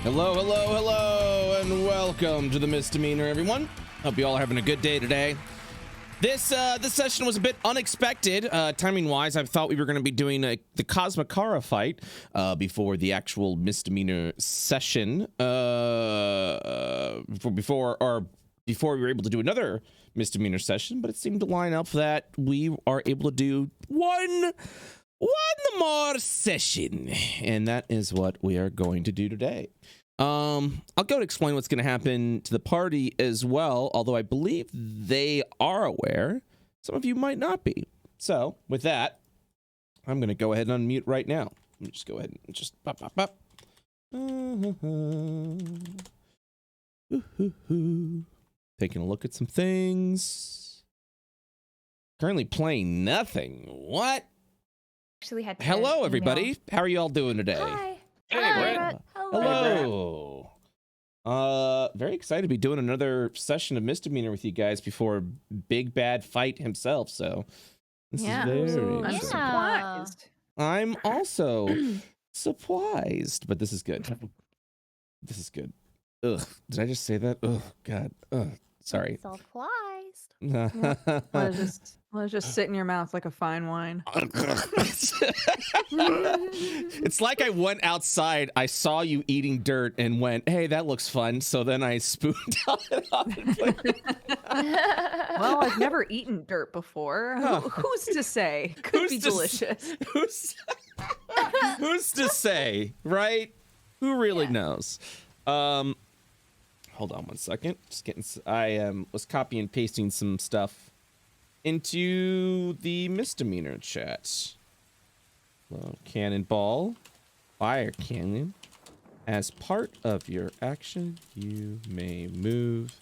Hello, hello, hello, and welcome to the Misdemeanor, everyone. Hope you all are having a good day today. This session was a bit unexpected, timing-wise. I thought we were going to be doing the Cosmicara fight before the actual Misdemeanor session. Before we were able to do another Misdemeanor session, but it seemed to line up that we are able to do one more session, and that is what we are going to do today. I'll go to explain what's going to happen to the party as well, although I believe they are aware. Some of you might not be. So with that, I'm going to go ahead and unmute right now. Let me just go ahead and just pop. Taking a look at some things. Currently playing nothing. What? Actually, had hello, everybody. Email. How are you all doing today? Hi. Hey, Brett. Hello. Very excited to be doing another session of Misdemeanor with you guys before Big Bad Fight himself. So this is very I'm surprised. I'm also surprised, but this is good. This is good. Ugh, did I just say that? Ugh, God. Ugh, sorry. Surprised. Let it just sit in your mouth like a fine wine. It's like I went outside, I saw you eating dirt and went, hey, that looks fun. So then I spooned it up and put it. Well, I've never eaten dirt before. Who's to say? Could be delicious. Who's to say, right? Who really knows? Hold on one second. Just getting. Was copy and pasting some stuff into the Misdemeanor chat. Cannonball, fire cannon. As part of your action, you may move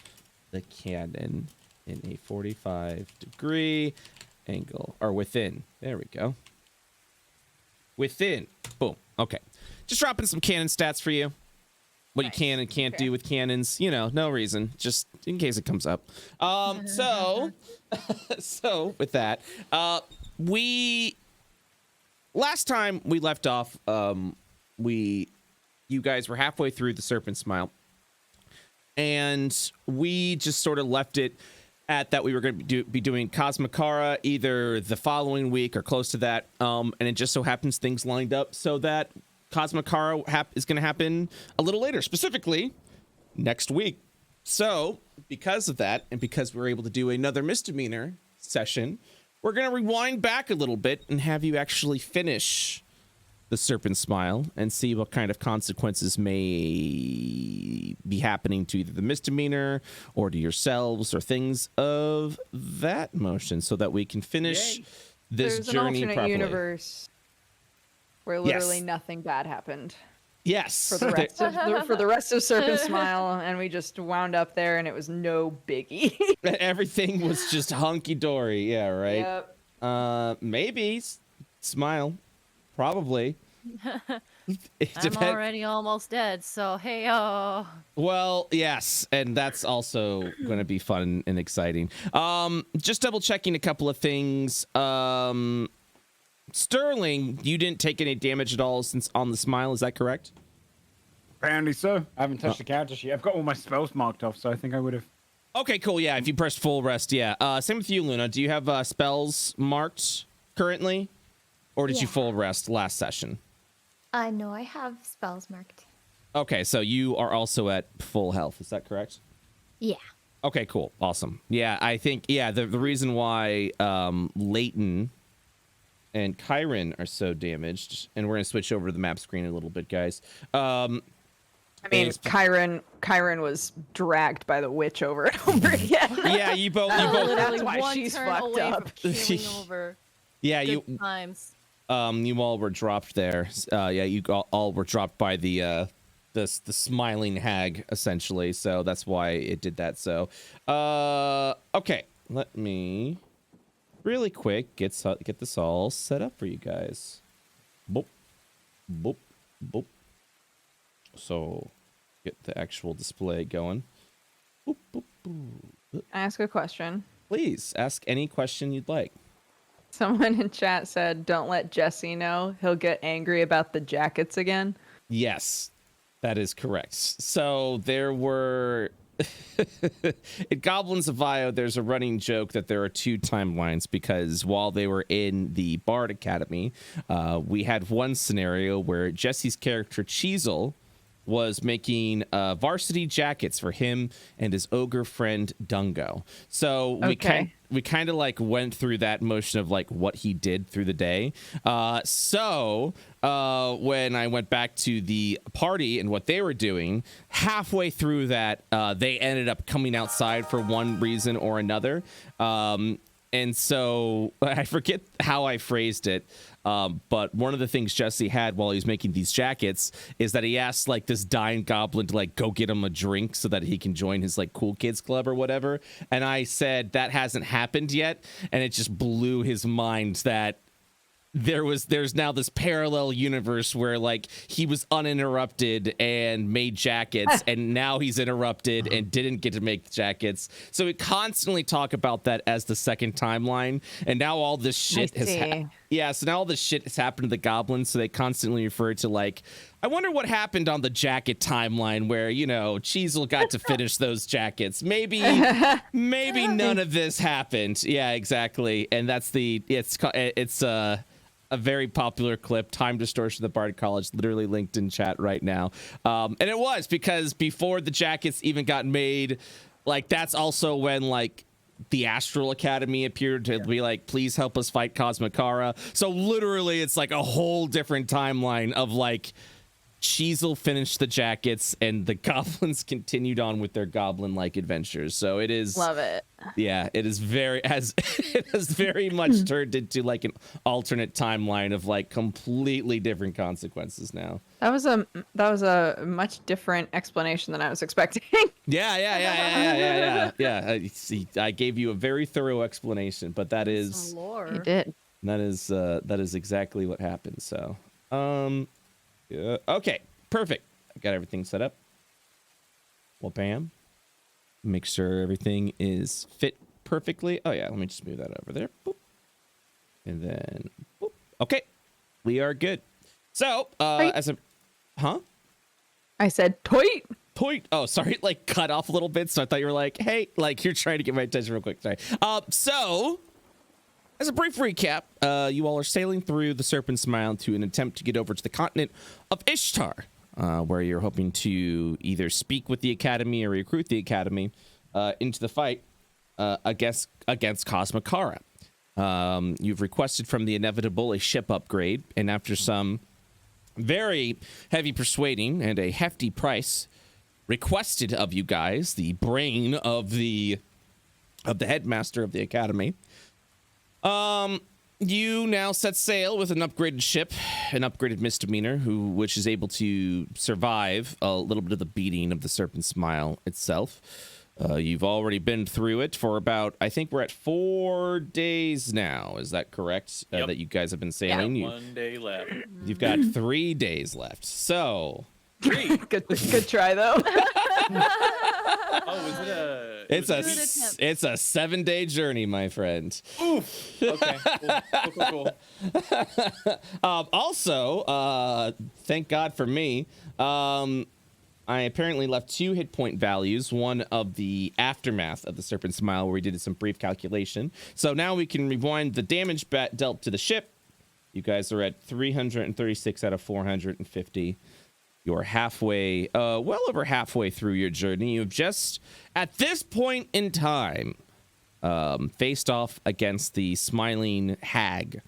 the cannon in a 45-degree angle, or within. There we go. Within. Boom. Okay. Just dropping some cannon stats for you. What nice. You can and can't do with cannons, you know, no reason, just in case it comes up. So with that, last time we left off, you guys were halfway through the Serpent Smile, and we just sort of left it at that we were going to be doing Cosmicara either the following week or close to that, and it just so happens things lined up so that Cosmicara is going to happen a little later, specifically next week. So because of that, and because we're able to do another Misdemeanor session, we're going to rewind back a little bit and have you actually finish the Serpent Smile and see what kind of consequences may be happening to either the Misdemeanor or to yourselves or things of that motion, so that we can finish this There's journey an alternate properly. Universe where literally nothing bad happened. Yes. For the rest of Serpent Smile, and we just wound up there, and it was no biggie. Everything was just hunky dory. Yeah, right. Yep. Maybe Smile, probably. I'm already almost dead, so hey, Well, yes, and that's also going to be fun and exciting. Just double checking a couple of things. Sterling, you didn't take any damage at all since on the Smile, is that correct? Apparently so. I haven't touched the character sheet. I've got all my spells marked off, so I think I would have. Okay, cool. Yeah, if you pressed full rest, yeah. Same with you, Luna. Do you have spells marked currently? Or did you full rest last session? No, I have spells marked. Okay, so you are also at full health. Is that correct? Yeah. Okay, cool. Awesome. Yeah, I think, the reason why Leighton and Kyron are so damaged, and we're going to switch over to the map screen a little bit, guys. I mean, Kyron was dragged by the witch over and over again. Yeah, you both. That's why she's fucked up. Over yeah, you times. You all were dropped there. You all were dropped by the smiling hag, essentially. So that's why it did that. So, okay, let me really quick get this all set up for you guys. Boop, boop, boop. So get the actual display going. Boop, boop, boop. Ask a question. Please ask any question you'd like. Someone in chat said, "Don't let Jesse know. He'll get angry about the jackets again." Yes. That is correct. So there were in Goblins of Io, there's a running joke that there are two timelines because while they were in the Bard Academy, we had one scenario where Jesse's character Cheezel was making varsity jackets for him and his ogre friend Dungo. So we kind of like went through that motion of like what he did through the day. So when I went back to the party and what they were doing, halfway through that, they ended up coming outside for one reason or another. And so I forget how I phrased it. But one of the things Jesse had while he was making these jackets is that he asked like this dying goblin to like go get him a drink so that he can join his like cool kids club or whatever. And I said that hasn't happened yet. And it just blew his mind that there's now this parallel universe where like he was uninterrupted and made jackets and now he's interrupted and didn't get to make jackets. So we constantly talk about that as the second timeline, and now all this shit so now all this shit has happened to the goblins, so they constantly refer to like, I wonder what happened on the jacket timeline where, you know, Cheezel got to finish those jackets. Maybe none of this happened. Yeah, exactly. And that's it's a very popular clip, Time Distortion of the Bard College, literally linked in chat right now. And it was because before the jackets even got made, like that's also when like the Astral Academy appeared to be like, please help us fight Cosmicara. So literally it's like a whole different timeline of like Cheezel finished the jackets and the goblins continued on with their goblin-like adventures. So it is love it. Yeah, it is it has very much turned into like an alternate timeline of like completely different consequences now. That was a much different explanation than I was expecting. Yeah. I gave you a very thorough explanation, but that is You did. that is exactly what happened. So, okay, perfect. I got everything set up. Well, bam. Make sure everything is fit perfectly. Oh yeah, let me just move that over there. Boop. And then, boop. Okay, we are good. So, I said toit. Oh, sorry, like cut off a little bit. So I thought you were like, hey, like you're trying to get my attention real quick. Sorry. So, as a brief recap, you all are sailing through the Serpent Smile to an attempt to get over to the continent of Ishtar, where you're hoping to either speak with the Academy or recruit the Academy into the fight against Cosmicara. You've requested from the Inevitable a ship upgrade, and after some very heavy persuading and a hefty price requested of you guys, the brain of the headmaster of the Academy, you now set sail with an upgraded ship, an upgraded misdemeanor, which is able to survive a little bit of the beating of the Serpent Smile itself. You've already been through it for about, I think we're at 4 days now. Is that correct? Yep. That you guys have been sailing? Yeah. 1 day left. You've got 3 days left. So, good try though. Oh, is it a? it's a 7-day journey, my friend. Oof. Okay. Cool. Also, thank God for me. I apparently left 2 hit point values, one of the aftermath of the Serpent Smile, where we did some brief calculation. So now we can rewind the damage dealt to the ship. You guys are at 336 out of 450. You're halfway, well over halfway through your journey. You've just, at this point in time, faced off against the smiling hag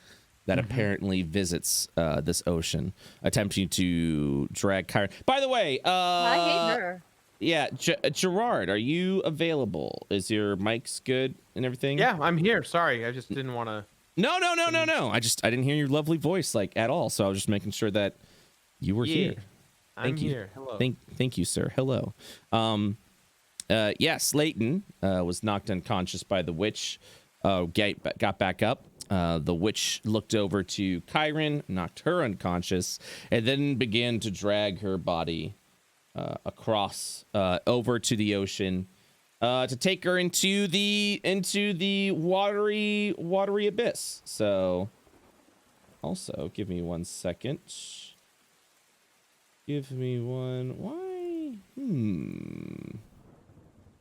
that apparently visits this ocean, attempting to drag Kyron. By the way, I hate her. Yeah, Gerard, are you available? Is your mics good and everything? Yeah, I'm here. Sorry, I just didn't want to. No. I didn't hear your lovely voice like at all, so I was just making sure that you were here. I'm here. Hello. Thank you, sir. Hello. Yes, Leighton was knocked unconscious by the witch. Got back up. The witch looked over to Kyron, knocked her unconscious, and then began to drag her body across over to the ocean to take her into the watery abyss. So, also, give me 1 second. Give me one. Why?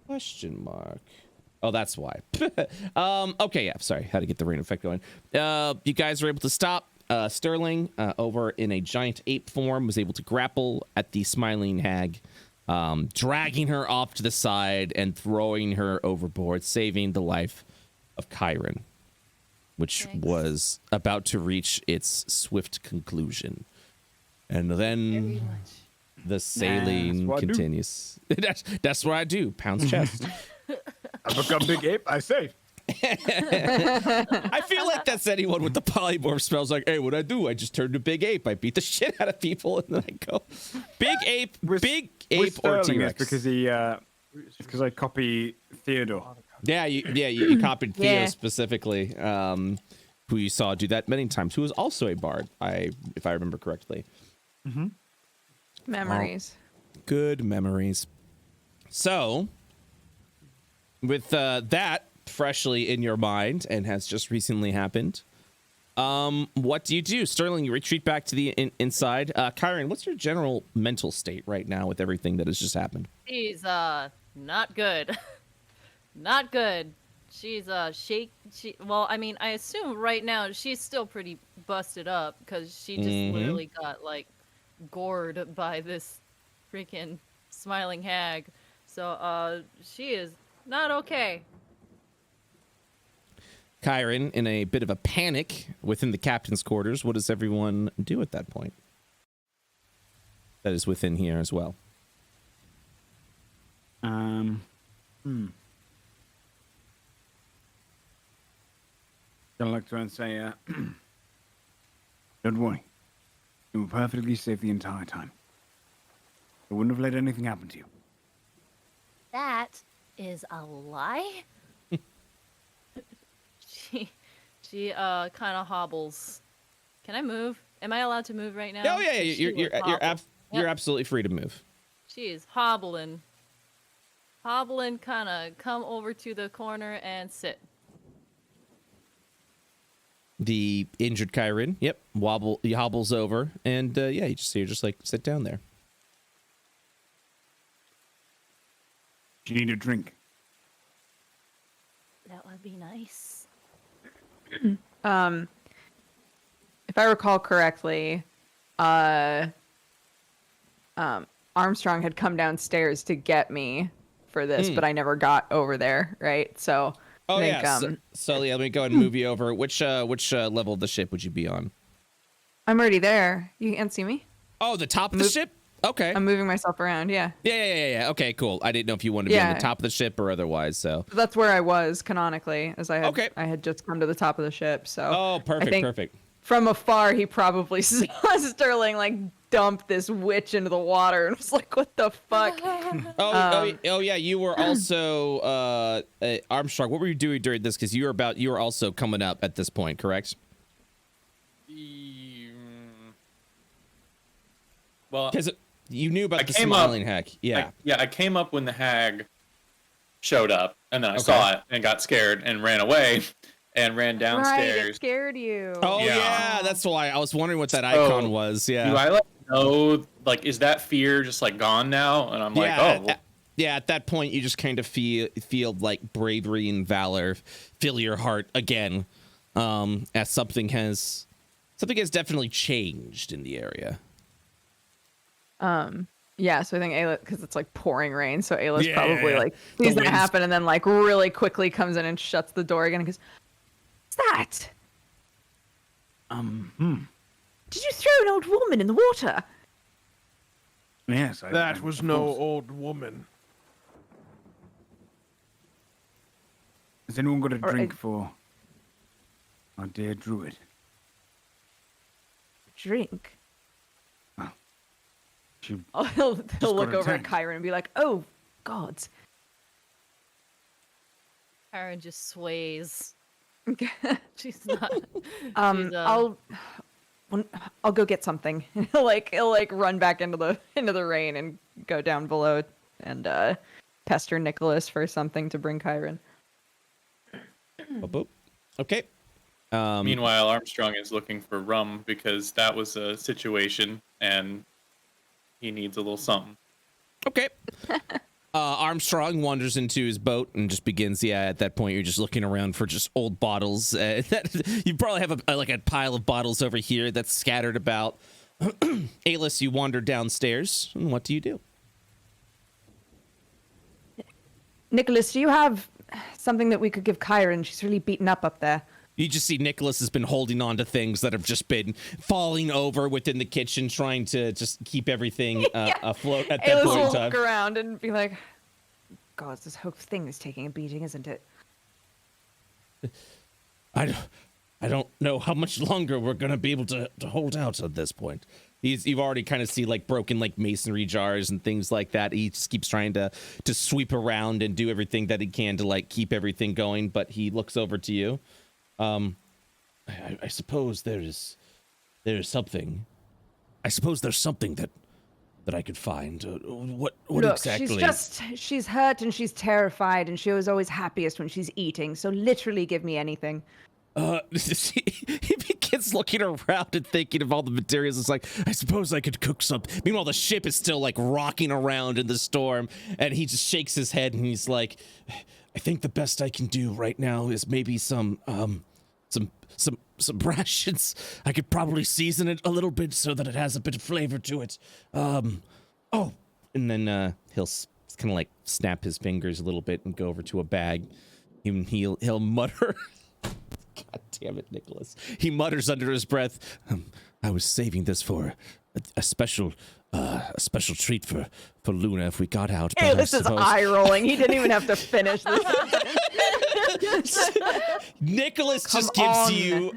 Question mark. Oh, that's why. Okay, yeah, sorry. Had to get the rain effect going. You guys were able to stop. Sterling, over in a giant ape form, was able to grapple at the smiling hag, dragging her off to the side and throwing her overboard, saving the life of Chiron, which was about to reach its swift conclusion. And then the sailing continues. That's what I do. Pounds chest. I become big ape. I say. I feel like that's anyone with the polymorph spells. Like, hey, what I do? I just turn to big ape. I beat the shit out of people, and then I go big ape, big ape, or T-Rex. Because because I copy Theodore. Yeah, you copied Theo specifically, who you saw do that many times. Who was also a bard, if I remember correctly. Memories. Good memories. So, with that freshly in your mind and has just recently happened, what do you do? Sterling, you retreat back to the inside. Chiron, what's your general mental state right now with everything that has just happened? She's not good. Not good. She's well, I mean, I assume right now she's still pretty busted up because she just literally got like gored by this freaking smiling hag. So she is not okay. Chiron, in a bit of a panic within the captain's quarters, what does everyone do at that point? That is within here as well. Gonna look to her and say, don't worry. You were perfectly safe the entire time. I wouldn't have let anything happen to you. That is a lie. She kind of hobbles. Can I move? Am I allowed to move right now? Oh yeah, you're absolutely free to move. She is hobbling. Hobbling, kind of come over to the corner and sit. The injured Chiron, he hobbles over, and you're just like sit down there. Do you need a drink? That would be nice. If I recall correctly, Armstrong had come downstairs to get me for this, but I never got over there, right? So Oh I think, yeah. So let me go ahead and move you over. Which level of the ship would you be on? I'm already there. You can't see me. Oh, the top of the ship? Okay. I'm moving myself around. Yeah. Yeah. Okay, cool. I didn't know if you wanted to be on the top of the ship or otherwise. So That's where I was canonically, as I had just come to the top of the ship. So oh, perfect. From afar, he probably saw Sterling like dump this witch into the water and was like, "What the fuck?" Oh yeah. You were also Armstrong. What were you doing during this? Because you were also coming up at this point, correct? Well, because you knew about the smiling hag. Yeah. I came up when the hag showed up, and then I saw it and got scared and ran away. And ran downstairs. Right, it scared you. Oh yeah, that's why I was wondering what that icon was. Yeah. Do I know? Like, is that fear just like gone now? And I'm like, oh. Well. Yeah. At that point, you just kind of feel like bravery and valor fill your heart again, as something has definitely changed in the area. Yeah, so I think Ayla, because it's like pouring rain, so Ayla's probably like sees that happen and then like really quickly comes in and shuts the door again and goes, "What's that? Did you throw an old woman in the water?" Yes. That was no old woman. Has anyone got a drink for our dear druid? Drink? She He'll look got over at attacked. Chiron and be like, "Oh, gods." Karen just sways. She's not. I'll go get something. he'll run back into the rain and go down below and pester Nicholas for something to bring Chiron. Okay. Meanwhile, Armstrong is looking for rum because that was a situation, and he needs a little something. Okay. Armstrong wanders into his boat and just begins. Yeah, at that point, you're just looking around for just old bottles. You probably have a pile of bottles over here that's scattered about. Alis, you wander downstairs. And what do you do? Nicholas, do you have something that we could give Kyron? She's really beaten up there. You just see Nicholas has been holding on to things that have just been falling over within the kitchen, trying to just keep everything afloat at that Alis point in will time. look around and be like, God, this whole thing is taking a beating, isn't it? I don't know how much longer we're gonna be able to hold out at this point. You've already kind of see like broken like masonry jars and things like that. He just keeps trying to sweep around and do everything that he can to like keep everything going. But he looks over to you. I suppose there's something. I suppose there's something that I could find. What Look, exactly? she's hurt and she's terrified, and she was always happiest when she's eating. So literally, give me anything. He begins looking around and thinking of all the materials. It's like, I suppose I could cook something. Meanwhile, the ship is still like rocking around in the storm, and he just shakes his head and he's like, I think the best I can do right now is maybe some rations. I could probably season it a little bit so that it has a bit of flavor to it. And then he'll kind of like snap his fingers a little bit and go over to a bag. He'll mutter. God damn it, Nicholas. He mutters under his breath, I was saving this for a special treat for Luna if we got out. Hey, this is eye rolling. He didn't even have to finish this. Nicholas just gives you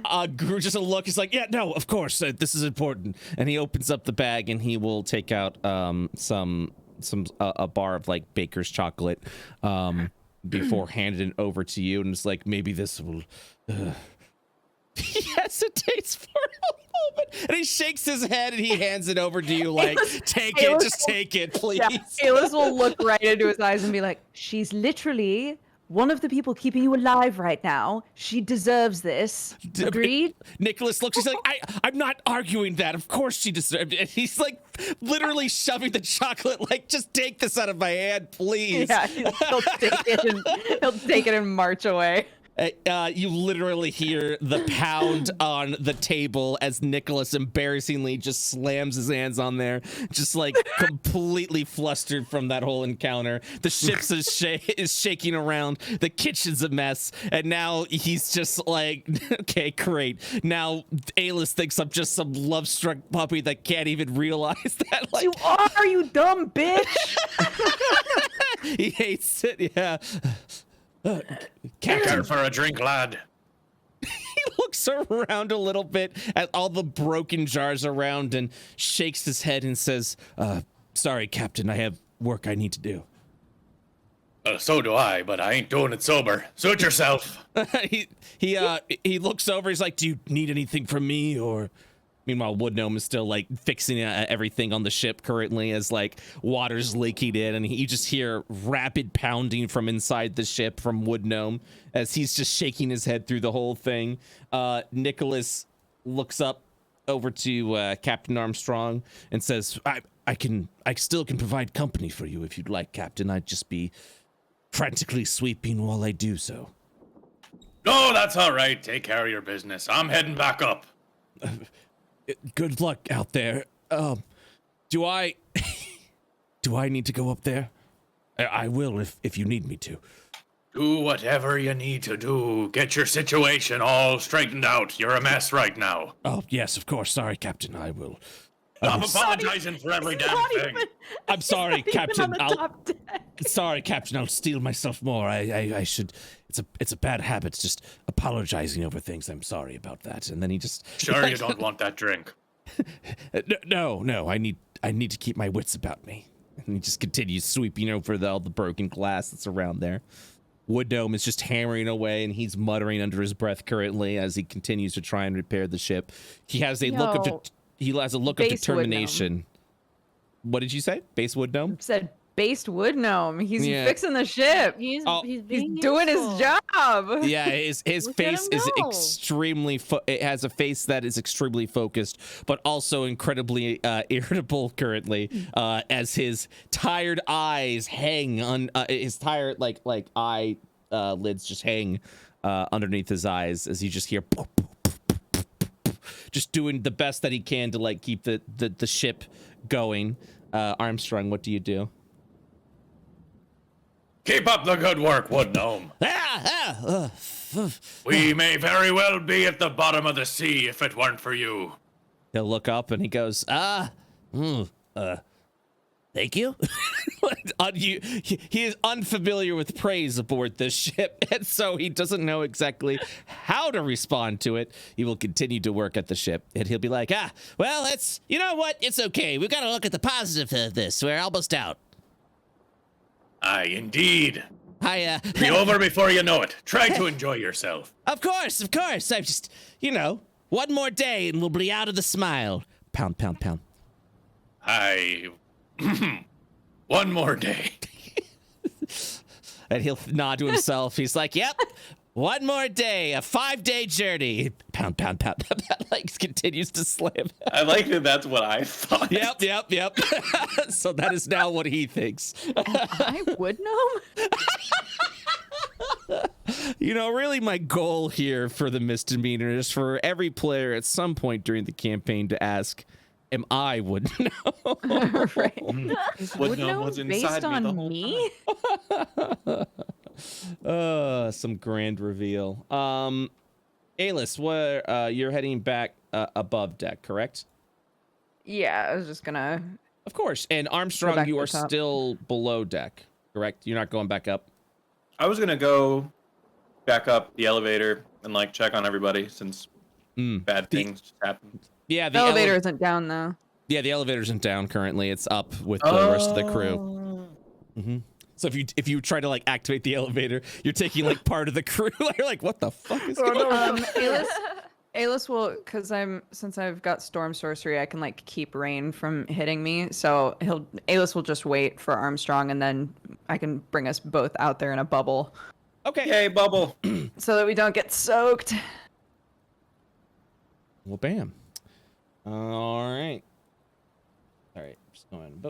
just a look. He's like, yeah, no, of course, this is important. And he opens up the bag and he will take out a bar of like baker's chocolate before handing it over to you. And it's like, maybe this will... He hesitates for a moment and he shakes his head and he hands it over to you like, take it, please. Yeah, Alis will look right into his eyes and be like, she's literally one of the people keeping you alive right now. She deserves this. Agreed? Nicholas looks, he's like, I'm not arguing that. Of course she deserves it. And he's like literally shoving the chocolate, like, just take this out of my hand, please. Yeah, he'll take it and march away. You literally hear the pound on the table as Nicholas embarrassingly just slams his hands on there, just like completely flustered from that whole encounter. The ship is shaking around. The kitchen's a mess. And now he's just like, okay, great. Now Alis thinks I'm just some love-struck puppy that can't even realize that. Like, you are, you dumb bitch. He hates it, yeah. Care for a drink, lad? He looks around a little bit at all the broken jars around and shakes his head and says, sorry, Captain, I have work I need to do. So do I, but I ain't doing it sober. Suit yourself. He looks over, he's like, do you need anything from me? Or meanwhile, Wood Gnome is still like fixing everything on the ship currently as like water's leaking in, and you just hear rapid pounding from inside the ship from Wood Gnome as he's just shaking his head through the whole thing. Nicholas looks up over to Captain Armstrong and says, I still can provide company for you if you'd like, Captain. I'd just be frantically sweeping while I do so. No, that's all right. Take care of your business. I'm heading back up. Good luck out there. Do I need to go up there? I will if you need me to. Do whatever you need to do. Get your situation all straightened out. You're a mess right now. Oh, yes, of course. Sorry, Captain. I will. I'm apologizing for every damn thing. I'm sorry, Captain. Sorry, Captain. I'll steel myself more. I should. It's a bad habit. Just apologizing over things. I'm sorry about that. And then he just. Sure, you don't want that drink. No. I need to keep my wits about me. And he just continues sweeping over all the broken glass that's around there. Wood Gnome is just hammering away, and he's muttering under his breath currently as he continues to try and repair the ship. He has a look of determination. What did you say? Base Wood Gnome? Said based wood gnome. He's Yeah. fixing the ship. He's Oh. He's being doing his useful. job. Yeah, his Look at face him is go. extremely. It has a face that is extremely focused, but also incredibly irritable currently, as his tired eyes hang on his tired like eye lids just hang underneath his eyes as you just hear. Just doing the best that he can to like keep the ship going. Armstrong, what do you do? Keep up the good work, Wood Gnome. We may very well be at the bottom of the sea if it weren't for you. He'll look up and he goes, thank you. He is unfamiliar with praise aboard this ship, and so he doesn't know exactly how to respond to it. He will continue to work at the ship, and he'll be like, well, you know what? It's okay. We've got to look at the positive of this. We're almost out. Aye, indeed. Be over before you know it. Try to enjoy yourself. Of course. I'm just, one more day and we'll be out of the smile. Pound, pound, pound. Aye. One more day. And he'll nod to himself. He's like, yep, one more day, a 5-day journey. Pound, pound, pound, pound, pound. Like, continues to slam. I like that that's what I thought. Yep. So that is now what he thinks. I would gnome. Really my goal here for the misdemeanor is for every player at some point during the campaign to ask, am I would know? Right. Wood Gnome was based inside me the on whole me? Some grand reveal. Alis, where you're heading back above deck, correct? Yeah, I was just gonna. Of course. And Armstrong, back you to are the top. still below deck, correct? You're not going back up? I was gonna go back up the elevator and like check on everybody since bad things happened. Yeah, The elevator isn't down though. Yeah, the elevator isn't down currently. It's up with the rest of the crew. So if you try to like activate the elevator, you're taking like part of the crew. You're like, what the fuck is going on? Alis will, since I've got storm sorcery, I can like keep rain from hitting me. So Alis will just wait for Armstrong, and then I can bring us both out there in a bubble, Okay. Yay, bubble. so that we don't get soaked. Well, bam. All right. Just going.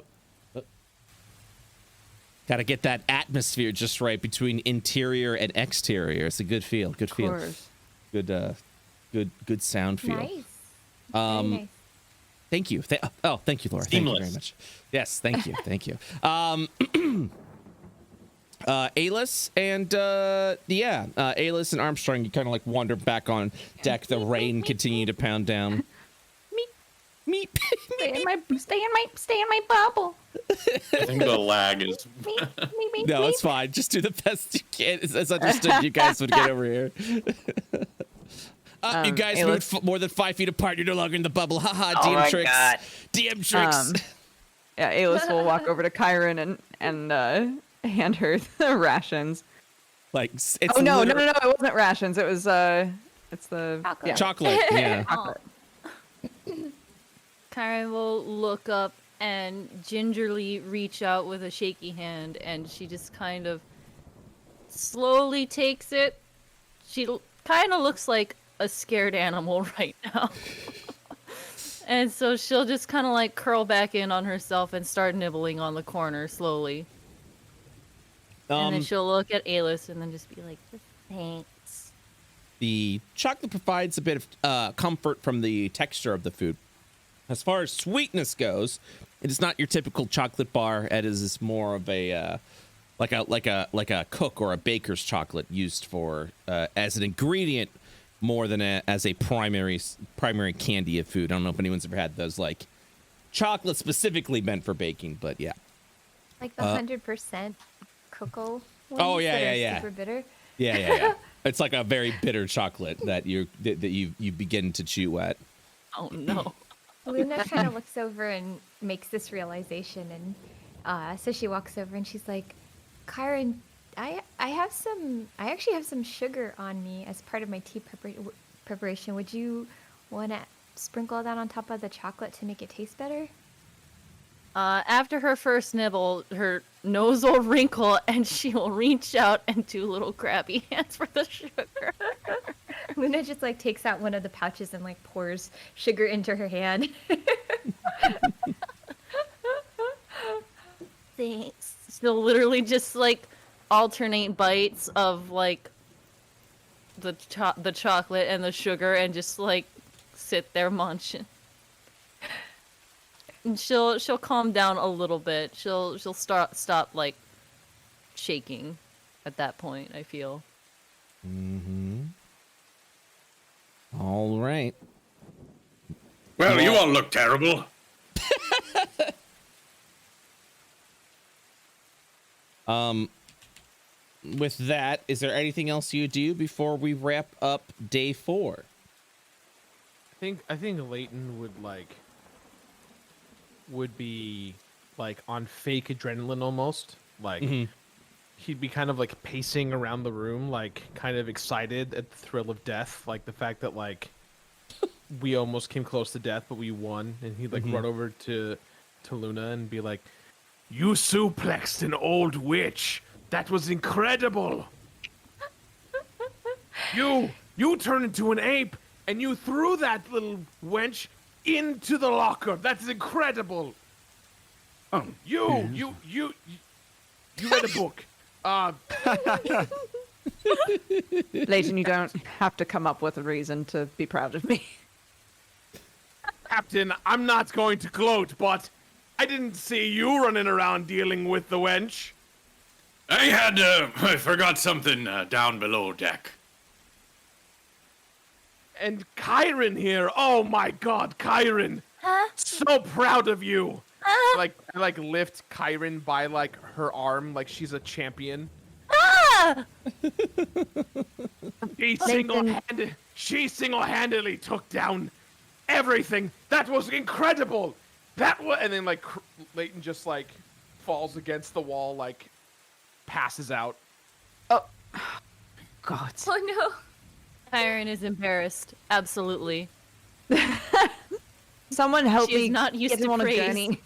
Got to get that atmosphere just right between interior and exterior. It's a good feel. Good Of feel. course. Good sound feel. Nice. Very nice. Thank you. Thank you, Laura. Thank you very Seamless. much. Yes, thank you. Thank you. Alis and Alis and Armstrong, you kind of like wander back on deck. The rain continued to pound down. Meep. Stay in my bubble. I think the lag is. No, it's fine. Just do the best you can. It's understood you guys would get over here. You guys Alis- moved more than 5 feet apart. You're no longer in the bubble. Haha, Oh DM my tricks. God. DM tricks. Yeah, Alis will walk over to Kyron and hand her the rations. Like, it's Oh no, it wasn't rations. It was it's the Chocolate. yeah. chocolate. Yeah. chocolate. Kyron will look up and gingerly reach out with a shaky hand, and she just kind of slowly takes it. She kind of looks like a scared animal right now. And so she'll just kind of like curl back in on herself and start nibbling on the corner slowly. And then she'll look at Alis and then just be like, thanks. The chocolate provides a bit of comfort from the texture of the food. As far as sweetness goes, it is not your typical chocolate bar. It is more of a like a cook or a baker's chocolate used for as an ingredient more than as a primary candy of food. I don't know if anyone's ever had those like chocolate specifically meant for baking, but yeah. Like the 100% cocoa ones Oh, yeah, that are yeah. super bitter. Yeah. It's like a very bitter chocolate that you begin to chew at. Oh no. Luna kind of looks over and makes this realization, and so she walks over and she's like, "Kyron, I actually have some sugar on me as part of my tea preparation. Would you want to sprinkle that on top of the chocolate to make it taste better?" After her first nibble, her nose will wrinkle and she'll reach out and do little grabby hands for the sugar. Luna just like takes out one of the pouches and like pours sugar into her hand. Thanks. She'll literally just like alternate bites of like the chocolate and the sugar and just like sit there munching. And she'll calm down a little bit. She'll stop like shaking at that point, I feel. All right. Well, you all look terrible. With that, is there anything else you do before we wrap up day 4? I think Leighton would be like on fake adrenaline almost. Like he'd be kind of like pacing around the room, like kind of excited at the thrill of death, like the fact that like we almost came close to death, but we won. And he'd like run over to Luna and be like, "You suplexed an old witch. That was incredible. You turned into an ape and you threw that little wench into the locker. That's incredible. Oh, You read a book. Leighton, you don't have to come up with a reason to be proud of me. Captain, I'm not going to gloat, but I didn't see you running around dealing with the wench. I forgot something down below deck. And Kyron here. Oh my God, Kyron. Huh? So proud of you. I lift Kyron by like her arm like she's a champion. She single-handedly took down everything. That was incredible. And then like Leighton just like falls against the wall, like passes out. Oh, God. Oh no. Kyron is embarrassed. Absolutely. Someone help She is me not used get to him on a praise. journey.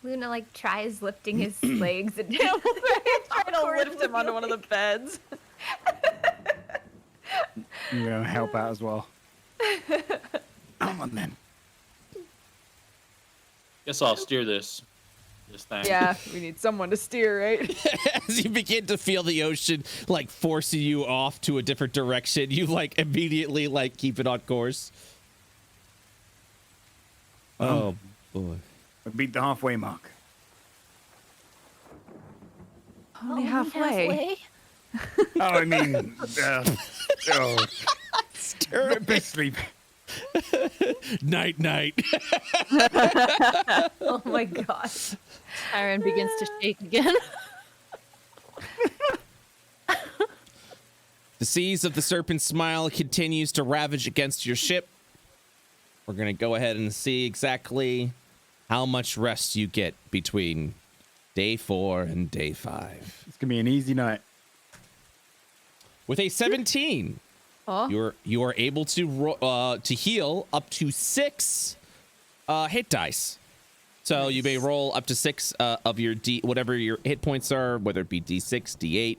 Luna like tries lifting his legs and Trying to lift him onto one of the beds. I'm gonna help out as well. Come on then. Guess I'll steer this thing. Yeah, we need someone to steer, right? As you begin to feel the ocean like forcing you off to a different direction, you like immediately like keep it on course. Oh boy. We beat the halfway mark. Only halfway. Oh, I mean, best sleep. Night night. Oh my god. Kyron begins to shake again. The seas of the Serpent Smile continues to ravage against your ship. We're going to go ahead and see exactly how much rest you get between day 4 and day 5. It's gonna be an easy night. With a 17, you are able to heal up to 6 hit dice. So nice. You may roll up to 6 of your whatever your hit points are, whether it be D6,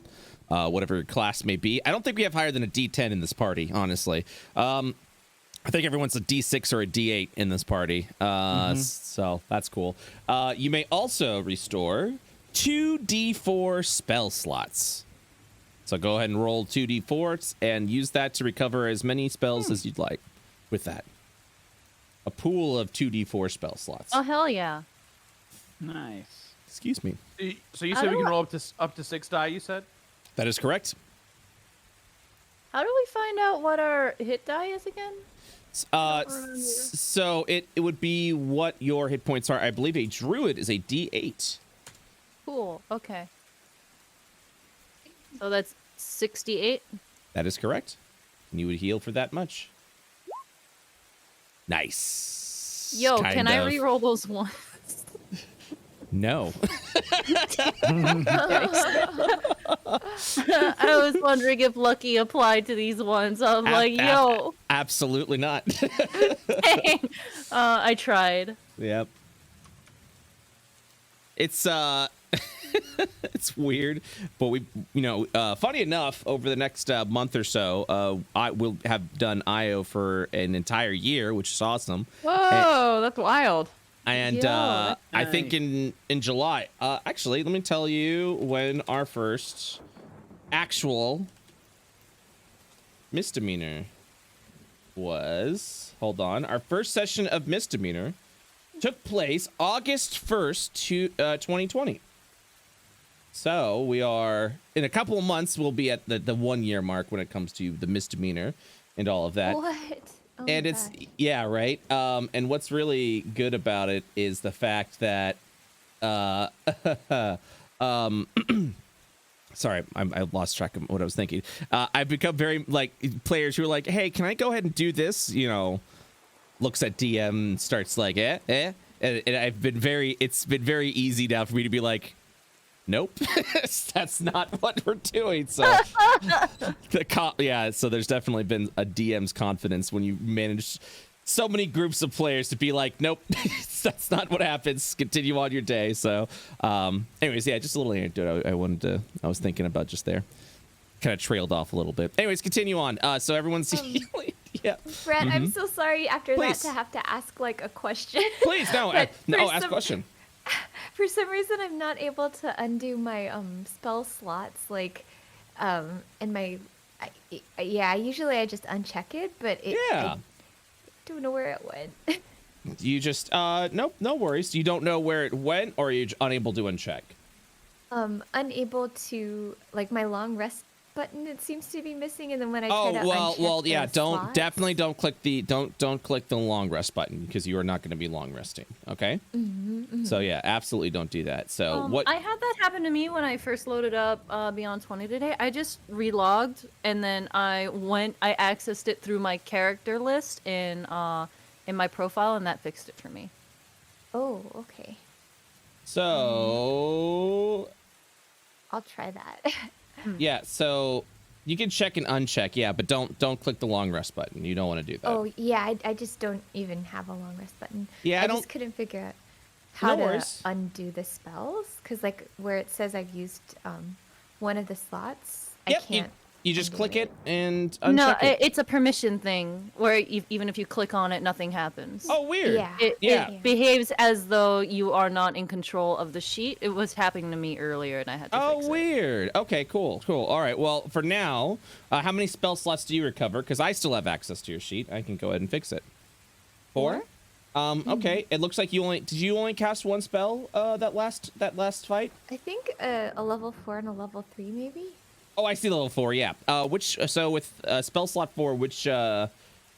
D8, whatever your class may be. I don't think we have higher than a D10 in this party, honestly. I think everyone's a D6 or a D8 in this party. So that's cool. You may also restore 2 D4 spell slots. So go ahead and roll 2 D4s and use that to recover as many spells as you'd like with that. A pool of 2 D4 spell slots. Oh, hell yeah. Nice. Excuse me. So you said we can roll up to 6 die, you said? That is correct. How do we find out what our hit die is again? So it would be what your hit points are. I believe a druid is a D8. Cool. Okay. So that's 68. That is correct. And you would heal for that much. Nice. Yo, Kind can I of. re-roll those ones? No. I was wondering if lucky applied to these ones. I'm like, yo. Absolutely not. Dang. I tried. Yep. it's it's weird, but we, funny enough, over the next month or so, I will have done IO for an entire year, which is awesome. Whoa, that's wild. And Yo, I think in July, actually, let me tell you when our first actual misdemeanor was. Hold on. Our first session of misdemeanor took place August 1st, 2020. So we are, in a couple of months, we'll be at the 1 year mark when it comes to the misdemeanor and all of that. What? Oh And my it's, gosh. yeah, right. And what's really good about it is the fact that, sorry, I lost track of what I was thinking. I've become very, like, players who are like, hey, can I go ahead and do this? Looks at DM and starts like, And it's been very easy now for me to be like, nope, that's not what we're doing. So so there's definitely been a DM's confidence when you manage so many groups of players to be like, nope, that's not what happens. Continue on your day. So anyways, yeah, just a little anecdote I was thinking about just there. Kind of trailed off a little bit. Anyways, continue on. So everyone's yeah. Brett, I'm so sorry after Please. that to have to ask like a question. Please, no, But for ask a some- question. For some reason, I'm not able to undo my spell slots. Like, in my, usually I just uncheck it, but Yeah. I don't know where it went. You just nope, no worries. You don't know where it went, or you're unable to uncheck. Unable to, like, my long rest button, it seems to be missing, and then when I try Oh to uncheck yeah. the Don't slots- don't click the don't click the long rest button because you are not going to be long resting. Okay. So yeah, absolutely don't do that. So what? I had that happen to me when I first loaded up Beyond 20 today. I just relogged and then I accessed it through my character list in my profile, and that fixed it for me. Oh, okay. So I'll try that. yeah, so you can check and uncheck, yeah, but don't click the long rest button. You don't want to do that. Oh, yeah, I just don't even have a long rest button. Yeah, I I don't- just couldn't figure out how No to worries. undo the spells. Because, like, where it says I've used one of the slots, Yep, I can't. you just undo click it and No, uncheck it. it's a permission thing where even if you click on it, nothing happens. Oh, weird. Yeah. Yeah. It behaves as though you are not in control of the sheet. It was happening to me earlier, and I had to fix it. Oh, weird. Okay, cool. All right. Well, for now, how many spell slots do you recover? Because I still have access to your sheet. I can go ahead and fix it. 4? Okay. It looks like did you only cast one spell that last fight? I think a level 4 and a level 3, maybe? Oh, I see level 4. Yeah. So with spell slot 4, which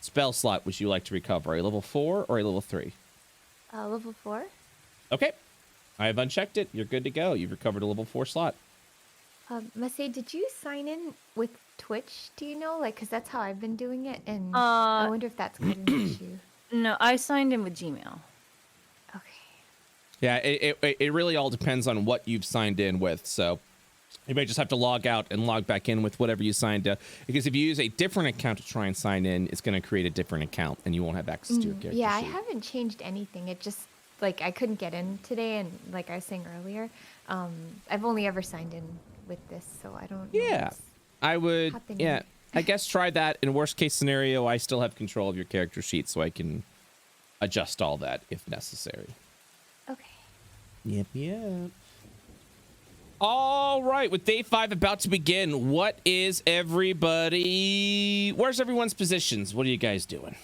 spell slot would you like to recover? A level 4 or a level 3? Level 4? Okay. I have unchecked it. You're good to go. You've recovered a level 4 slot. Masae, did you sign in with Twitch? Do you know? Like, because that's how I've been doing it, and I wonder if that's kind of an issue. No, I signed in with Gmail. Okay. Yeah, it really all depends on what you've signed in with. So you may just have to log out and log back in with whatever you signed up. Because if you use a different account to try and sign in, it's going to create a different account, and you won't have access to your character Yeah, I sheet. haven't changed anything. It just, like, I couldn't get in today, and like I was saying earlier, I've only ever signed in with this, so I don't know Yeah, what's I would. happening. Yeah, I guess try that. In worst case scenario, I still have control of your character sheet, so I can adjust all that if necessary. Okay. Yep. All right, with day 5 about to begin, where's everyone's positions? What are you guys doing?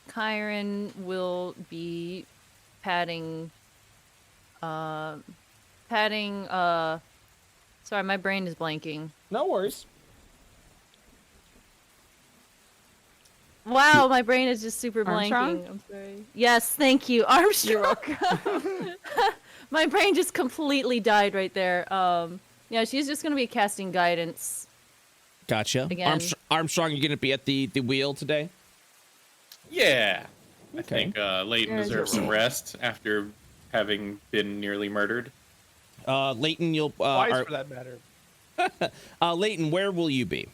Kyron will be patting, sorry, my brain is blanking. No worries. Wow, my brain is just super Armstrong? blanking. I'm sorry. Yes, thank you, Armstrong. My brain just completely died right there. Yeah, she's just gonna be casting guidance. Gotcha. Again. Armstrong, you're going to be at the wheel today? Yeah. I Okay. think Leighton deserves some rest after having been nearly murdered. Leighton, you'll... Twice for that matter. Leighton, where will you be?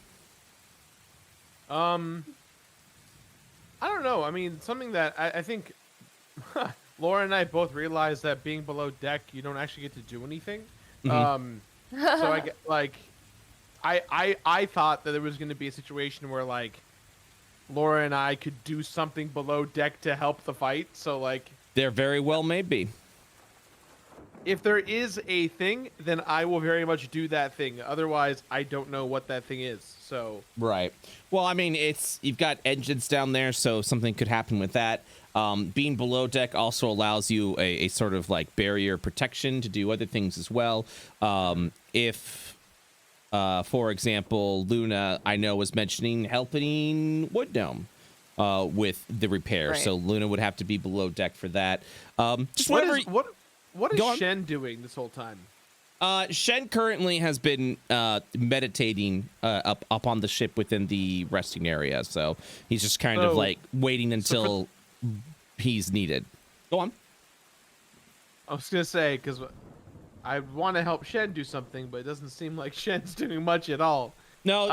I don't know. I mean, something that I think Laura and I both realized that being below deck, you don't actually get to do anything. So I get like, I thought that there was going to be a situation where like Laura and I could do something below deck to help the fight. So like, There very well may be. if there is a thing, then I will very much do that thing. Otherwise, I don't know what that thing is. So Right. Well, I mean, you've got engines down there, so something could happen with that. Being below deck also allows you a sort of like barrier protection to do other things as well. If, for example, Luna, I know, was mentioning helping Wood Dome with the repair, Right. so Luna would have to be below deck for that. Just what whatever. is Go on. Shen doing this whole time? Shen currently has been meditating up on the ship within the resting area, so he's just kind of Oh. like waiting until he's needed. Go on. I was gonna say because I want to help Shen do something, but it doesn't seem like Shen's doing much at all. No,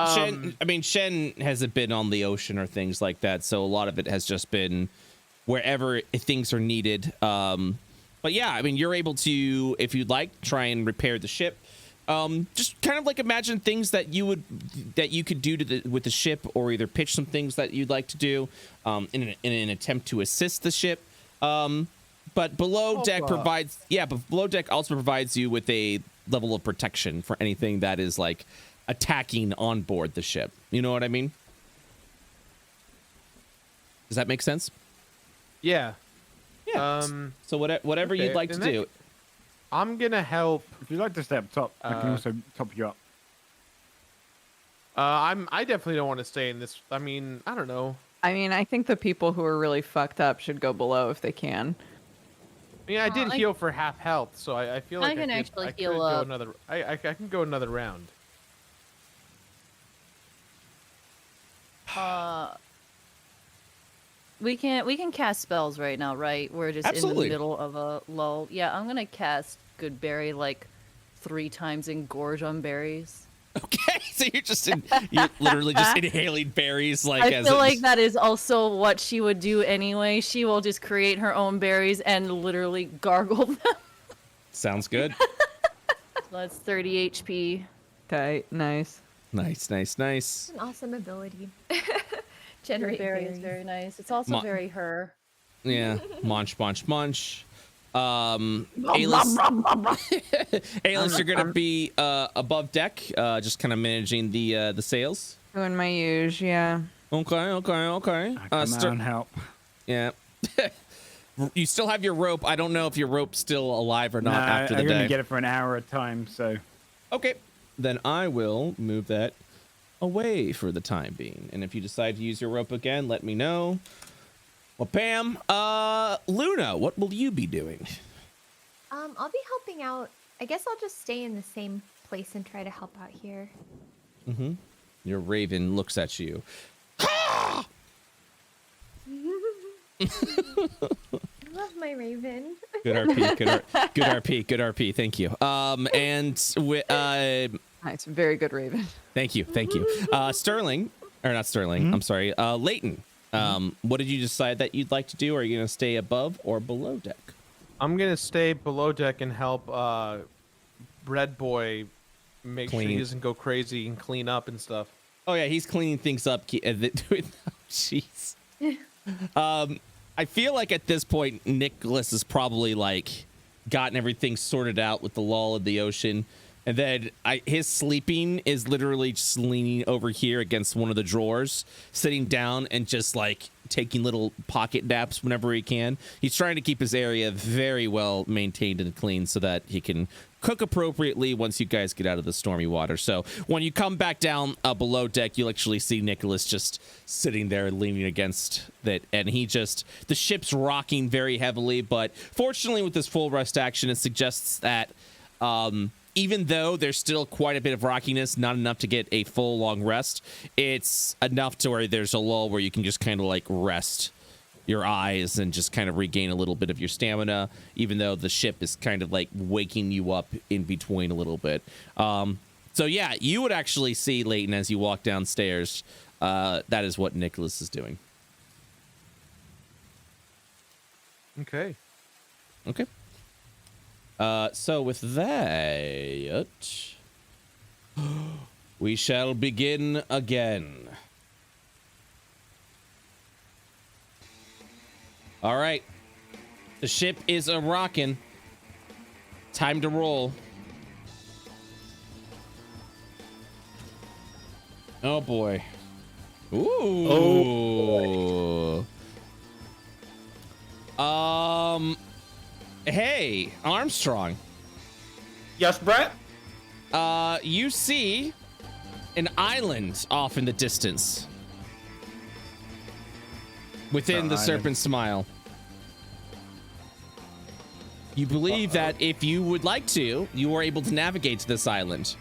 Shen hasn't been on the ocean or things like that, so a lot of it has just been wherever things are needed. But yeah, I mean, you're able to, if you'd like, try and repair the ship. Just kind of like imagine things that you could do with the ship, or either pitch some things that you'd like to do in an attempt to assist the ship. But below deck but below deck also provides you with a level of protection for anything that is like attacking on board the ship. You know what I mean? Does that make sense? Yeah. Yeah. So whatever okay, you'd like to in that do. I'm gonna help. If you'd like to stay up top, I can also top you up. I definitely don't want to stay in this. I mean, I don't know. I mean, I think the people who are really fucked up should go below if they can. I mean, I did I- heal for half health, so I feel like can I could, actually I could heal go up. another. I can go another round. We can cast spells right now, right? We're just in Absolutely. the middle of a lull. Yeah, I'm gonna cast Good Berry like 3 times and gorge on berries. Okay, so you're literally just inhaling berries like I as feel it's- like that is also what she would do anyway. She will just create her own berries and literally gargle them. Sounds good. So that's 30 HP. Okay, nice. Nice. An awesome ability. Generate Berry berries. is very nice. It's also very her. Yeah. Munch. Aylis, Aylis, you're gonna be above deck, just kind of managing the sails. Doing my use, yeah. Okay. I come out and help. Yeah. You still have your rope. I don't know if your rope's still alive or not No, after the I only day. get it for an hour at a time, so Okay. Then I will move that away for the time being. And if you decide to use your rope again, let me know. Well, Pam, Luna, what will you be doing? I'll be helping out. I guess I'll just stay in the same place and try to help out here. Mm-hmm. Your raven looks at you. I love my raven. Good RP. Thank you. Nice, very good, Raven. Thank you. Sterling, or not Sterling. I'm sorry. Leighton. What did you decide that you'd like to do? Are you gonna stay above or below deck? I'm gonna stay below deck and help Bread Boy make sure Clean. he doesn't go crazy and clean up and stuff. Oh yeah, he's cleaning things up. Jeez. I feel like at this point, Nicholas has probably like gotten everything sorted out with the lull of the ocean. And then his sleeping is literally just leaning over here against one of the drawers, sitting down and just like taking little pocket naps whenever he can. He's trying to keep his area very well maintained and clean so that he can cook appropriately once you guys get out of the stormy water. So when you come back down below deck, you'll actually see Nicholas just sitting there leaning against it. And the ship's rocking very heavily. But fortunately with this full rest action, it suggests that even though there's still quite a bit of rockiness, not enough to get a full long rest, it's enough to where there's a lull where you can just kind of like rest your eyes and just kind of regain a little bit of your stamina, even though the ship is kind of like waking you up in between a little bit. So yeah, you would actually see Leighton as you walk downstairs. That is what Nicholas is doing. Okay. Okay. So with that, we shall begin again. All right. The ship is a-rockin'. Time to roll. Oh boy. Ooh. Oh boy. Hey, Armstrong. Yes, Brett? You see an island off in the distance. Within the island. Serpent Smile. You believe that if you would like to, you are able to navigate to this island.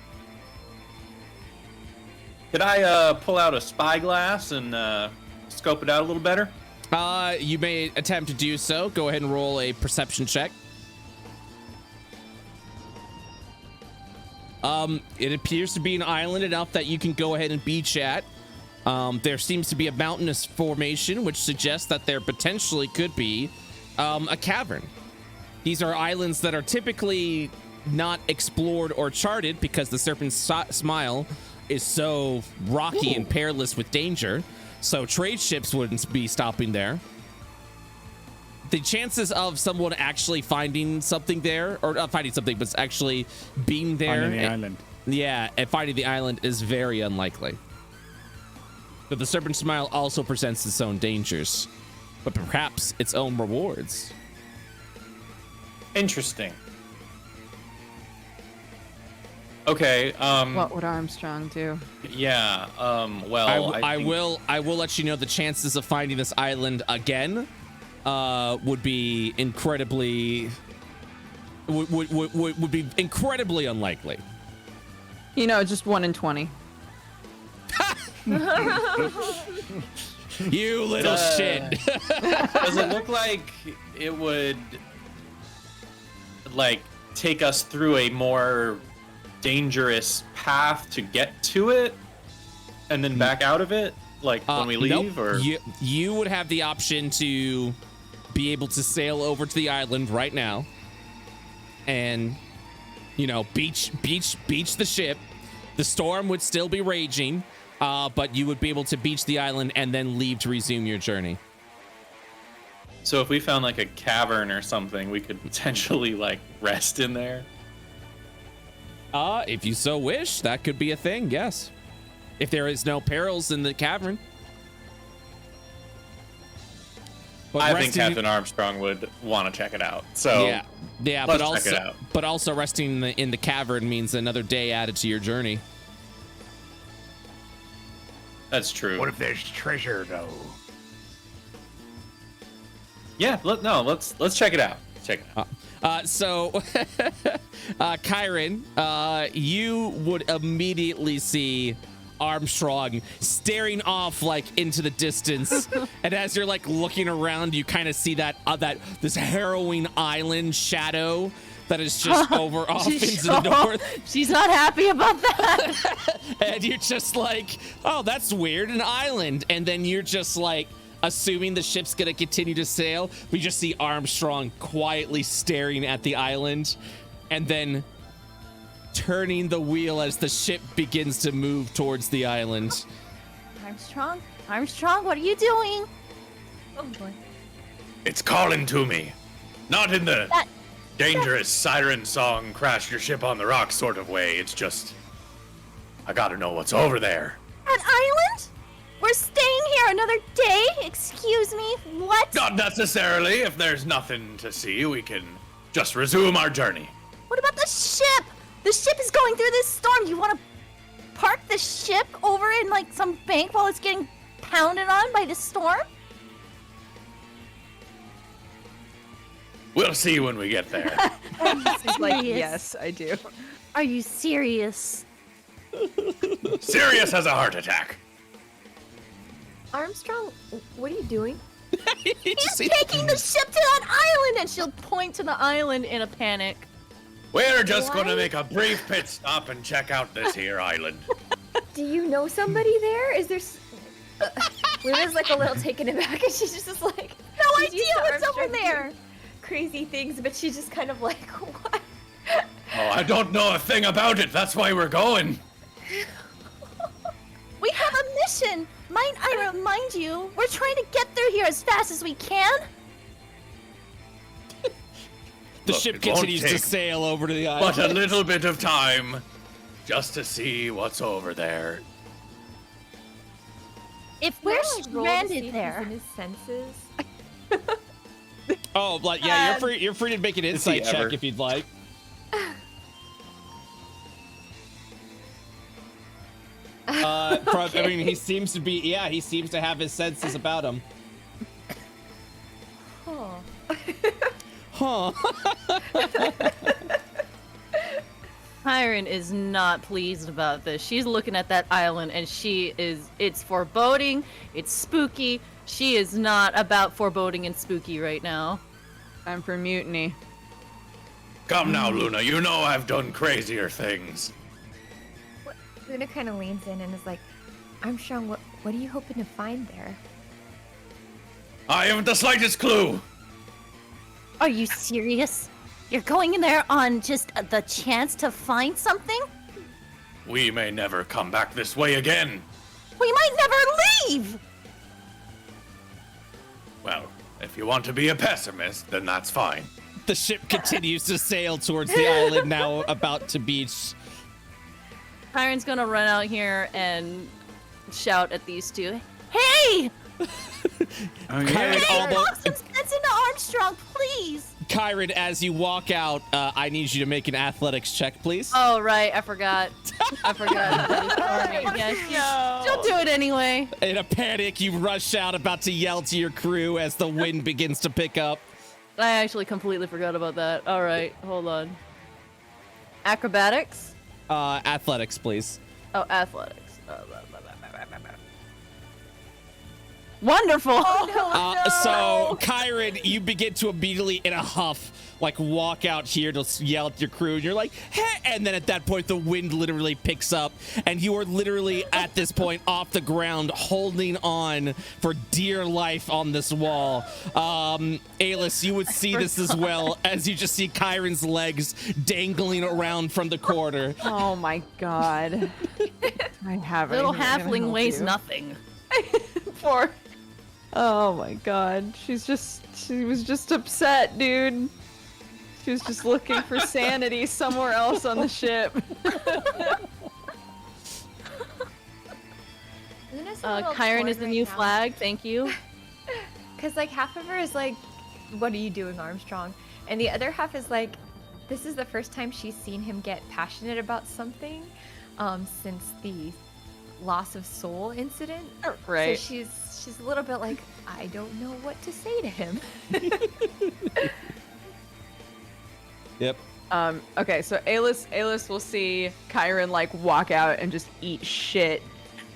Could I pull out a spyglass and scope it out a little better? You may attempt to do so. Go ahead and roll a perception check. It appears to be an island enough that you can go ahead and beach at. There seems to be a mountainous formation, which suggests that there potentially could be a cavern. These are islands that are typically not explored or charted because the Serpent's Smile is so rocky and perilous with danger. So trade ships wouldn't be stopping there. The chances of someone actually finding something there, or not finding something, but actually being there. Finding the island. Yeah, and finding the island is very unlikely. But the Serpent Smile also presents its own dangers, but perhaps its own rewards. Interesting. Okay, What would Armstrong do? yeah, well, I think- will let you know the chances of finding this island again would be incredibly would be incredibly unlikely. You know, just 1 in 20. You little shit. Does it look like it would, like, take us through a more dangerous path to get to it and then back out of it, like when we leave? Nope. Or You would have the option to be able to sail over to the island right now and, you know, beach the ship. The storm would still be raging, but you would be able to beach the island and then leave to resume your journey. so if we found like a cavern or something, we could potentially like rest in there. If you so wish, that could be a thing, yes. If there is no perils in the cavern. But I think resting- Captain Armstrong would want to check it out. So yeah, let's check it out. but also resting in the cavern means another day added to your journey. That's true. What if there's treasure, though? Yeah, let's check it out. Check it out. So, Kyron, you would immediately see Armstrong staring off like into the distance, and as you're like looking around, you kind of see that this harrowing island shadow that is just over off into the north. She's not happy about that. And you're just like, oh, that's weird, an island. And then you're just like assuming the ship's gonna continue to sail. We just see Armstrong quietly staring at the island and then turning the wheel as the ship begins to move towards the island. Armstrong, what are you doing? Oh boy. It's calling to me. Not in the dangerous siren song, crash your ship on the rocks sort of way. It's just, I gotta know what's over there. An island? We're staying here another day? Excuse me, what? Not necessarily. If there's nothing to see, we can just resume our journey. What about the ship? The ship is going through this storm. You want to park the ship over in like some bank while it's getting pounded on by the storm? We'll see when we get there. He's like, Serious? yes, I do. Are you serious? Sirius has a heart attack. Armstrong, what are you doing? He's taking the ship to that island, and she'll point to the island in a panic. We're just Why? gonna make a brief pit stop and check out this here island. Do you know somebody there? Is there... Luna's like a little taken aback and she's just like... No she's idea used to what's over Armstrong there. crazy things, but she's just kind of like, what? Oh, I don't know a thing about it. That's why we're going. We have a mission. Might I remind you, we're trying to get through here as fast as we can. The Look, ship it won't continues to take sail over to the island. But a little bit of time, just to see what's over there. If Can I, we're like, roll to see stranded if he's there, in his senses. Oh, like yeah, you're free to make an insight check ever? if you'd like. I mean, he seems to have his senses about him. Huh. Kyron is not pleased about this. She's looking at that island and it's foreboding, it's spooky. She is not about foreboding and spooky right now. Time for mutiny. Come now, Luna. You know I've done crazier things. Luna kind of leans in and is like, Armstrong, what are you hoping to find there? I haven't the slightest clue. are you serious? You're going in there on just the chance to find something? We may never come back this way again. We might never leave! Well, if you want to be a pessimist, then that's fine. The ship continues to sail towards the island, now about to beach. Kyron's gonna run out here and shout at these two. Hey! Oh, yeah. Kyron, Hey, talk some sense into Armstrong, please! Kyron, as you walk out, I need you to make an athletics check, please. Oh right, I forgot. Yeah, she'll do it anyway. In a panic, you rush out, about to yell to your crew as the wind begins to pick up. I actually completely forgot about that. All right, hold on. Acrobatics? Athletics, please. Oh, athletics. Wonderful. So, Kyron, you begin to immediately, in a huff, like walk out here to yell at your crew, and you're like, hey! And then at that point, the wind literally picks up, and you are literally at this point off the ground, holding on for dear life on this wall. Aylis, you would see this as well, as you just see Kyron's legs dangling around from the corner. Oh my god. I have Little anything I'm gonna halfling help weighs you. nothing. Poor. Oh my god. She was just upset, dude. She was just looking for sanity somewhere else on the ship. Kyron is the new flag. Thank you. Because like half of her is like, what are you doing, Armstrong? And the other half is like, this is the first time she's seen him get passionate about something since the loss of soul incident. Right. So she's a little bit like, I don't know what to say to him. Yep. Okay, so Aylis will see Kyron like walk out and just eat shit.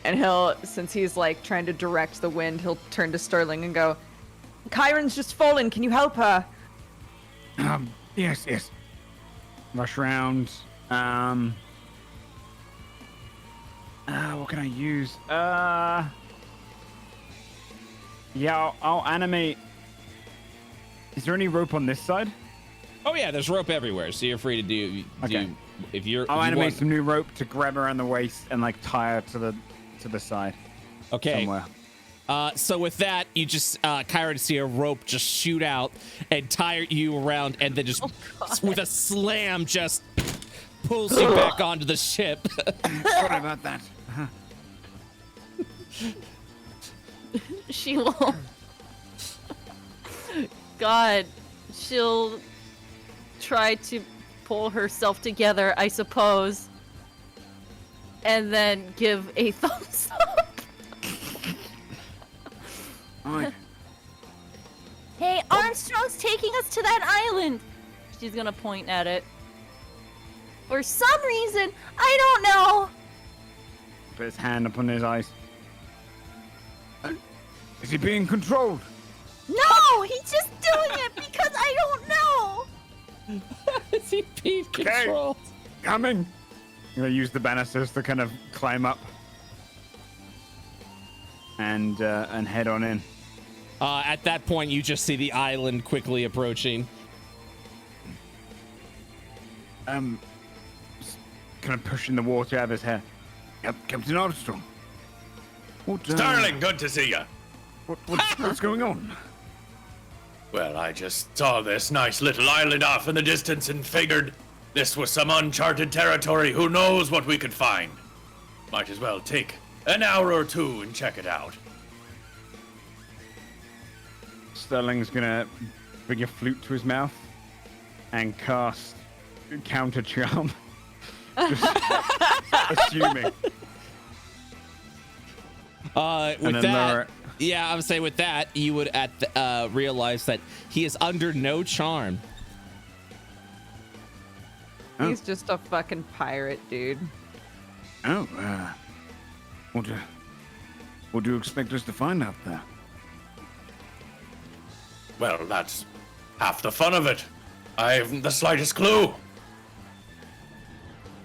And he'll, since he's like trying to direct the wind, he'll turn to Sterling and go, Kyron's just fallen, can you help her? Yes. Rush round. What can I use? Yeah, I'll animate. Is there any rope on this side? Oh yeah, there's rope everywhere, so you're free to do. Okay. If you're. I'll if you animate want- some new rope to grab around the waist and like tie her to the side. Okay. Somewhere. So with that, you just Kyra to see a rope just shoot out and tie you around, and then just with a slam just pulls you back onto the ship. Sorry about that. She will. God, she'll try to pull herself together, I suppose, and then give a thumbs up. Alright. Hey, Armstrong's taking us to that island! She's gonna point at it. For some reason, I don't know! Put his hand upon his eyes. Is he being controlled? No! He's just doing it because I don't know! Is he being controlled? Coming. I'm gonna use the banisters to kind of climb up and head on in. At that point, you just see the island quickly approaching. Kind of pushing the water out of his hair. Captain Armstrong. What, Starling, good to see you. What's going on? Well, I just saw this nice little island off in the distance and figured this was some uncharted territory. Who knows what we could find? Might as well take an hour or two and check it out. Sterling's gonna bring a flute to his mouth and cast counter charm. Just assuming. With that, yeah, I would say with that, you would realize that he is under no charm. He's just a fucking pirate, dude. Oh, what do you expect us to find out there? Well, that's half the fun of it. I haven't the slightest clue.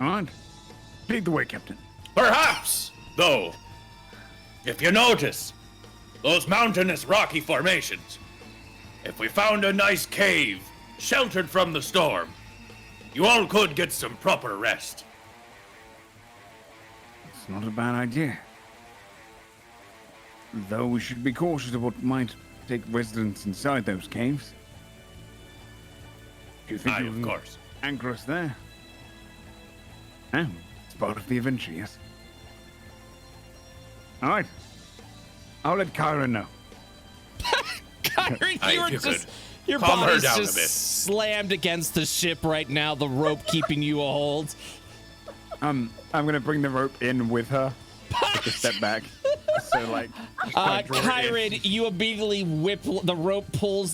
All right. Lead the way, Captain. Perhaps, though, if you notice, those mountainous rocky formations, if we found a nice cave sheltered from the storm, you all could get some proper rest. It's not a bad idea. Though we should be cautious of what might take residence inside those caves. Do you think Aye, you of can course. anchor us there? Oh, it's part of the adventure, yes. All right. I'll let Kyra know. Kyra, Aye, you were if you just... could Your calm her body's down a just bit. slammed against the ship right now, the rope keeping you a hold. I'm gonna bring the rope in with her. Take a step back. So like, Kyron, you immediately the rope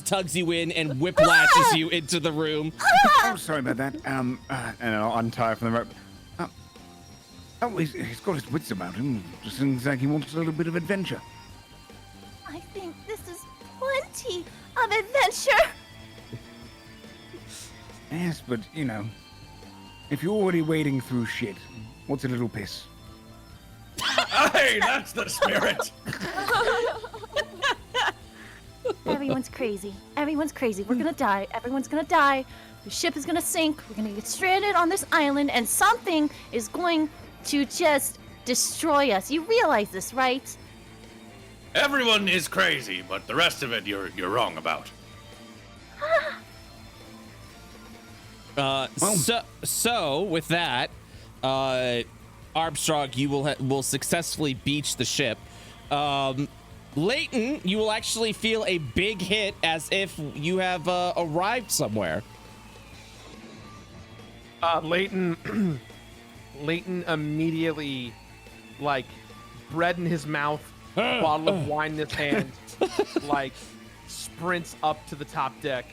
tugs you in and whiplashes you into the room. oh, sorry about that. And I'll untie from the rope. He's got his wits about him. Just seems like he wants a little bit of adventure. I think this is plenty of adventure. Yes, but you know, if you're already wading through shit, what's a little piss? Hey, that's the spirit. Everyone's crazy. Everyone's crazy. We're gonna die. Everyone's gonna die. The ship is gonna sink. We're gonna get stranded on this island, and something is going to just destroy us. You realize this, right? Everyone is crazy, but the rest of it you're wrong about. So with that, Armstrong, you will successfully beach the ship. Leighton, you will actually feel a big hit as if you have arrived somewhere. Leighton immediately, like, bread in his mouth, bottle of wine in his hand, like, sprints up to the top deck.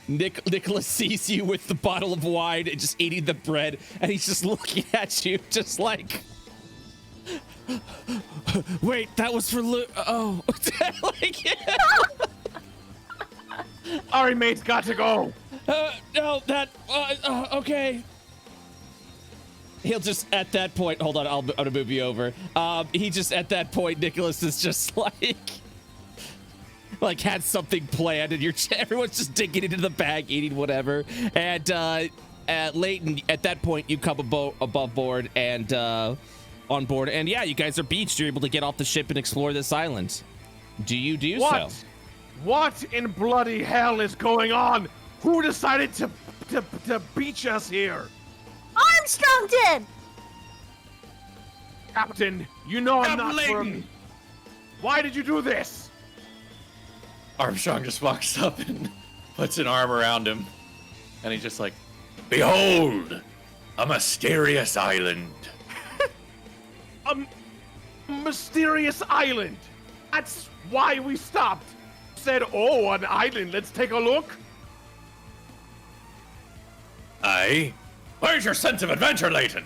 Nicholas sees you with the bottle of wine and just eating the bread, and he's just looking at you, just like, wait, that was for like, yeah. Sorry, mate's got to go. No, okay. He'll just at that point. Hold on, I'm gonna move you over. He just at that point, Nicholas is just like had something planned, and everyone's just digging into the bag, eating whatever. And Leighton, at that point, you come above board and on board, and yeah, you guys are beached. You're able to get off the ship and explore this island. Do you do so? What in bloody hell is going on? Who decided to beach us here? Armstrong did! Captain, you know I'm not Leighton. from... Why did you do this? Armstrong just walks up and puts an arm around him, and he's just like, Behold, a mysterious island. Mysterious island. That's why we stopped. Said, oh, an island, let's take a look. Aye? Where's your sense of adventure, Leighton?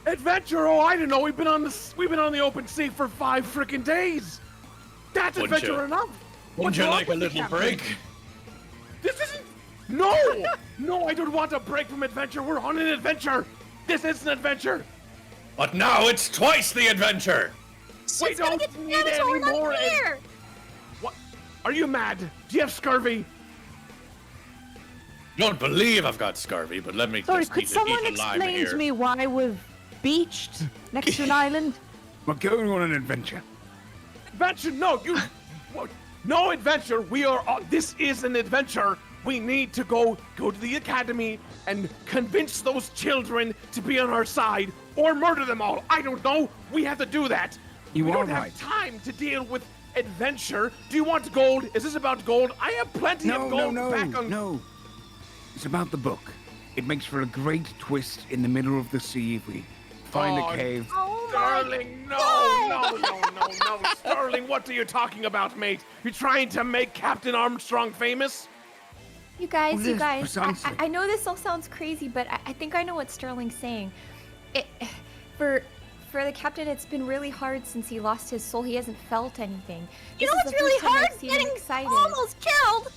Adventure? Oh, I don't know. We've been on the open sea for 5 freaking days. That's Wouldn't adventure you- enough. Wouldn't What's you wrong like a with you, little Captain? break? This isn't. No, no, I don't want a break from adventure. We're on an adventure. This is an adventure. But now it's twice the adventure. We Shit's gonna don't get need damaged while any we're not more. even here. What? Are you mad? Do you have scurvy? Don't believe I've got scurvy, but let me Sorry, just could eat someone a lime explain here. to me why we've beached next to an island? We're going on an adventure. Adventure? No, you. What? No adventure. We are. This is an adventure. We need to go to the academy and convince those children to be on our side or murder them all. I don't know. We have to do that. You we are don't right. have time to deal with adventure. Do you want gold? Is this about gold? I have plenty of gold back on. No. It's about the book. It makes for a great twist in the middle of the sea if we find Oh, a cave. Oh my Sterling, no, God. no. Sterling, what are you talking about, mate? You're trying to make Captain Armstrong famous? You guys, Well, you yes, guys. precisely. I know this all sounds crazy, but I think I know what Sterling's saying. For the captain, it's been really hard since he lost his soul. He hasn't felt anything. You This know is what's the really first time I've hard? seen him Getting excited. almost killed.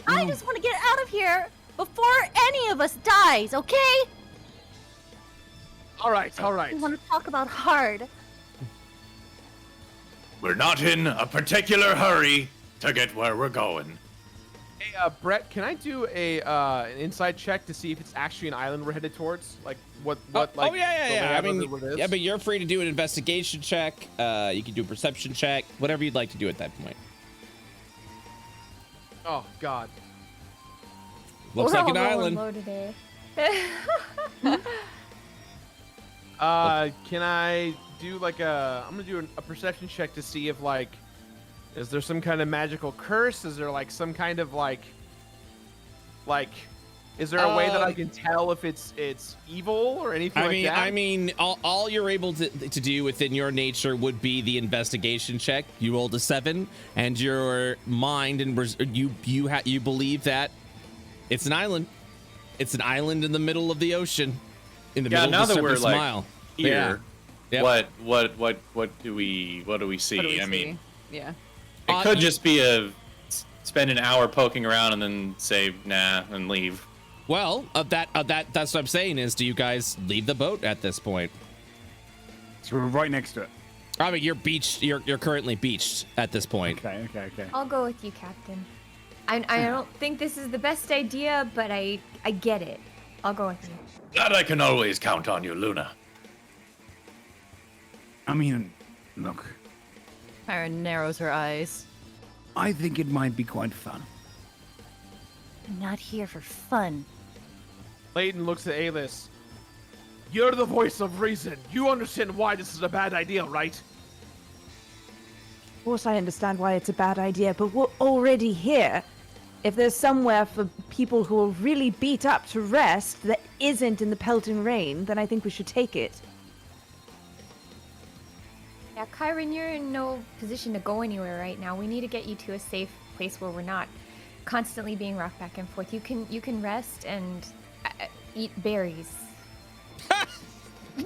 I just want to get out of here before any of us dies, okay? All right. We want to talk about hard. We're not in a particular hurry to get where we're going. Hey, Brett, can I do an insight check to see if it's actually an island we're headed towards? Like, what like... oh yeah. the I layout of mean, it, what it is? yeah, but you're free to do an investigation check. You can do a perception check, whatever you'd like to do at that point. Oh, God. Looks We're like an all island. rolling low today. Can I do like I'm gonna do a perception check to see if like, is there some kind of magical curse? Is there like some kind of like, is there a way that I can tell if it's evil or anything like that? I mean, all you're able to do within your nature would be the investigation check. You rolled a 7, and your mind and you believe that it's an island. It's an island in the middle of the ocean, in the Yeah, middle now of the that we're Serpent's like Smile. here, Yeah. what do we see? What do we I mean, see? Yeah. it could just be spend an hour poking around and then say nah and leave. Well, that's what I'm saying is, do you guys leave the boat at this point? So we're right next to it. I mean, you're beached. You're currently beached at this point. Okay. I'll go with you, Captain. I don't think this is the best idea, but I get it. I'll go with you. Glad I can always count on you, Luna. I mean, look, Karen narrows her eyes. I think it might be quite fun. I'm not here for fun. Layton looks at Alis. You're the voice of reason. You understand why this is a bad idea, right? Of course I understand why it's a bad idea, but we're already here. If there's somewhere for people who are really beat up to rest that isn't in the pelting rain, then I think we should take it. Yeah, Kyron, you're in no position to go anywhere right now. We need to get you to a safe place where we're not constantly being rocked back and forth. You can rest and eat berries.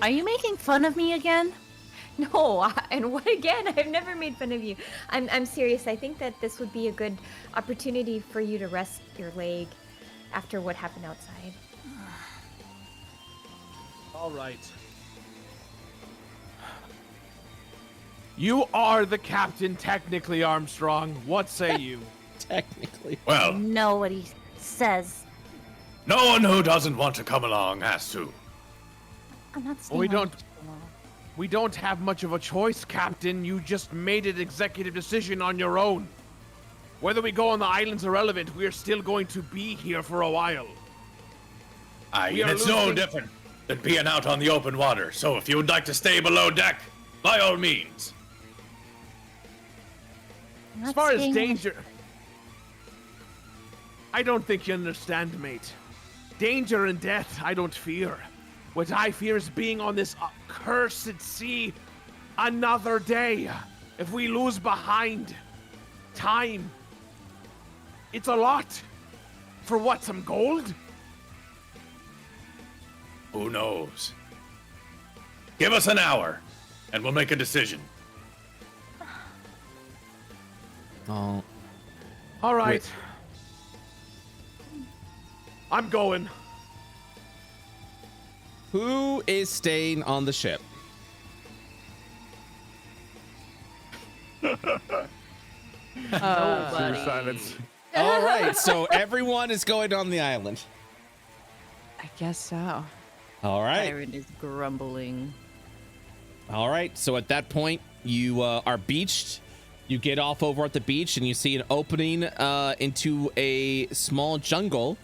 Are you making fun of me again? No, and what again? I've never made fun of you. I'm serious. I think that this would be a good opportunity for you to rest your leg after what happened outside. All right. You are the captain, technically, Armstrong. What say you? Technically. Well, Know what he says. no one who doesn't want to come along has to. I'm not staying We on don't- too long. We don't have much of a choice, Captain. You just made an executive decision on your own. Whether we go on the island's irrelevant. We are still going to be here for a while. We And are it's no losing- different than being out on the open water. So if you would like to stay below deck, by all means. I'm As not far as staying on- danger... I don't think you understand, mate. Danger and death, I don't fear. What I fear is being on this accursed sea another day. If we lose behind time, it's a lot. For what, some gold? Who knows? Give us an hour, and we'll make a decision. Oh. All right. I'm going. Who is staying on the ship? Nobody. Silence. All right, so everyone is going on the island. I guess so. All right. Kyron is grumbling. All right, so at that point, you are beached. You get off over at the beach, and you see an opening into a small jungle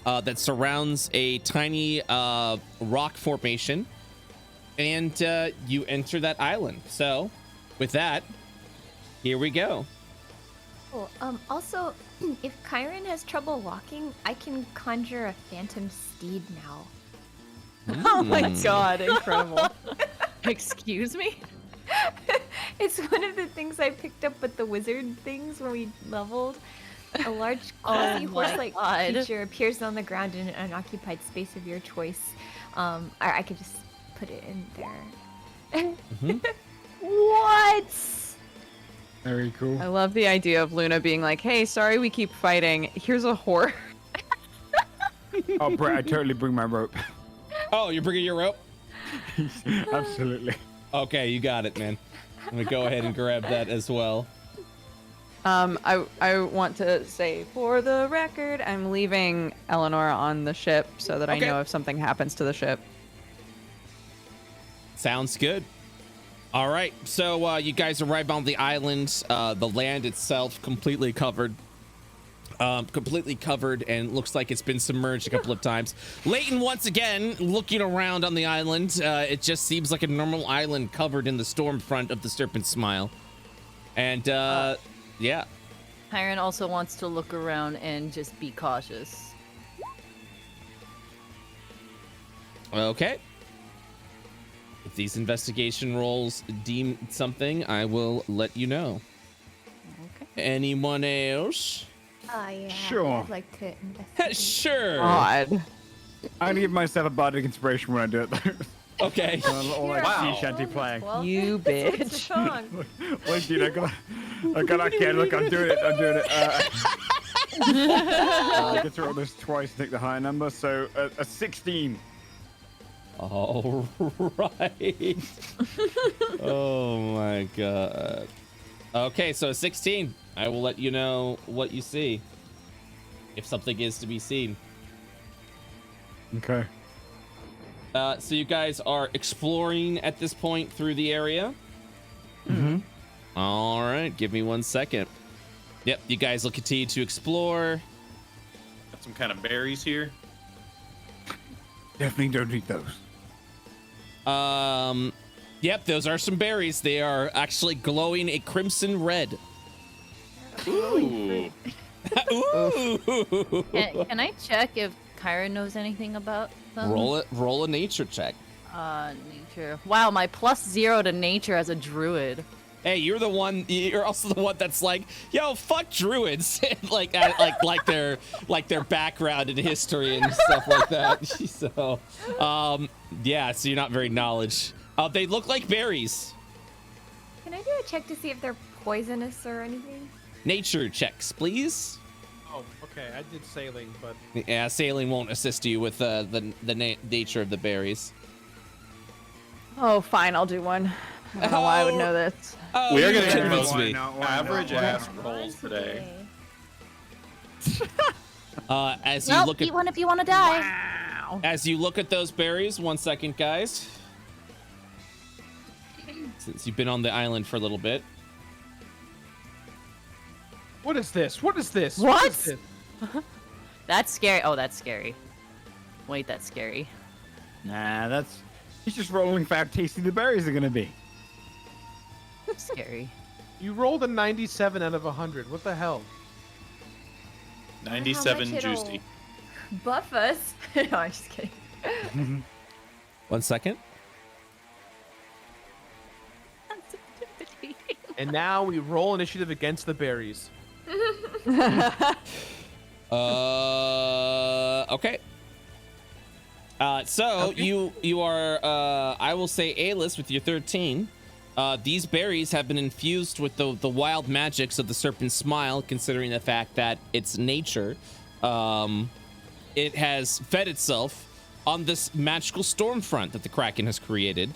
that surrounds a tiny rock formation. And you enter that island. So, with that, here we go. Cool. Also, if Kyron has trouble walking, I can conjure a phantom steed now. Oh my god, incredible. Excuse me? It's one of the things I picked up with the wizard things when we leveled. A large Oh classy my horse-like God. creature appears on the ground in an unoccupied space of your choice. I could just put it in there. What? Very cool. I love the idea of Luna being like, hey, sorry we keep fighting. Here's a whore. Oh, Brett, I totally bring my rope. Oh, you're bringing your rope? Absolutely. Okay, you got it, man. I'm gonna go ahead and grab that as well. I want to say, for the record, I'm leaving Eleanor on the ship so that I Okay. know if something happens to the ship. Sounds good. All right, so you guys arrive on the island. The land itself completely covered. And looks like it's been submerged a couple of times. Leighton, once again, looking around on the island. It just seems like a normal island covered in the storm front of the Serpent Smile. And, yeah. Kyron also wants to look around and just be cautious. Okay. If these investigation rolls deem something, I will let you know. Okay. Anyone else? Yeah. Sure. I'd like to investigate. Sure. God. I'm gonna give myself a bardic inspiration when I do it, though. Okay. A little like Wow. sea shanty playing. Well, You what's the bitch. song? Wait, dude, I got okay, look, I'm doing it. I get to roll this twice, take the higher number, so a 16. All right. Oh my god. Okay, so 16. I will let you know what you see. If something is to be seen. Okay. So you guys are exploring at this point through the area. Mm-hmm. All right, give me 1 second. Yep, you guys will continue to explore. Got some kind of berries here. Definitely don't eat those. Yep, those are some berries. They are actually glowing a crimson red. Ooh. Ooh. Can I check if Kyron knows anything about them? Roll a nature check. Nature. Wow, my +0 to nature as a druid. Hey, you're You're also the one that's like, yo, fuck druids, like their background and history and stuff like that. So, yeah. So you're not very knowledge. They look like berries. Can I do a check to see if they're poisonous or anything? Nature checks, please. Oh, okay. I did sailing, but Yeah, sailing won't assist you with the nature of the berries. Oh, fine, I'll do one. I don't know why I would know this. Oh, We are you gonna get convinced most me. average ass rolls today. As you Well, look at eat one if you want to die. As you look at those berries, 1 second, guys. Since you've been on the island for a little bit. what is this? What is this? What? is this? That's scary. Oh, that's scary. Wait, that's scary. Nah, he's just rolling for how tasty the berries are gonna be. Scary. You rolled a 97 out of 100. What the hell? 97 How much it'll juicy. Buff us. No, I'm just kidding. 1 second. And now we roll initiative against the berries. Okay. So you are I will say A-list with your 13. These berries have been infused with the wild magics of the Serpent Smile, considering the fact that it's nature. It has fed itself on this magical storm front that the Kraken has created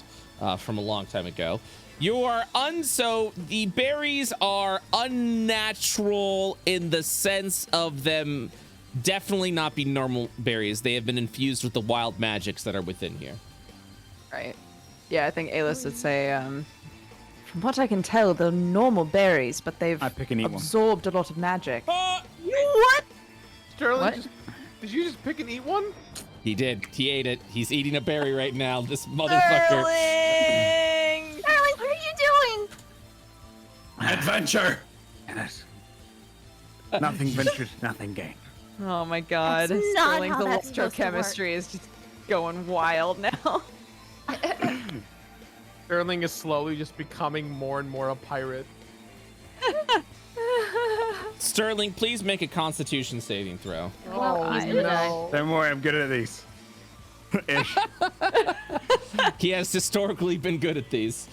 from a long time ago. So the berries are unnatural in the sense of them definitely not be normal berries. They have been infused with the wild magics that are within here. Right. Yeah, I think Alis would say, from what I can tell, they're normal berries, but they've I pick and eat one. absorbed a lot of magic. What? Sterling, What? did you just pick and eat one? He did. He ate it. He's eating a berry right now. This motherfucker. Sterling! Sterling, what are you doing? Adventure. Yes. Nothing ventured, nothing gained. Oh my god. That's not Sterling's how that's supposed to work. electrochemistry is just going wild now. Sterling is slowly just becoming more and more a pirate. Sterling, please make a Constitution saving throw. Well, he's gonna die. Don't worry, I'm good at these. Ish. He has historically been good at these.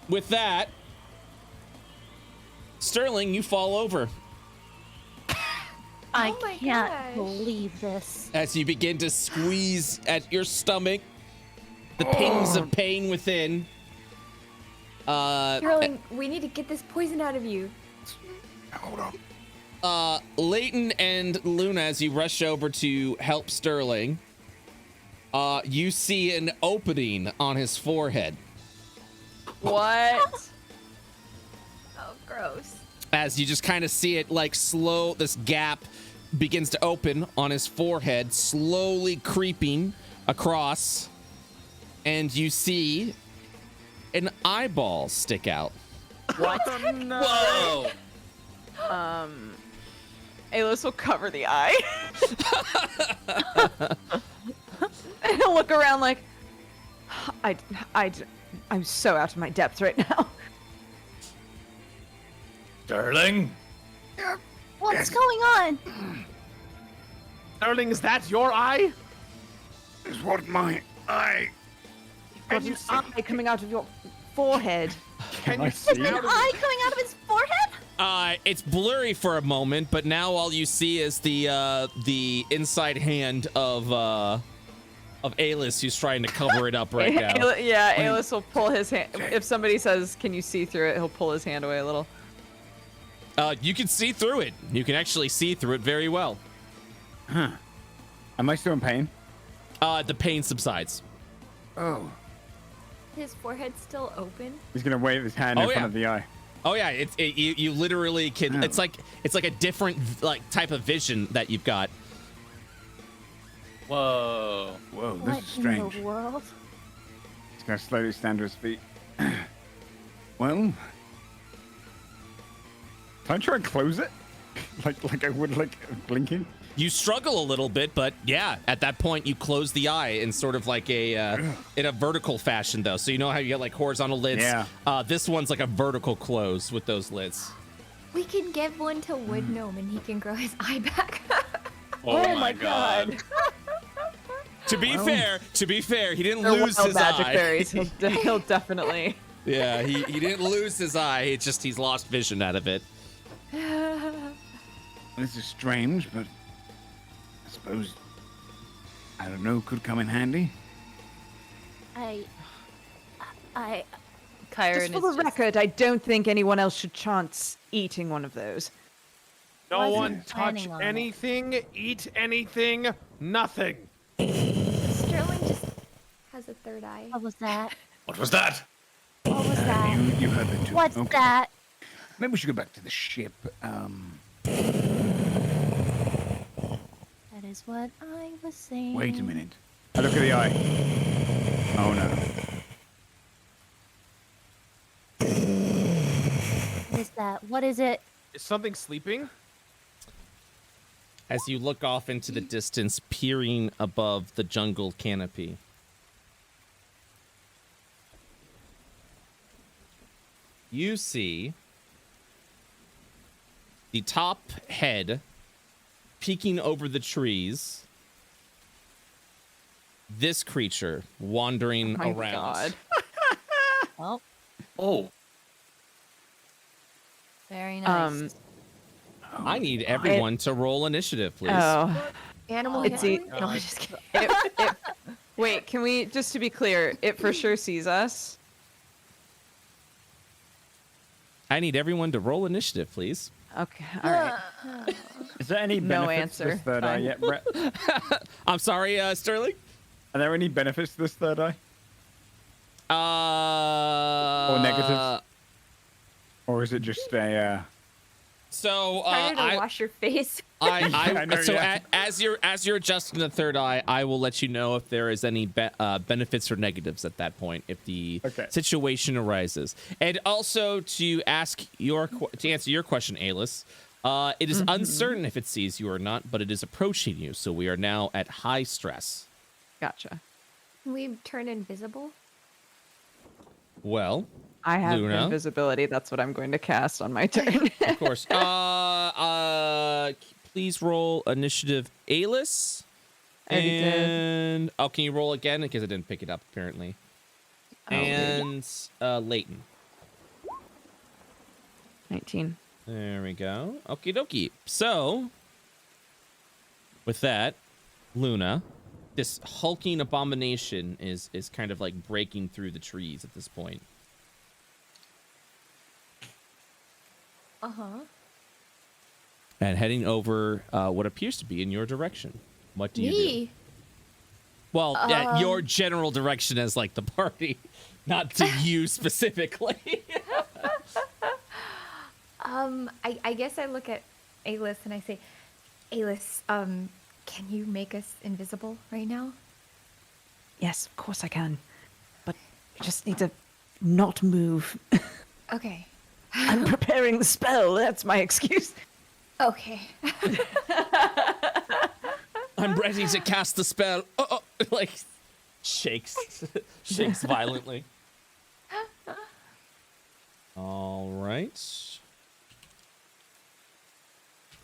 With that, Sterling, you fall over I Oh my can't gosh. believe this. as you begin to squeeze at your stomach. The pings of pain within. Sterling, we need to get this poison out of you. Hold on. Leighton and Luna, as you rush over to help Sterling, you see an opening on his forehead. What? Oh, gross. As you just kind of see it like this gap begins to open on his forehead, slowly creeping across, and you see an eyeball stick out. What? Whoa! Alis will cover the eye. And he'll look around like, I'm so out of my depth right now. Sterling. What's going on? Sterling, is that your eye? Is what my eye. Got an eye coming out of your forehead. Can you see? see An out of eye coming out of his forehead? It's blurry for a moment, but now all you see is the inside hand of Alis, who's trying to cover it up right now. Yeah, Alis will pull his hand. If somebody says, "Can you see through it?" he'll pull his hand away a little. You can see through it. You can actually see through it very well. Huh. Am I still in pain? The pain subsides. Oh. His forehead's still open. He's gonna wave his hand in front of the eye. Oh yeah, you literally can. Oh. It's like a different type of vision that you've got. Whoa. Whoa, this What is strange. in the world? He's gonna slowly stand to his feet. Well, can I try and close it? like I would like blinking? You struggle a little bit, but yeah, at that point you close the eye in sort of like a in a vertical fashion though. So you know how you get like horizontal lids? Yeah. This one's like a vertical close with those lids. We can give one to Wood Gnome and he can grow his eye back. Oh, my god. To be fair, he didn't They're lose wild his magic eye. berries. He'll definitely. Yeah, he didn't lose his eye. It's just he's lost vision out of it. This is strange, but I suppose, I don't know, could come in handy. I Kyron Just for is the just record, I don't think anyone else should chance eating one of those. No Wasn't one touch planning on it. anything, eat anything, nothing. Sterling just has a third eye. what was that? What was that? What was that? You heard that too. What's Okay. that? Maybe we should go back to the ship. That is what I was saying. Wait a minute. I look at the eye. Oh no. What is that? What is it? Is something sleeping? As you look off into the distance, peering above the jungle canopy, you see the top head peeking over the trees. This creature wandering My around. God. Well, Oh. very nice. I need everyone to roll initiative, please. Oh. Animal It's handling? e- No, I'm just kidding. Wait, can we, just to be clear, it for sure sees us? I need everyone to roll initiative, please. Okay. All right. Is there any No benefits to this answer. third eye Fine. yet, Brett? I'm sorry, Sterling. Are there any benefits to this third eye? Or negatives? Or is it just a... So Harder to wash your face. I know, so yeah. as you're adjusting the third eye, I will let you know if there is any benefits or negatives at that point if the situation arises. And also to answer your question, Alis, it is uncertain if it sees you or not, but it is approaching you. So we are now at high stress. Gotcha. Can we turn invisible? Well, I have Luna? invisibility. That's what I'm going to cast on my turn. Of course. Please roll initiative, Alis. I already did. And oh, can you roll again? Because I didn't pick it up apparently. And Leighton. 19. There we go. Okie dokie. So, with that, Luna, this hulking abomination is kind of like breaking through the trees at this point. And heading over what appears to be in your direction. What do you do? Me? Well, your general direction as like the party, not to you specifically. I guess I look at Alis and I say, Alis, can you make us invisible right now? Yes, of course I can. But you just need to not move. Okay. I'm preparing the spell. That's my excuse. Okay. I'm ready to cast the spell. Like shakes violently. All right.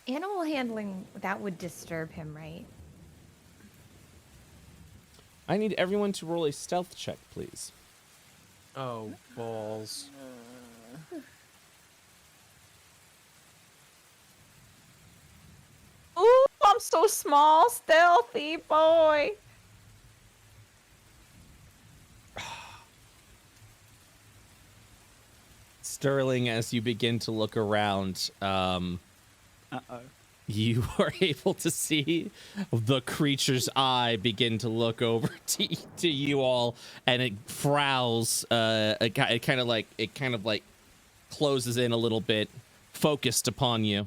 Animal handling, that would disturb him, right? I need everyone to roll a stealth check, please. Oh, balls. Ooh, I'm so small, stealthy boy. Sterling, as you begin to look around, you are able to see the creature's eye begin to look over to you all, and it frowns. It kind of like closes in a little bit, focused upon you.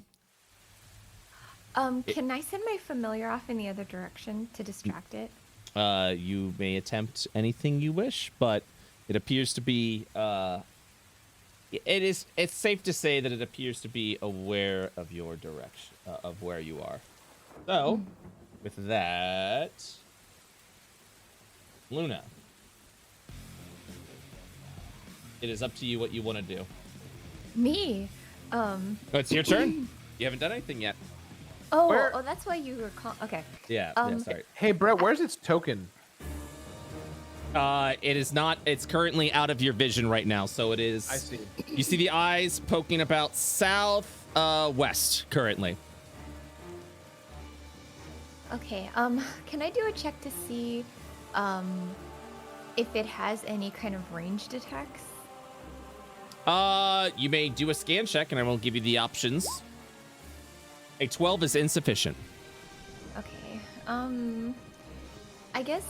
Can I send my familiar off in the other direction to distract it? You may attempt anything you wish, but it appears to be. It's safe to say that it appears to be aware of your direction, of where you are. So, with that, Luna, it is up to you what you want to do. Me? It's your turn. You haven't done anything yet. Oh, that's why you were calling. Okay. Yeah, sorry. Hey, Brett, where's its token? It is not. It's currently out of your vision right now, so it is. I see. You see the eyes poking about west currently. Okay. Can I do a check to see, if it has any kind of ranged attacks? You may do a scan check, and I will give you the options. A 12 is insufficient. Okay. I guess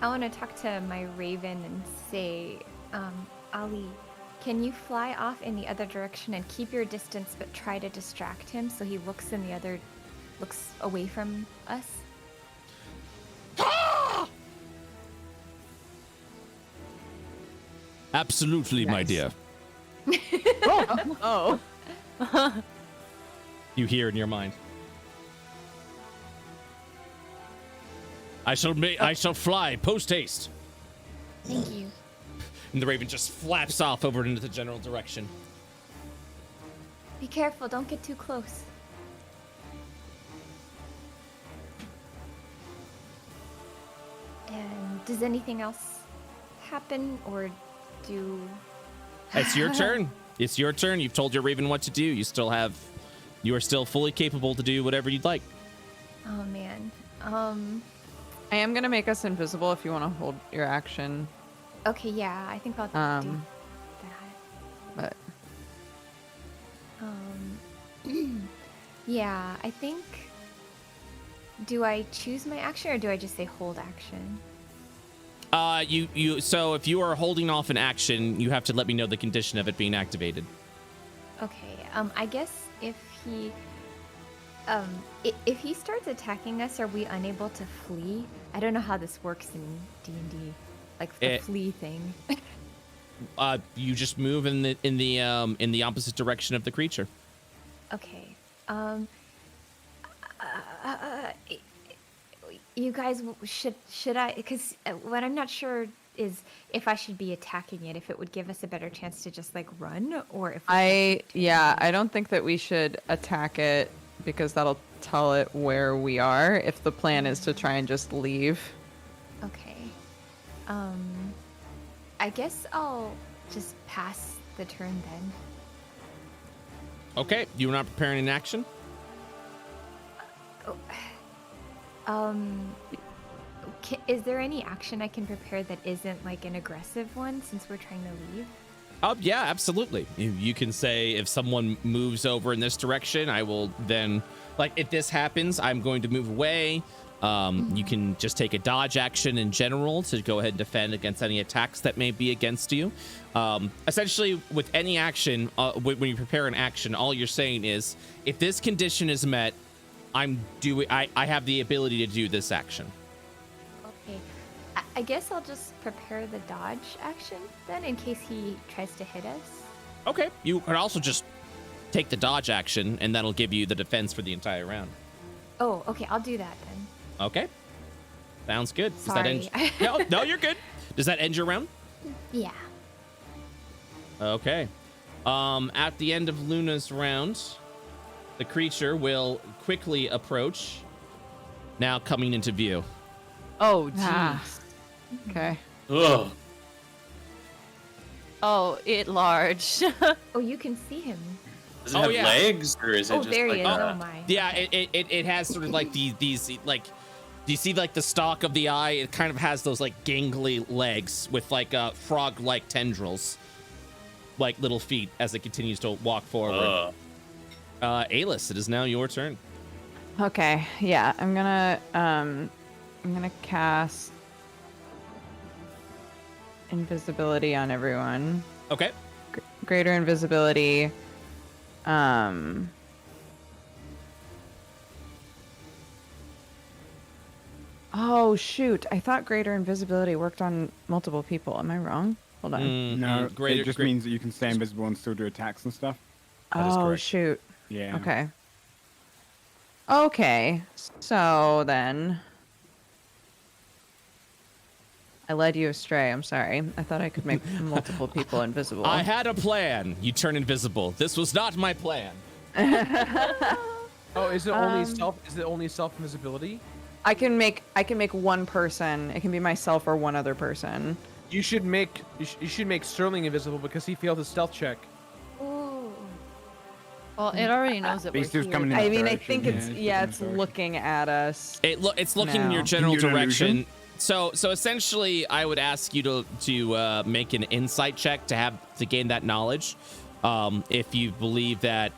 I want to talk to my raven and say, Ali, can you fly off in the other direction and keep your distance, but try to distract him so he looks away from us? Absolutely, my dear. Oh. You hear in your mind. I shall fly post haste. Thank you. And the raven just flaps off over into the general direction. Be careful, don't get too close. And does anything else happen, or do... It's your turn. It's your turn. You've told your raven what to do. You are still fully capable to do whatever you'd like. Oh, man. I am going to make us invisible if you want to hold your action. Okay, yeah, I think I'll do that. But Yeah, I think. Do I choose my action or do I just say hold action? So if you are holding off an action, you have to let me know the condition of it being activated. Okay. I guess if he starts attacking us, are we unable to flee? I don't know how this works in D&D, like the flee thing. You just move in the opposite direction of the creature. Okay. You guys should I? Because what I'm not sure is if I should be attacking it, if it would give us a better chance to just like run, or if I don't think that we should attack it because that'll tell it where we are. If the plan is to try and just leave. Okay. I guess I'll just pass the turn then. Okay, you're not preparing an action? Is there any action I can prepare that isn't like an aggressive one since we're trying to leave? Oh, yeah, absolutely. You can say if someone moves over in this direction, I will then, like, if this happens, I'm going to move away. You can just take a dodge action in general to go ahead and defend against any attacks that may be against you. Essentially, with any action, when you prepare an action, all you're saying is, if this condition is met, I have the ability to do this action. Okay. I guess I'll just prepare the dodge action then in case he tries to hit us. Okay. You could also just take the dodge action, and that'll give you the defense for the entire round. Oh, okay. I'll do that then. Okay. Sounds good. Does Sorry. that end? No, you're good. Does that end your round? Yeah. Okay. At the end of Luna's round, the creature will quickly approach, now coming into view. Oh, jeez. Ah. Okay. Ugh. Oh, it large. Oh, you can see him. Does it have yeah. legs, or is it Oh, just there like he is. a- Oh my. Yeah, it has sort of like these like, do you see like the stalk of the eye? It kind of has those like gangly legs with like frog-like tendrils, like little feet as it continues to walk forward. Alis, it is now your turn. Okay. Yeah, I'm gonna cast invisibility on everyone. Okay. Greater invisibility. Oh shoot! I thought greater invisibility worked on multiple people. Am I wrong? Hold on. No, Greater- it just means that you can stay invisible and still do attacks and stuff. That is Oh correct. shoot. Yeah. Okay. Okay. So then I led you astray. I'm sorry. I thought I could make multiple people invisible. I had a plan. You turn invisible. This was not my plan. Oh, is it only self invisibility? I can make one person. It can be myself or one other person. You should make Sterling invisible because he failed his stealth check. Ooh. Well, it already knows that we're Beast is here. coming in. I mean, I direction, think yeah, it's it's yeah, looking it's in that looking at us. It's looking in your No. general Can you do an direction. illusion? So essentially, I would ask you to make an insight check to gain that knowledge. If you believe that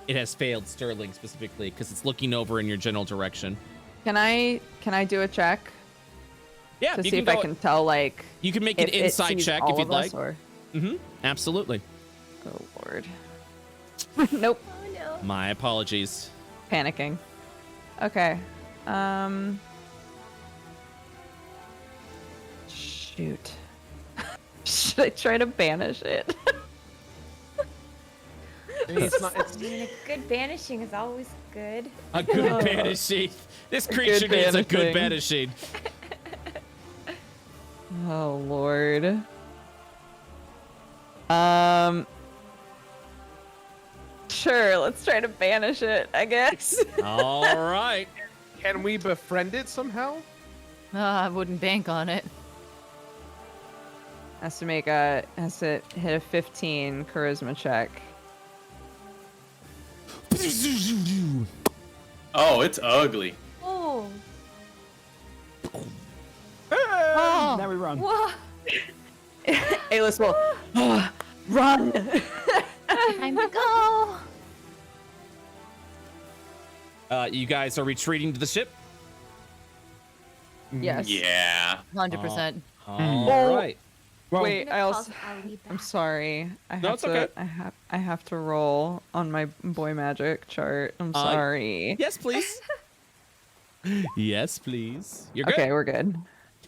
it has failed Sterling specifically, because it's looking over in your general direction. Can I do a check Yeah, to you see can if I go- can tell like You can make if an it insight sees check all if you'd of us, like. or... Absolutely. Oh lord. Nope. Oh no. My apologies. Panicking. Okay. Shoot. Should I try to banish it? I mean, it's not. It's, I mean, a good banishing is always good. A good banishing. This creature needs a good banishing. banishing. Oh lord. Sure, let's try to banish it, I guess. All right. can we befriend it somehow? I wouldn't bank on it. Has to hit a 15 charisma check. Oh, it's ugly. Oh. Now we run. Whoa. Alis will run. Time to go. You guys are retreating to the ship. Yes. Yeah. 100%. All right. Well, Wait, I also. Ali I'm back. sorry. I No, have it's to. okay. I have to roll on my boy magic chart. I'm sorry. Yes, please. Yes, please. You're good. Okay, we're good.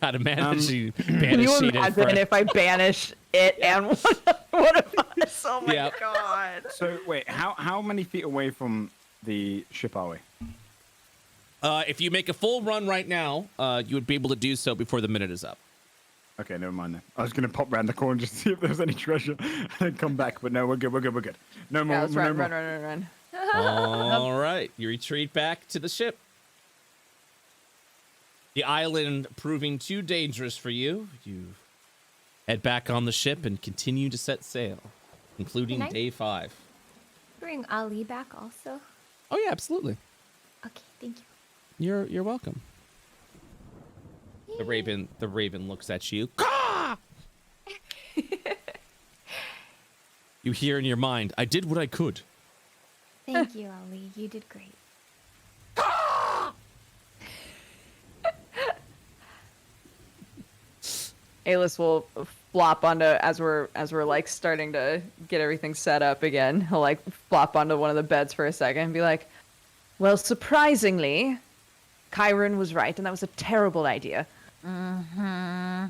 Gotta manage you. Can Banish you sheet it for- imagine if I banish it and one of us? Oh my Yeah. god. So wait, how many feet away from the ship are we? If you make a full run right now, you would be able to do so before the minute is up. Okay, never mind then. I was gonna pop round the corner just to see if there was any treasure and then come back, but no, we're good. No more. Yeah, let's no run, more. run. All right. You retreat back to the ship. The island proving too dangerous for you. You head back on the ship and continue to set sail, including Can I- day 5. Bring Ali back also. Oh yeah, absolutely. Okay, thank you. You're welcome. The raven looks at you. Caw! You hear in your mind, I did what I could. Thank you, Ali. You did great. Alis will flop onto as we're like starting to get everything set up again. He'll like flop onto one of the beds for a second and be like, "Well, surprisingly, Chiron was right, and that was a terrible idea." Well,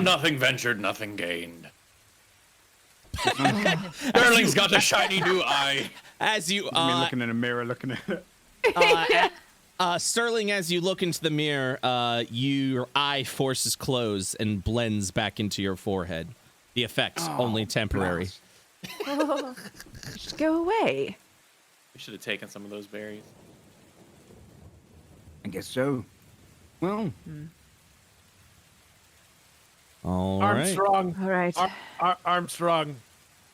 nothing ventured, nothing gained. Sterling's got a shiny new eye. As you I mean, looking in a mirror, looking at it. Sterling, as you look into the mirror, your eye forces close and blends back into your forehead. The effect's only temporary. Just go away. We should have taken some of those berries. I guess so. Well, All right. Armstrong. All right. Armstrong,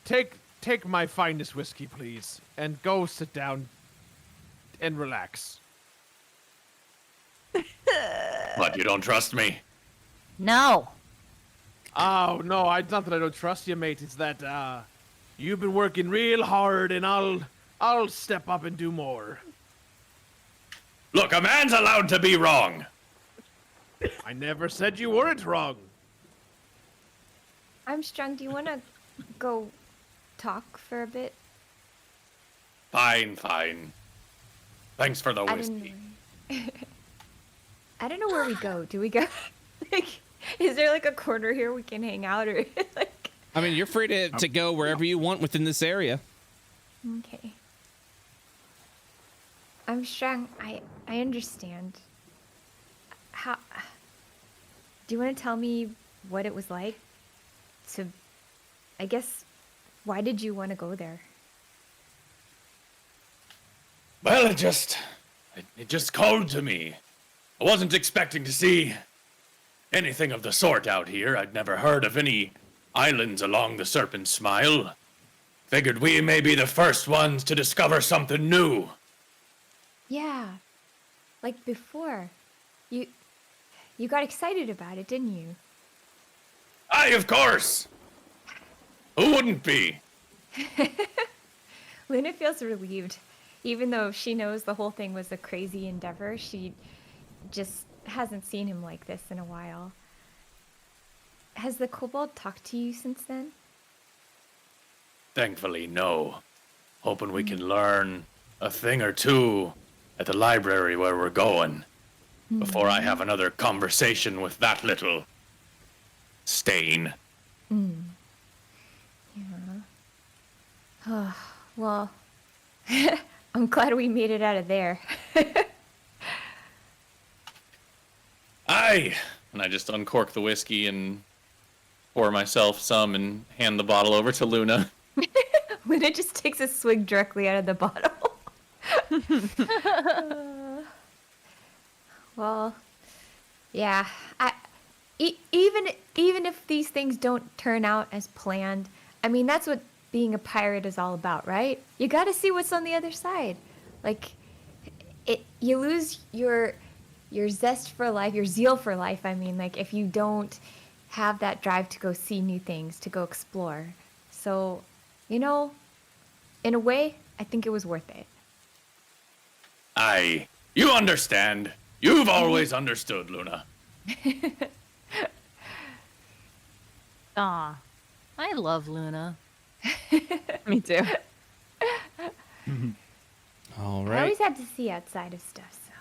take my finest whiskey, please, and go sit down and relax. What, you don't trust me? No. Oh no, it's not that I don't trust you, mate. It's that you've been working real hard, and I'll step up and do more. Look, a man's allowed to be wrong. I never said you weren't wrong. Armstrong, do you want to go talk for a bit? Fine. Thanks for the I whiskey. don't know where we go. Do we go? Like, is there like a corner here we can hang out, or like? I mean, you're free to go wherever you want within this area. Okay. Armstrong, I understand. How? Do you want to tell me what it was like? I guess, why did you want to go there? Well, it just called to me. I wasn't expecting to see anything of the sort out here. I'd never heard of any islands along the Serpent Smile. Figured we may be the first ones to discover something new. Yeah, like before. You got excited about it, didn't you? Aye, of course. Who wouldn't be? Luna feels relieved. Even though she knows the whole thing was a crazy endeavor, she just hasn't seen him like this in a while. Has the kobold talked to you since then? Thankfully, no. Hoping we can learn a thing or two at the library where we're going before I have another conversation with that little stain. Yeah. Well, I'm glad we made it out of there. Aye. And I just uncork the whiskey and pour myself some and hand the bottle over to Luna. Luna just takes a swig directly out of the bottle. Well, yeah. Even if these things don't turn out as planned, I mean, that's what being a pirate is all about, right? You got to see what's on the other side. Like, you lose your zest for life, your zeal for life. I mean, like, if you don't have that drive to go see new things, to go explore. So You know, in a way, I think it was worth it. You understand. You've always understood, Luna. Aw, I love Luna. Me too. All I right. always had to see outside of stuff, so.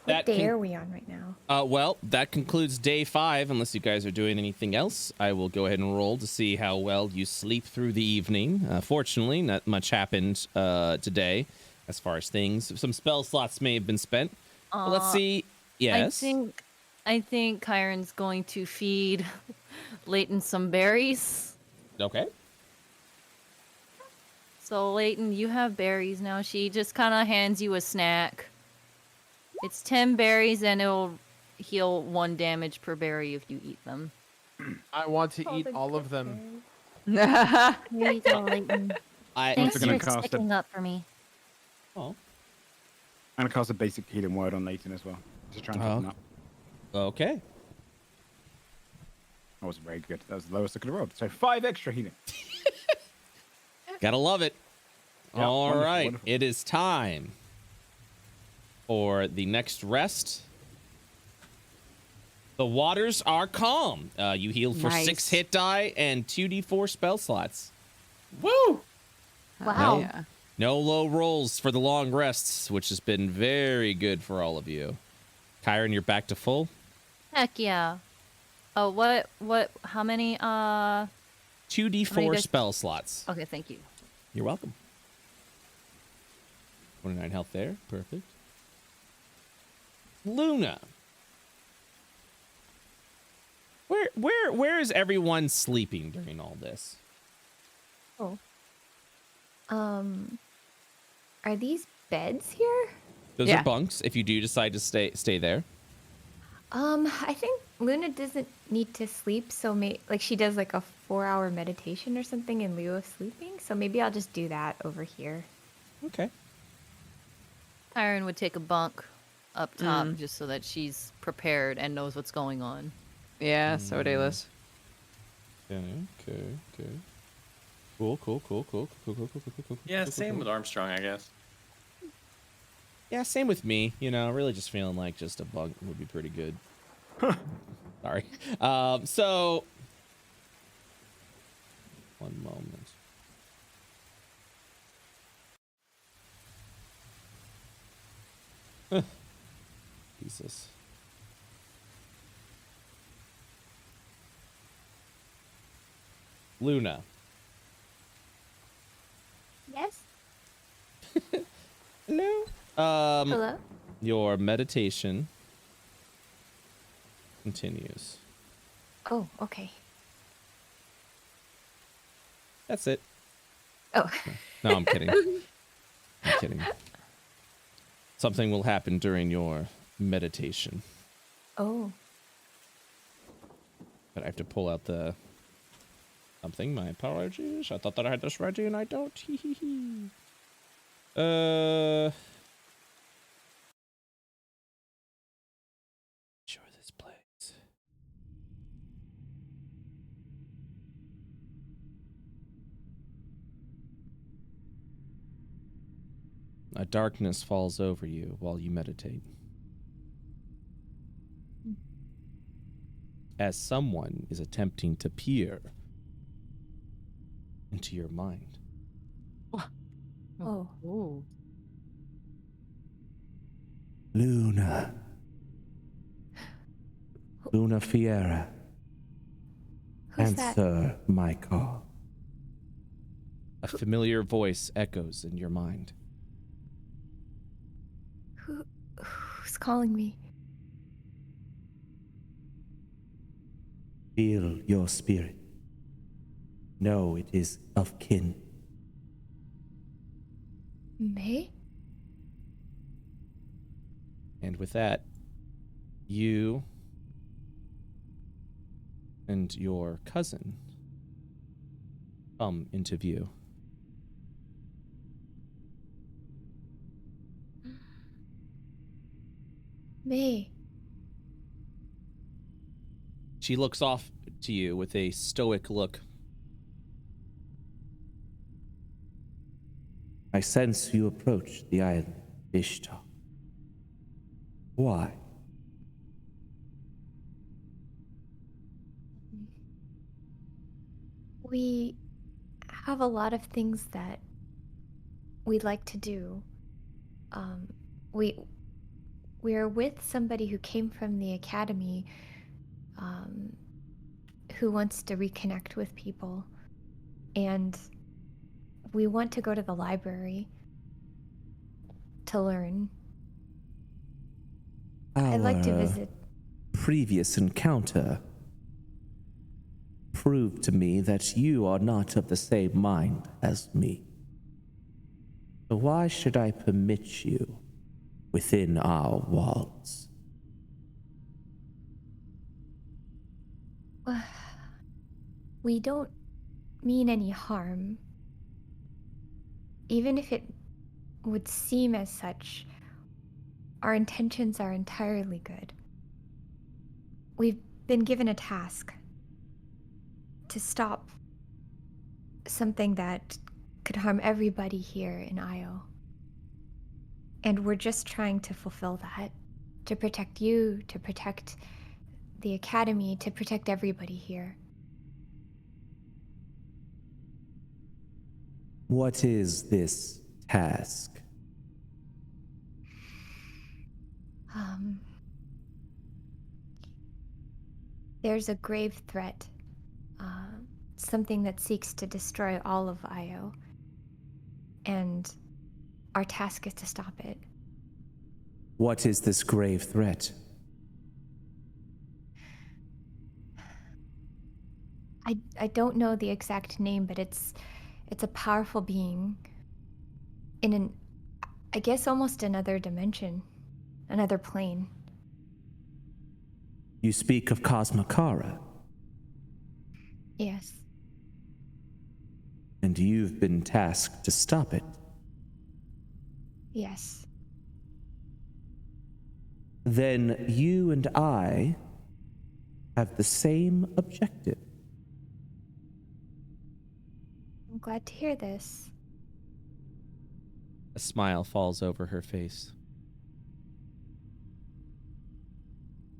That What day can- are we on right now? Well, that concludes day 5. Unless you guys are doing anything else, I will go ahead and roll to see how well you sleep through the evening. Fortunately, not much happened today as far as things. Some spell slots may have been spent. But let's see. Yes. I think Kyron's going to feed Leighton some berries. Okay. So Leighton, you have berries now. She just kind of hands you a snack. It's 10 berries and it'll heal 1 damage per berry if you eat them. I want to Oh, eat the all good of them. Here you go, Leighton. I Thanks gonna for cast a- sticking up for me. Oh. I'm gonna cast a basic healing word on Leighton as well. Just try and help him up. Okay. That wasn't very good. That was the lowest I could have rolled. So 5 extra healing. Gotta love it. Yeah, All wonderful, right. wonderful. It is time for the next rest. The waters are calm. You heal for 6 Nice. hit die and 2d4 spell slots. Woo! Wow. Yeah. No low rolls for the long rests, which has been very good for all of you. Kyron, you're back to full. Heck yeah. Oh, how many, 2d4 dice? spell slots. Okay, thank you. You're welcome. 29 health there. Perfect. Luna. Where is everyone sleeping during all this? Oh. Are these beds here? Those Yeah. are bunks if you do decide to stay there. I think Luna doesn't need to sleep, so like she does like a 4-hour meditation or something in lieu of sleeping. So maybe I'll just do that over here. Okay. Kyron would take a bunk up top just so that she's prepared and knows what's going on. Yeah, so would Alis. Okay. Cool. Yeah, same with Armstrong, I guess. Yeah, same with me. You know, really just feeling like just a bunk would be pretty good. Sorry. So, one moment. Jesus. Luna. Yes. Hello. Hello. Your meditation continues. Oh, okay. That's it. Oh. No, I'm kidding. I'm kidding. Something will happen during your meditation. Oh. But I have to pull out the something. My apologies. I thought that I had this ready and I don't. Sure this plays. A darkness falls over you while you meditate. As someone is attempting to peer into your mind. Oh. Ooh. Luna. Luna Fiera. Who's that? Answer my call. A familiar voice echoes in your mind. Who's calling me? Feel your spirit. Know it is of kin. May? And with that, you and your cousin come into view. May. She looks off to you with a stoic look. I sense you approach the island Ishtar. Why? We have a lot of things that we'd like to do. We're with somebody who came from the academy, who wants to reconnect with people, and we want to go to the library to learn. I'd like to visit. Previous encounter proved to me that you are not of the same mind as me. So why should I permit you within our walls? We don't mean any harm. Even if it would seem as such, our intentions are entirely good. We've been given a task to stop something that could harm everybody here in Io. And we're just trying to fulfill that. To protect you, to protect the academy, to protect everybody here. What is this task? There's a grave threat. Something that seeks to destroy all of Io. And our task is to stop it. What is this grave threat? I don't know the exact name, but it's a powerful being in I guess almost another dimension, another plane. You speak of Cosmokara, Yes. and you've been tasked to stop it. Yes. Then you and I have the same objective. I'm glad to hear this. A smile falls over her face.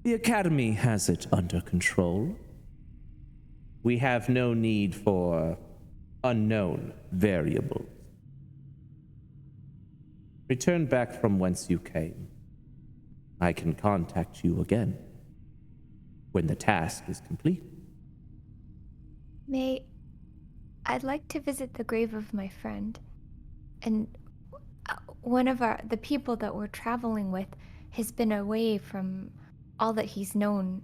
The Academy has it under control. We have no need for unknown variables. Return back from whence you came. I can contact you again when the task is complete. I'd like to visit the grave of my friend. And one of the people that we're traveling with has been away from all that he's known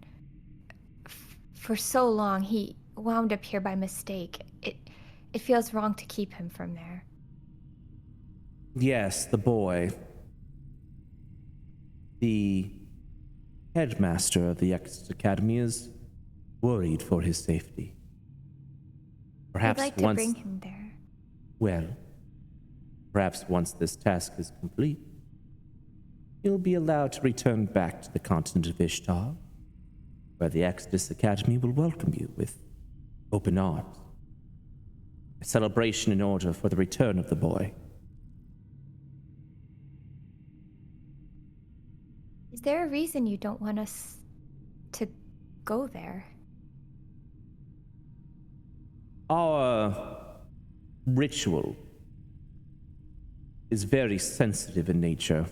for so long. He wound up here by mistake. It feels wrong to keep him from there. Yes, the boy. The headmaster of the X Academy is worried for his safety. Perhaps I'd like to bring him there. Well, perhaps once this task is complete, you'll be allowed to return back to the continent of Ishtar, where the Exodus Academy will welcome you with open arms. A celebration in order for the return of the boy. Is there a reason you don't want us to go there? Our ritual is very sensitive in nature,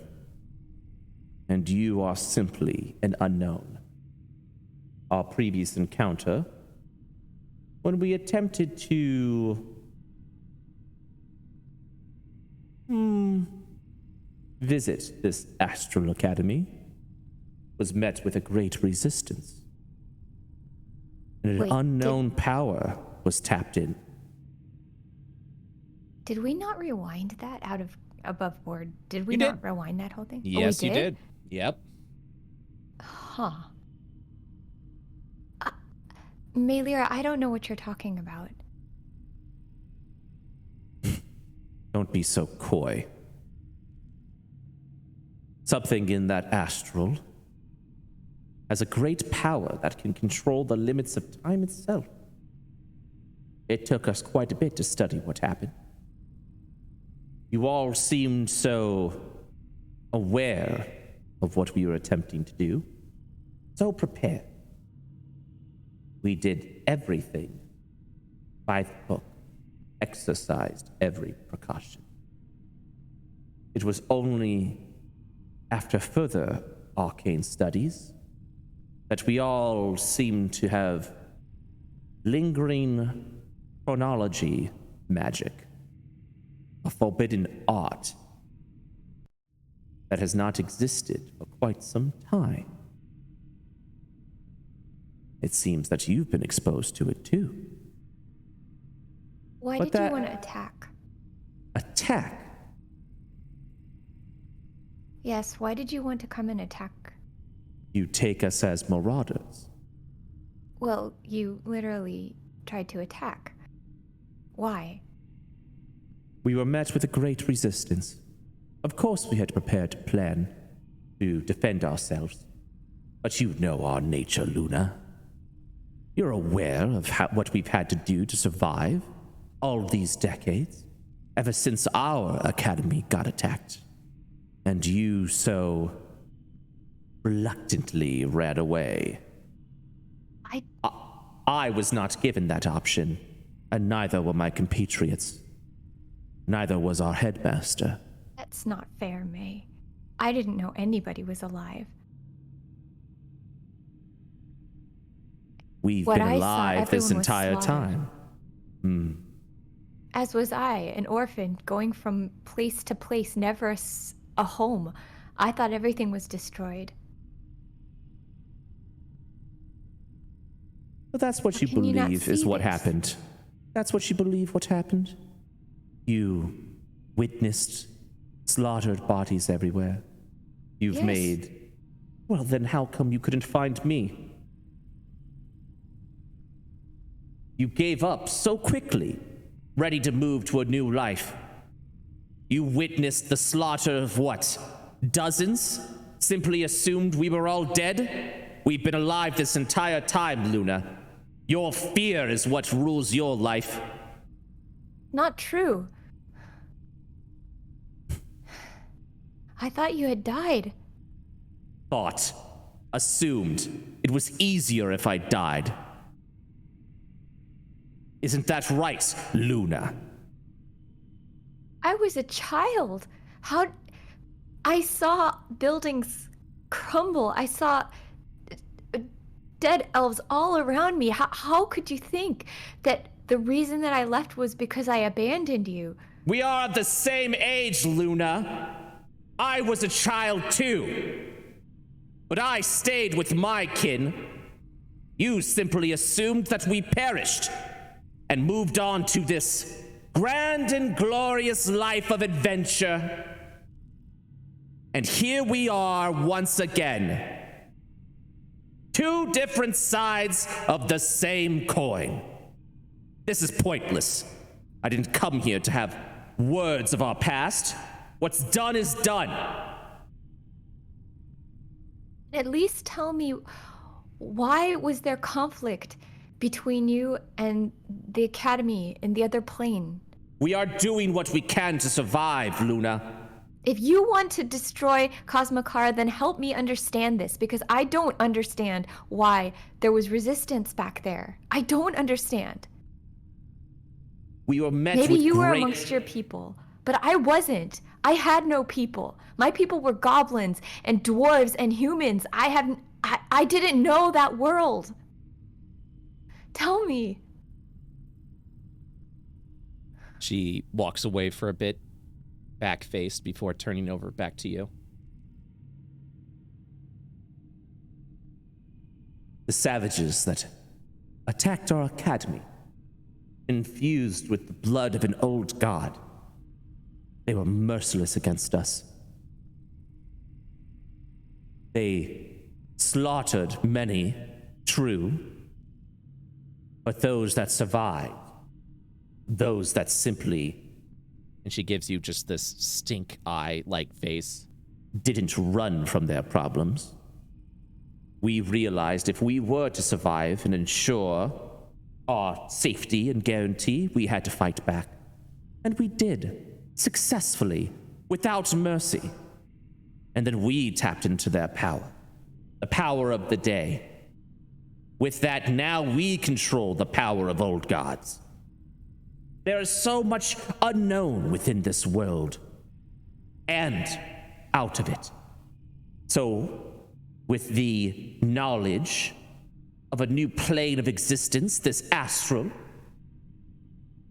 and you are simply an unknown. Our previous encounter, when we attempted to visit this astral academy, was met with a great resistance. And an unknown power was tapped in. Did we not rewind that out of above board? Did we You not did. rewind that whole thing? Yes, we you did. Yep. Huh. Melira, I don't know what you're talking about. Don't be so coy. Something in that astral has a great power that can control the limits of time itself. It took us quite a bit to study what happened. You all seemed so aware of what we were attempting to do, so prepared. We did everything by the book, exercised every precaution. It was only after further arcane studies that we all seemed to have lingering chronology magic, a forbidden art that has not existed for quite some time. It seems that you've been exposed to it too. Why But did you that- want to attack? Attack? Yes, why did you want to come and attack? You take us as marauders. Well, you literally tried to attack. Why? We were met with a great resistance. Of course we had prepared a plan to defend ourselves. But you know our nature, Luna. You're aware of what we've had to do to survive all these decades, ever since our academy got attacked. And you so reluctantly ran away. I was not given that option, and neither were my compatriots. Neither was our headmaster. That's not fair, May. I didn't know anybody was alive. We've What been I saw, alive this everyone was entire slaughtered. time. As was I, an orphan, going from place to place, never a home. I thought everything was destroyed. But that's what How you can you not believe is see what this? happened. That's what you believe what happened? You witnessed slaughtered bodies everywhere. You've Yes. made... Well, then how come you couldn't find me? You gave up so quickly, ready to move to a new life. You witnessed the slaughter of what? Dozens? Simply assumed we were all dead? We've been alive this entire time, Luna. Your fear is what rules your life. Not true. I thought you had died. Thought. Assumed. It was easier if I died. Isn't that right, Luna? I was a child. How... I saw buildings crumble. I saw dead elves all around me. How could you think that the reason that I left was because I abandoned you? We are the same age, Luna. I was a child too. But I stayed with my kin. You simply assumed that we perished and moved on to this grand and glorious life of adventure. And here we are once again. Two different sides of the same coin. This is pointless. I didn't come here to have words of our past. What's done is done. At least tell me, why was there conflict between you and the Academy and the other plane? We are doing what we can to survive, Luna. If you want to destroy Cosmokara, then help me understand this, because I don't understand why there was resistance back there. I don't understand. We were met Maybe with you were great... amongst your people, but I wasn't. I had no people. My people were goblins and dwarves and humans. I didn't know that world. Tell me. She walks away for a bit, back-faced, before turning over back to you. The savages that attacked our academy, infused with the blood of an old god. They were merciless against us. They slaughtered many, true, but those that survived, those that simply And she gives you just this stink eye-like face. didn't run from their problems. We realized if we were to survive and ensure our safety and guarantee, we had to fight back. And we did. successfully, without mercy. And then we tapped into their power, the power of the day. With that, now we control the power of old gods. There is so much unknown within this world and out of it. So, with the knowledge of a new plane of existence, this astral,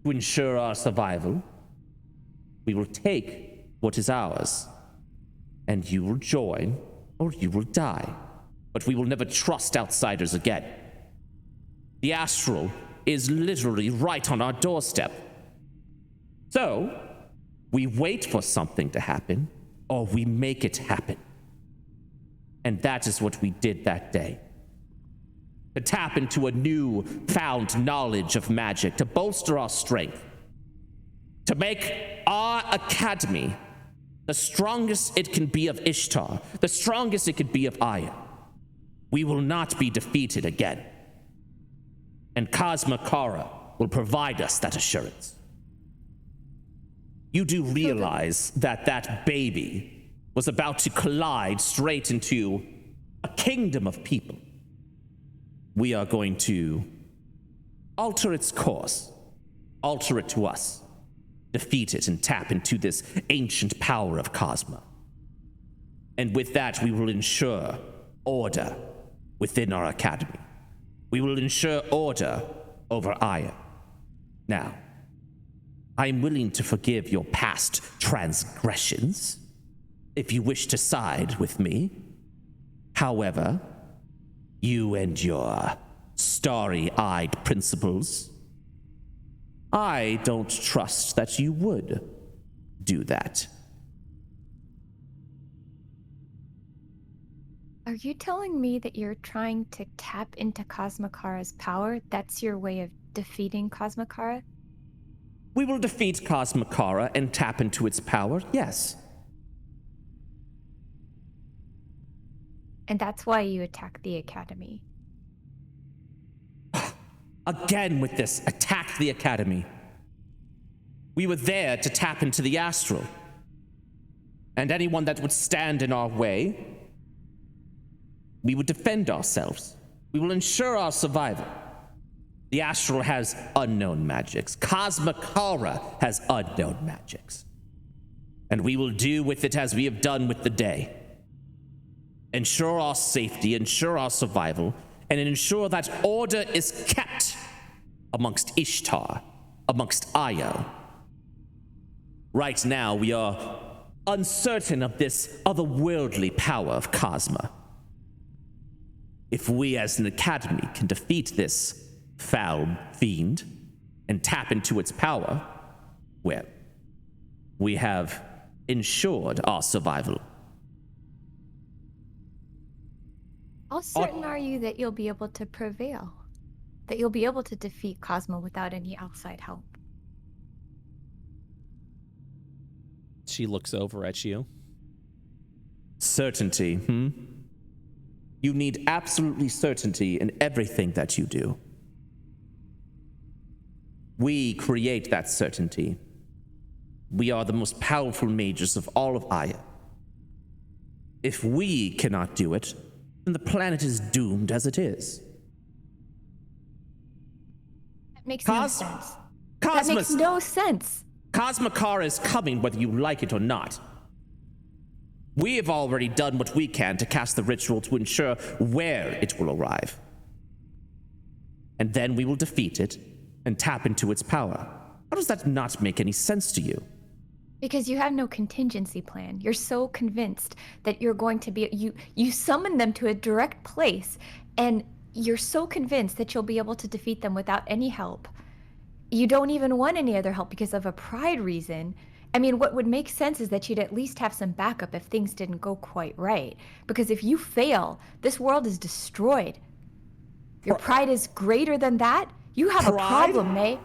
to ensure our survival, we will take what is ours, and you will join or you will die. But we will never trust outsiders again. The astral is literally right on our doorstep. So, we wait for something to happen, or we make it happen. And that is what we did that day. To tap into a new found knowledge of magic, to bolster our strength, to make our academy the strongest it can be of Ishtar, the strongest it could be of Aya. We will not be defeated again. And Cosmokara will provide us that assurance. You do realize that that baby was about to collide straight into a kingdom of people. We are going to alter its course, alter it to us, defeat it, and tap into this ancient power of Cosmo. And with that, we will ensure order within our academy. We will ensure order over Aya. Now, I am willing to forgive your past transgressions, if you wish to side with me. However, you and your starry-eyed principles, I don't trust that you would do that. Are you telling me that you're trying to tap into Cosmokara's power? That's your way of defeating Cosmokara? We will defeat Cosmokara and tap into its power, yes. And that's why you attack the Academy. Again with this, attack the Academy. We were there to tap into the astral. And anyone that would stand in our way, we would defend ourselves. We will ensure our survival. The astral has unknown magics. Cosmokara has unknown magics. And we will do with it as we have done with the day. Ensure our safety, ensure our survival, and ensure that order is kept amongst Ishtar, amongst Io. Right now, we are uncertain of this otherworldly power of Cosmo. If we as an academy can defeat this foul fiend and tap into its power, well, we have ensured our survival. How certain are you that you'll be able to prevail? That you'll be able to defeat Cosmo without any outside help? She looks over at you. Certainty, You need absolutely certainty in everything that you do. We create that certainty. We are the most powerful mages of all of Aya. If we cannot do it, then the planet is doomed as it is. That makes no sense. That makes no sense. Cosmokara is coming whether you like it or not. We have already done what we can to cast the ritual to ensure where it will arrive. And then we will defeat it and tap into its power. How does that not make any sense to you? Because you have no contingency plan. You're so convinced that you're going to be... You summon them to a direct place, and you're so convinced that you'll be able to defeat them without any help. You don't even want any other help because of a pride reason. I mean, what would make sense is that you'd at least have some backup if things didn't go quite right. Because if you fail, this world is destroyed. Your pride is greater than that? You have a problem, May.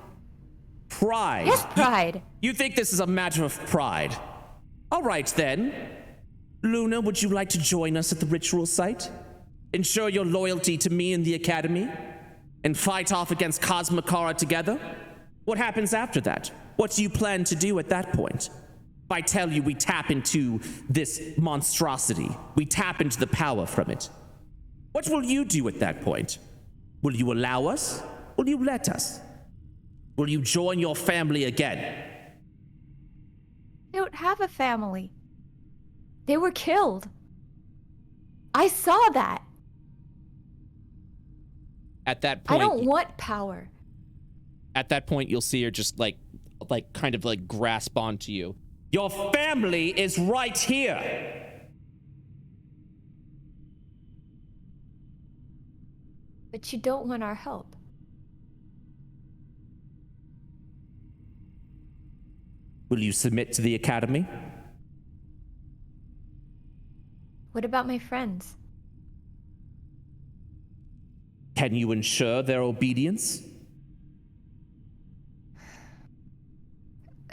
Pride? Yes, pride. You think this is a matter of pride? All right, then. Luna, would you like to join us at the ritual site? Ensure your loyalty to me and the Academy? And fight off against Cosmokara together? What happens after that? What do you plan to do at that point? If I tell you we tap into this monstrosity, we tap into the power from it, what will you do at that point? Will you allow us? Will you let us? Will you join your family again? They don't have a family. They were killed. I saw that. At that I point, don't want power. at that point, you'll see her just like kind of like grasp onto you. Your family is right here. But you don't want our help. Will you submit to the academy? What about my friends? Can you ensure their obedience?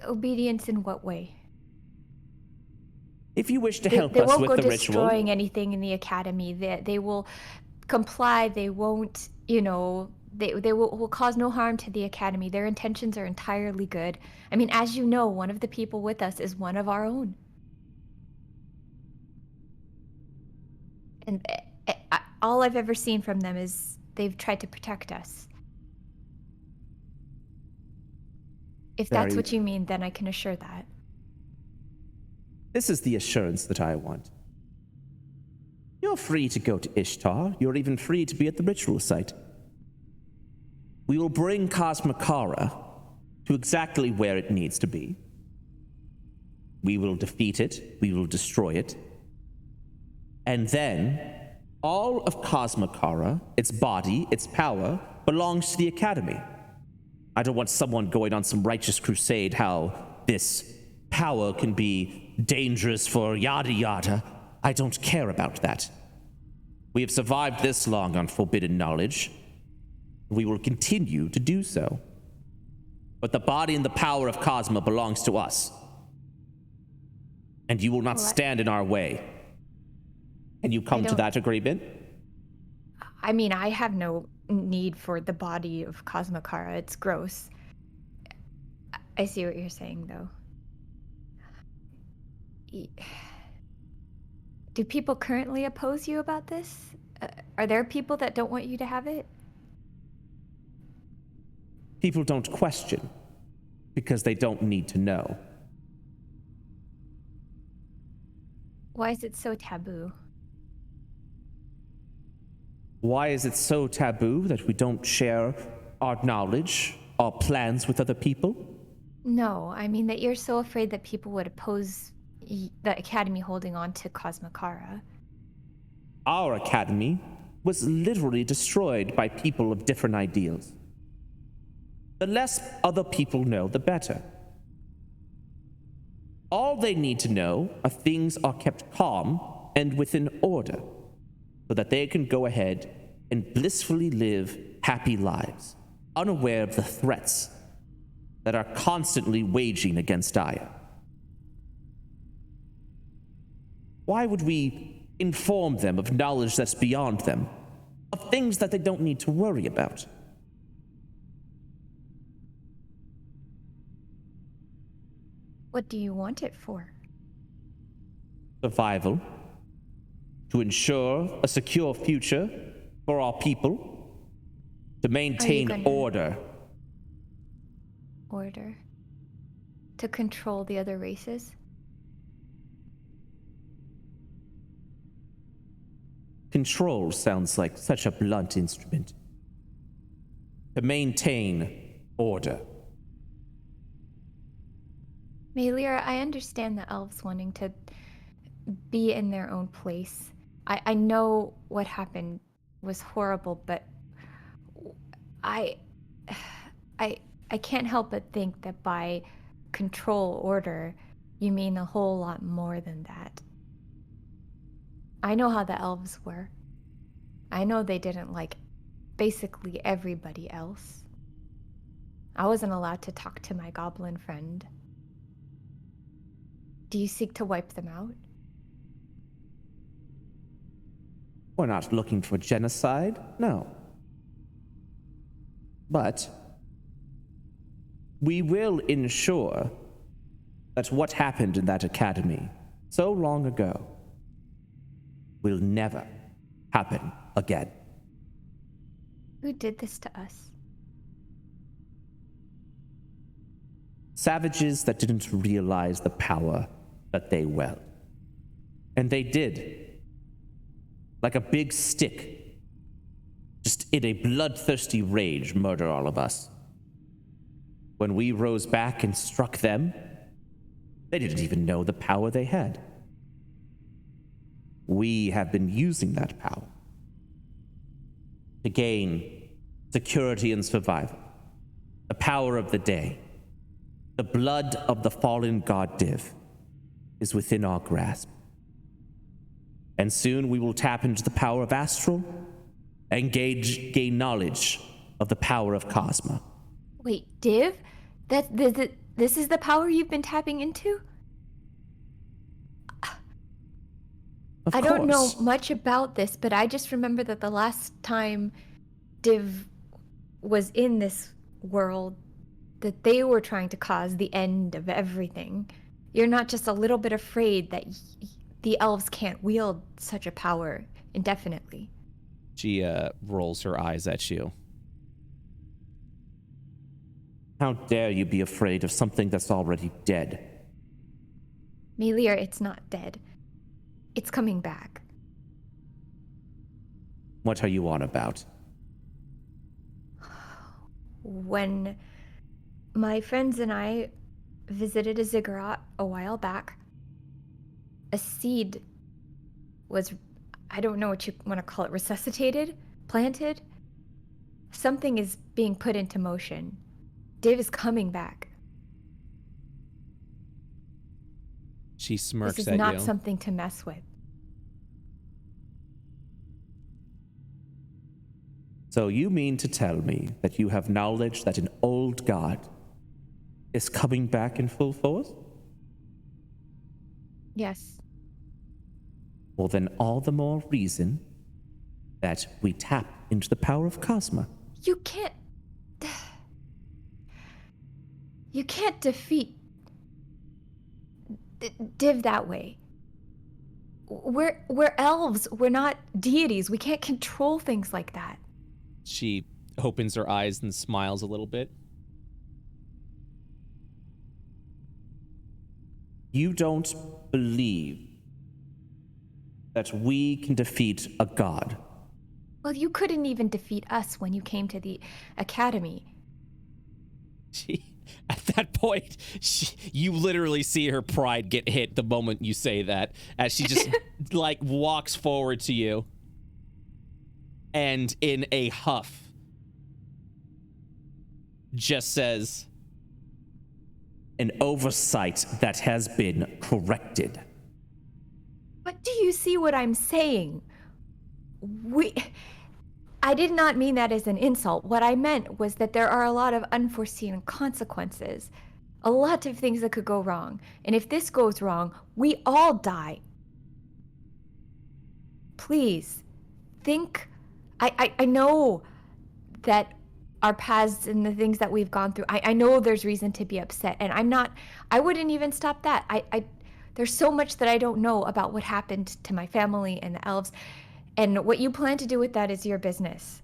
Obedience in what way? If you wish to They help us won't with go the ritual, destroying anything in the academy. They will comply. They won't, they will cause no harm to the academy. Their intentions are entirely good. I mean, as you know, one of the people with us is one of our own. And all I've ever seen from them is they've tried to protect us. If that's what you mean, then I can assure that. this is the assurance that I want. You're free to go to Ishtar. You're even free to be at the ritual site. We will bring Cosmikara to exactly where it needs to be. We will defeat it. We will destroy it. And then, all of Cosmikara, its body, its power, belongs to the Academy. I don't want someone going on some righteous crusade how this power can be dangerous for yada yada. I don't care about that. We have survived this long on forbidden knowledge. We will continue to do so. But the body and the power of Cosma belongs to us. And you will not stand in our way. Can you come to that agreement? I mean, I have no need for the body of Cosmikara. It's gross. I see what you're saying, though. Do people currently oppose you about this? Are there people that don't want you to have it? People don't question because they don't need to know. Why is it so taboo? Why is it so taboo that we don't share our knowledge, our plans with other people? No, I mean that you're so afraid that people would oppose the Academy holding on to Cosmikara. Our academy was literally destroyed by people of different ideals. The less other people know, the better. All they need to know are things are kept calm and within order, so that they can go ahead and blissfully live happy lives, unaware of the threats that are constantly waging against Aya. Why would we inform them of knowledge that's beyond them, of things that they don't need to worry about? What do you want it for? Survival, to ensure a secure future for our people, to maintain order. Order? To control the other races? Control sounds like such a blunt instrument. To maintain order. Melira, I understand the elves wanting to be in their own place. I know what happened was horrible, but I can't help but think that by control order, you mean a whole lot more than that. I know how the elves were. I know they didn't like basically everybody else. I wasn't allowed to talk to my goblin friend. Do you seek to wipe them out? We're not looking for genocide, no. But we will ensure that what happened in that academy so long ago will never happen again. Who did this to us? Savages that didn't realize the power that they wield. And they did. Like a big stick, just in a bloodthirsty rage, murder all of us. When we rose back and struck them, they didn't even know the power they had. We have been using that power to gain security and survival, the power of the day. The blood of the fallen god Div is within our grasp. And soon we will tap into the power of Astral and gain knowledge of the power of Cosma. Wait, Div? This is the power you've been tapping into? I don't know much about this, but I just remember that the last time Div was in this world, that they were trying to cause the end of everything. You're not just a little bit afraid that the elves can't wield such a power indefinitely. She rolls her eyes at you. How dare you be afraid of something that's already dead? Melira, it's not dead. It's coming back. What are you on about? When my friends and I visited a ziggurat a while back, a seed was, I don't know what you want to call it, resuscitated? Planted? Something is being put into motion. Div is coming back. She smirks at you. This is not something to mess with. So you mean to tell me that you have knowledge that an old god is coming back in full force? Yes. Well, then all the more reason that we tap into the power of Cosma. You can't... You can't defeat Div that way. We're elves. We're not deities. We can't control things like that. She opens her eyes and smiles a little bit. You don't believe that we can defeat a god? Well, you couldn't even defeat us when you came to the academy. At that point, you literally see her pride get hit the moment you say that, as she just like walks forward to you and in a huff just says, an oversight that has been corrected. But do you see what I'm saying? I did not mean that as an insult. What I meant was that there are a lot of unforeseen consequences. A lot of things that could go wrong. And if this goes wrong, we all die. Please, think... I know that our paths and the things that we've gone through, I know there's reason to be upset. And I wouldn't even stop that. There's so much that I don't know about what happened to my family and the elves. And what you plan to do with that is your business.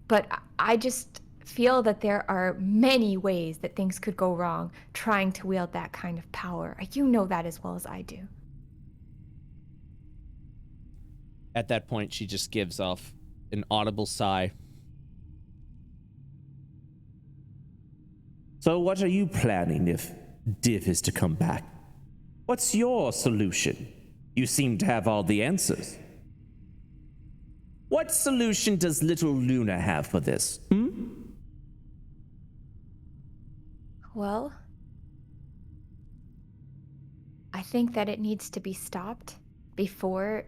But I just feel that there are many ways that things could go wrong trying to wield that kind of power. You know that as well as I do. at that point she just gives off an audible sigh. So what are you planning if Div is to come back? What's your solution? You seem to have all the answers. What solution does little Luna have for this? Well, I think that it needs to be stopped before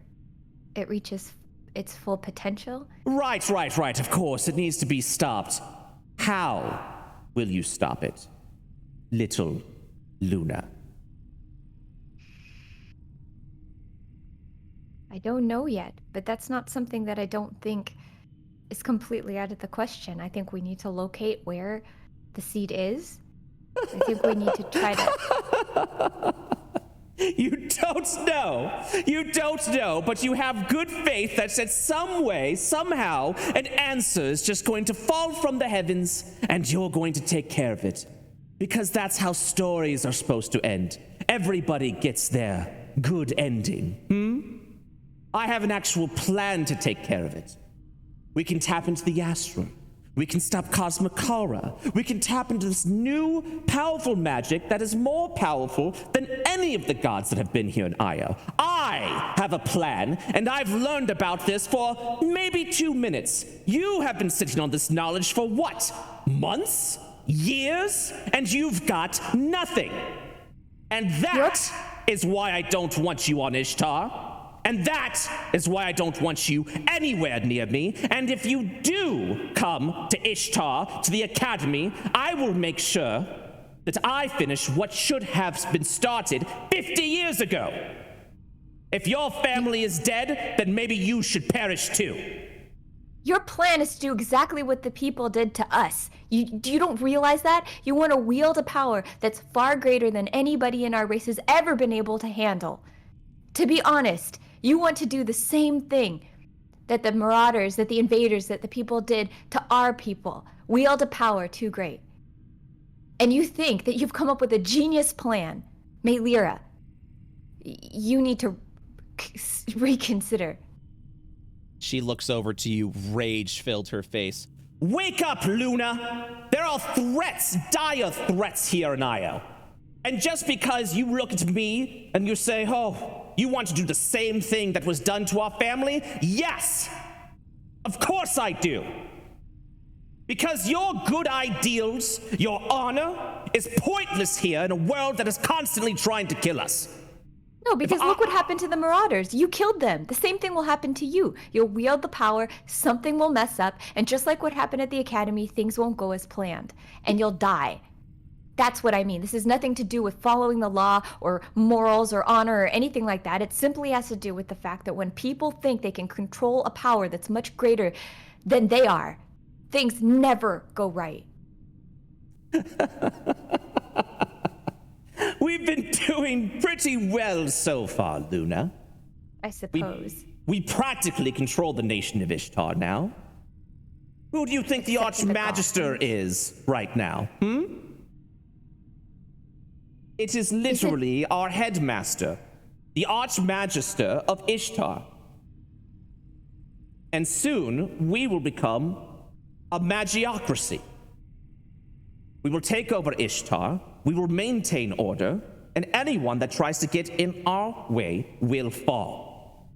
it reaches its full potential. Right. Of course, it needs to be stopped. How will you stop it, little Luna? I don't know yet, but that's not something that I don't think is completely out of the question. I think we need to locate where the seed is. I think we need to try to You don't know. You don't know, but you have good faith that in some way, somehow, an answer is just going to fall from the heavens and you're going to take care of it. Because that's how stories are supposed to end. Everybody gets their good ending. I have an actual plan to take care of it. We can tap into the astral. We can stop Cosmikara. We can tap into this new, powerful magic that is more powerful than any of the gods that have been here in Io. I have a plan, and I've learned about this for maybe 2 minutes. You have been sitting on this knowledge for what? Months? Years? And you've got nothing. And that is why I don't want you on Ishtar. And that is why I don't want you anywhere near me. And if you do come to Ishtar, to the Academy, I will make sure that I finish what should have been started 50 years ago. If your family is dead, then maybe you should perish too. Your plan is to do exactly what the people did to us. You don't realize that? You want to wield a power that's far greater than anybody in our race has ever been able to handle. To be honest, you want to do the same thing that the marauders, that the invaders, that the people did to our people. Wield a power too great. And you think that you've come up with a genius plan. Melira, you need to reconsider. She looks over to you, rage filled her face. Wake up, Luna! There are threats, dire threats here in Io. And just because you look at me and you say, oh, you want to do the same thing that was done to our family? Yes! Of course I do. Because your good ideals, your honor, is pointless here in a world that is constantly trying to kill us. No, because look what happened to the marauders. You killed them. The same thing will happen to you. You'll wield the power, something will mess up, and just like what happened at the Academy, things won't go as planned, and you'll die. That's what I mean. This has nothing to do with following the law or morals or honor or anything like that. It simply has to do with the fact that when people think they can control a power that's much greater than they are, things never go right. We've been doing pretty well so far, Luna. I suppose. We practically control the nation of Ishtar now. Who do you think the Archmagister is right now, It is literally our headmaster, the Archmagister of Ishtar. And soon, we will become a magiocracy. We will take over Ishtar, we will maintain order, and anyone that tries to get in our way will fall.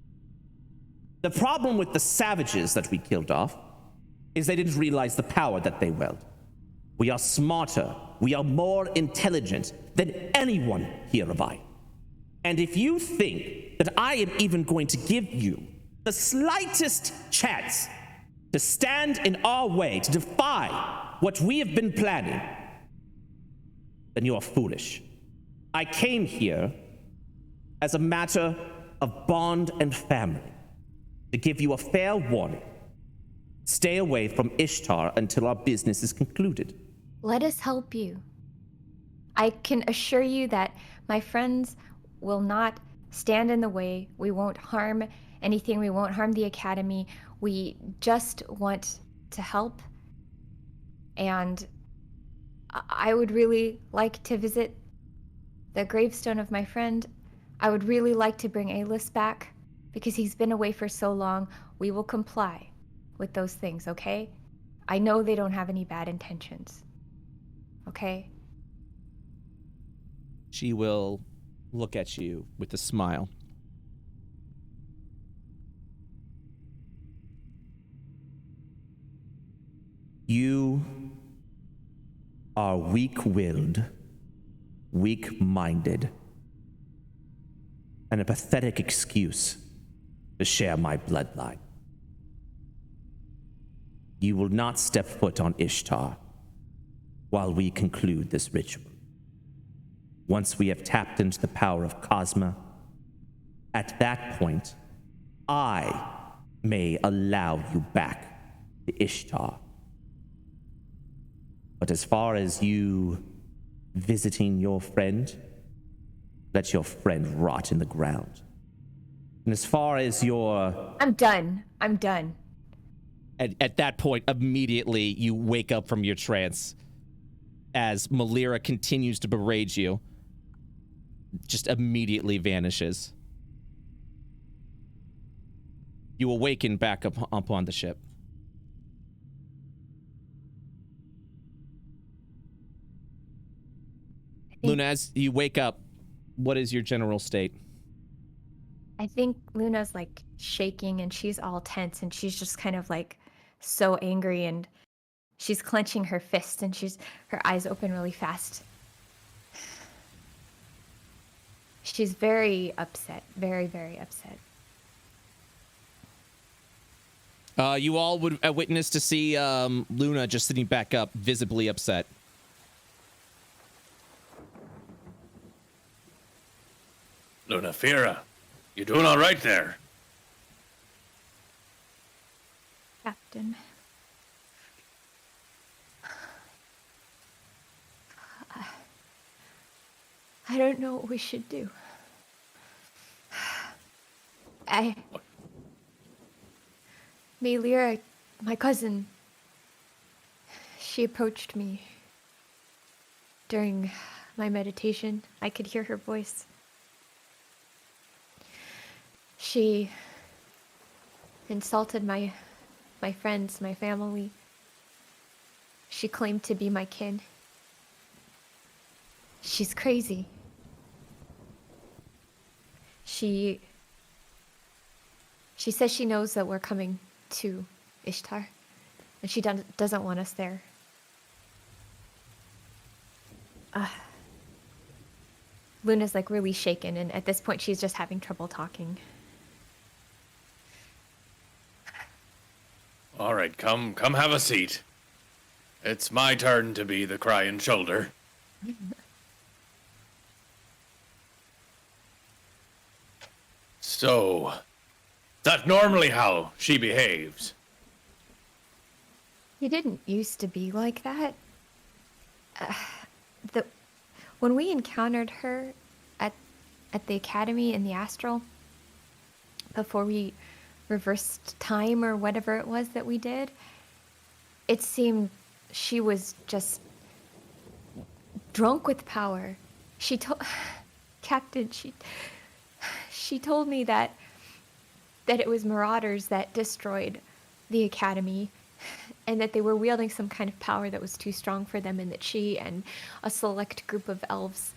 The problem with the savages that we killed off is they didn't realize the power that they wield. We are smarter, we are more intelligent than anyone here of I. And if you think that I am even going to give you the slightest chance to stand in our way, to defy what we have been planning, then you are foolish. I came here as a matter of bond and family, to give you a fair warning. Stay away from Ishtar until our business is concluded. Let us help you. I can assure you that my friends will not stand in the way. We won't harm anything. We won't harm the Academy. We just want to help. And I would really like to visit the gravestone of my friend. I would really like to bring Alis back because he's been away for so long. We will comply with those things, okay? I know they don't have any bad intentions. Okay? She will look at you with a smile. You are weak-willed, weak-minded, and a pathetic excuse to share my bloodline. You will not step foot on Ishtar while we conclude this ritual. Once we have tapped into the power of Cosma, at that point, I may allow you back to Ishtar. But as far as you visiting your friend, let your friend rot in the ground. And as far as your... I'm done. I'm done. At that point, immediately you wake up from your trance as Melira continues to berate you. Just immediately vanishes. You awaken back up on the ship. Luna, as you wake up, what is your general state? I think Luna's like shaking and she's all tense and she's just kind of like so angry and she's clenching her fist and her eyes open really fast. She's very upset, very, very upset. You all would witness to see Luna just sitting back up, visibly upset. Lunafira, you doing all right there? Captain. I don't know what we should do. Melira, my cousin, she approached me during my meditation. I could hear her voice. She insulted my friends, my family. She claimed to be my kin. She's crazy. She says she knows that we're coming to Ishtar, and she doesn't want us there. Luna's like really shaken, and at this point she's just having trouble talking. All right, come have a seat. It's my turn to be the crying shoulder. So, that's normally how she behaves. He didn't used to be like that. When we encountered her at the academy in the astral, before we reversed time or whatever it was that we did, it seemed she was just drunk with power. She told Captain, she told me that it was marauders that destroyed the academy, and that they were wielding some kind of power that was too strong for them, and that she and a select group of elves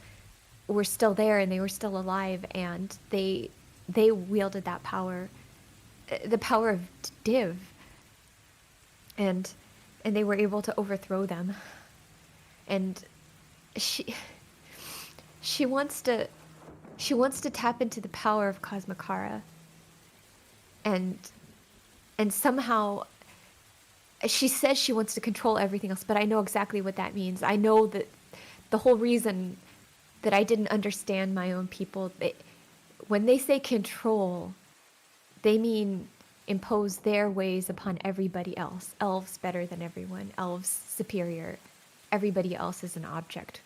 were still there and they were still alive, and they wielded that power, the power of Div, and they were able to overthrow them. And she wants to tap into the power of Cosmikara, and somehow she says she wants to control everything else, but I know exactly what that means. I know that the whole reason that I didn't understand my own people, when they say control, they mean impose their ways upon everybody else. Elves better than everyone. Elves superior. Everybody else is an object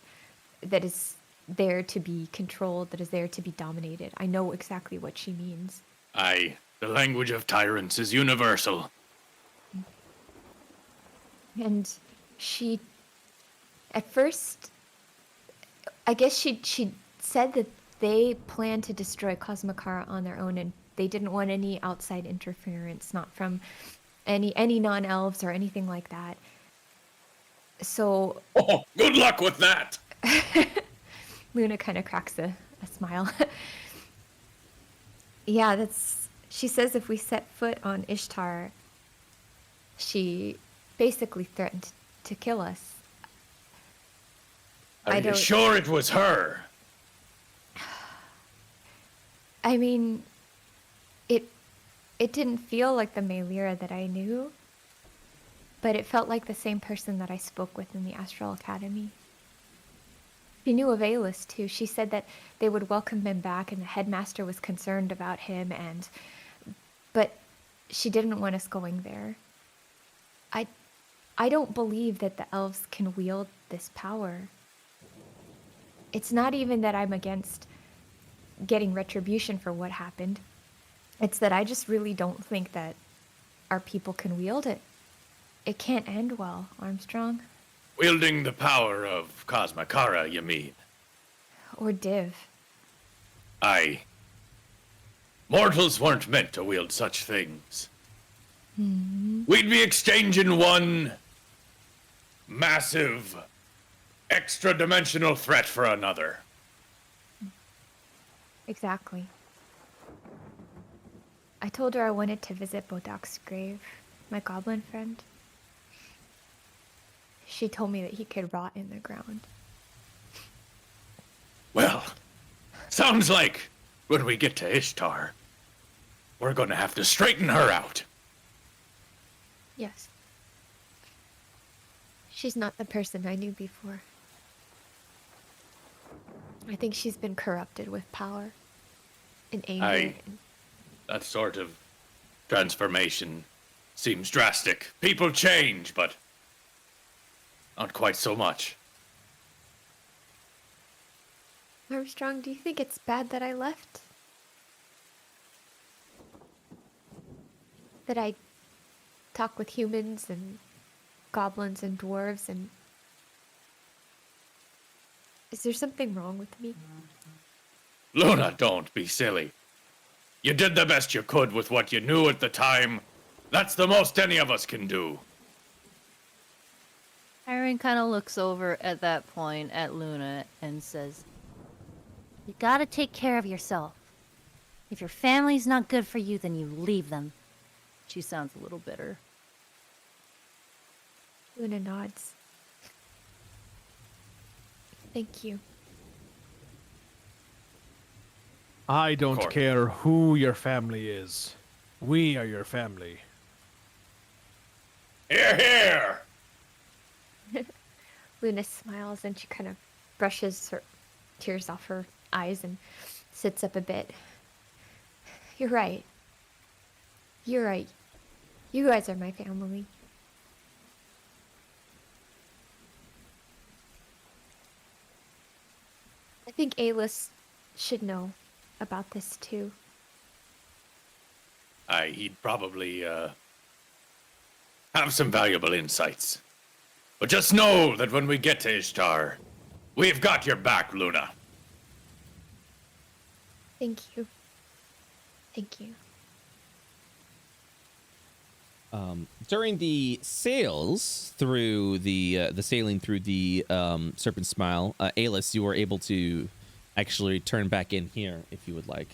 that is there to be controlled, that is there to be dominated. I know exactly what she means. Aye, the language of tyrants is universal. And she, at first, I guess she said that they planned to destroy Cosmikara on their own, and they didn't want any outside interference, not from any non-elves or anything like that. So... Oh, good luck with that! Luna kind of cracks a smile. Yeah, she says if we set foot on Ishtar, she basically threatened to kill us. Are you sure it was her? I mean, it didn't feel like the Melira that I knew, but it felt like the same person that I spoke with in the Astral Academy. She knew of Aelus too. She said that they would welcome him back, and the headmaster was concerned about him, but she didn't want us going there. I don't believe that the elves can wield this power. It's not even that I'm against getting retribution for what happened. It's that I just really don't think that our people can wield it. It can't end well, Armstrong. Wielding the power of Cosmikara, you mean? Or Div. Aye. Mortals weren't meant to wield such things. We'd be exchanging one massive, extra-dimensional threat for another. Exactly. I told her I wanted to visit Bodak's grave, my goblin friend. She told me that he could rot in the ground. Well, sounds like when we get to Ishtar, we're gonna have to straighten her out. Yes. She's not the person I knew before. I think she's been corrupted with power and anger. Aye. That sort of transformation seems drastic. People change, but not quite so much. Armstrong, do you think it's bad that I left? That I talk with humans and goblins and dwarves and... Is there something wrong with me? Luna, don't be silly. You did the best you could with what you knew at the time. That's the most any of us can do. Irene kind of looks over at that point at Luna and says, "You gotta take care of yourself. If your family's not good for you, then you leave them." She sounds a little bitter. Luna nods. Thank you. I don't course. care who your family is. We are your family. Here, here! Luna smiles and she kind of brushes her tears off her eyes and sits up a bit. You're right. You're right. You guys are my family. I think Alis should know about this too. Aye, he'd probably, have some valuable insights. But just know that when we get to Ishtar, we've got your back, Luna. Thank you. Thank you. During the sails through the sailing through the Serpent Smile, Alis, you were able to actually turn back in here if you would like.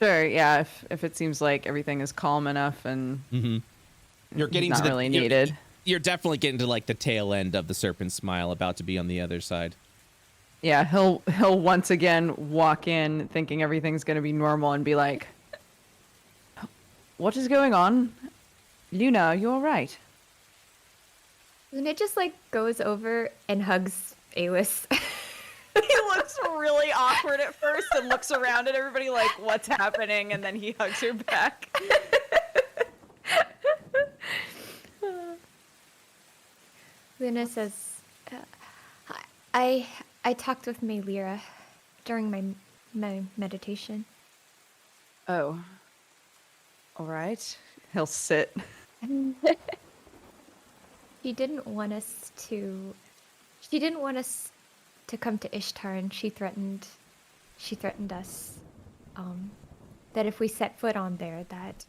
Sure, yeah, if it seems like everything is calm enough and You're getting not to the really you're- needed. You're definitely getting to like the tail end of the Serpent Smile, about to be on the other side. Yeah, he'll once again walk in thinking everything's gonna be normal and be like, "What is going on? Luna, you're right." Luna just like goes over and hugs Alis. He looks really awkward at first and looks around at everybody like, "What's happening?" And then he hugs her back. Luna says, I talked with Melira during my meditation. Oh. All right. He'll sit. She didn't want us to come to Ishtar, and she threatened us that if we set foot on there that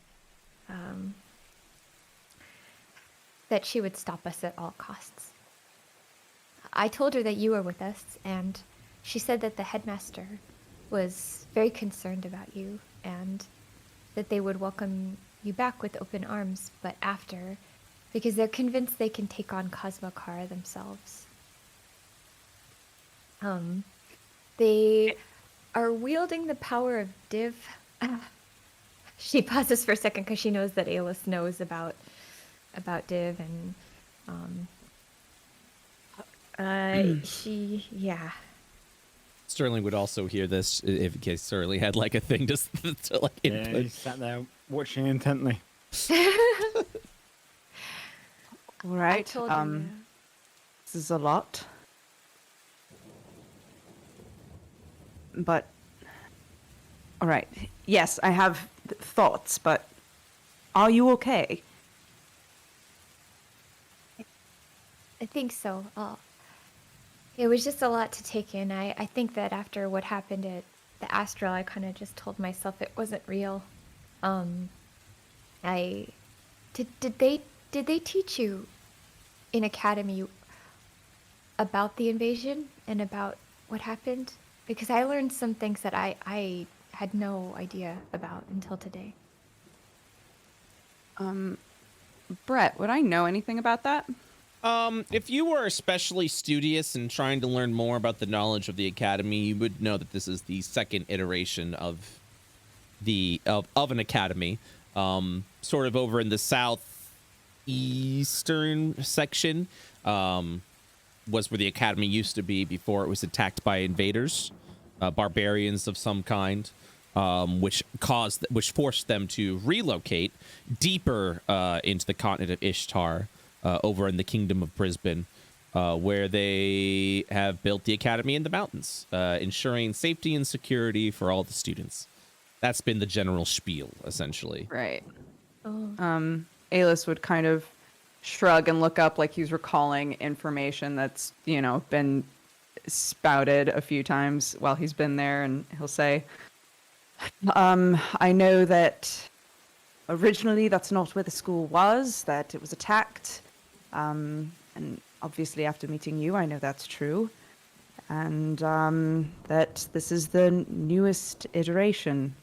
she would stop us at all costs. I told her that you were with us, and she said that the headmaster was very concerned about you and that they would welcome you back with open arms, but after, because they're convinced they can take on Cosmokara themselves. They are wielding the power of Div. She pauses for a second because she knows that Alis knows about Div, and yeah. Sterling would also hear this if in case Sterling had like a thing to like Yeah, input. he sat there watching intently. All right. I told her, This is a lot. But All right. Yes, I have thoughts, but are you okay? I think so. It was just a lot to take in. I think that after what happened at the Astral, I kind of just told myself it wasn't real. I did they teach you in academy about the invasion and about what happened? Because I learned some things that I had no idea about until today. Brett, would I know anything about that? If you were especially studious and trying to learn more about the knowledge of the academy, you would know that this is the second iteration of an academy. Sort of over in the southeastern section, was where the academy used to be before it was attacked by invaders, barbarians of some kind, which forced them to relocate deeper into the continent of Ishtar. Over in the Kingdom of Brisbane, where they have built the academy in the mountains, ensuring safety and security for all the students. That's been the general spiel, essentially. Right. Oh. Alis would kind of shrug and look up like he's recalling information that's, been spouted a few times while he's been there, and he'll say, I know that originally that's not where the school was, that it was attacked. And obviously after meeting you, I know that's true. And that this is the newest iteration.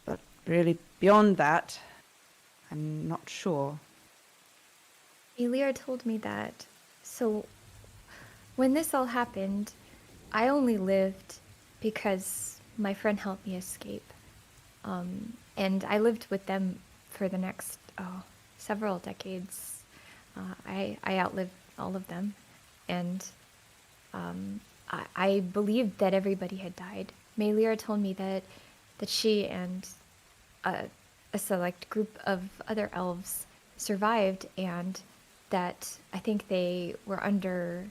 But really, beyond that, I'm not sure. Melira told me that. So, when this all happened, I only lived because my friend helped me escape. And I lived with them for the next several decades. I outlived all of them, and I believed that everybody had died. Melira told me that she and a select group of other elves survived, and that I think they were under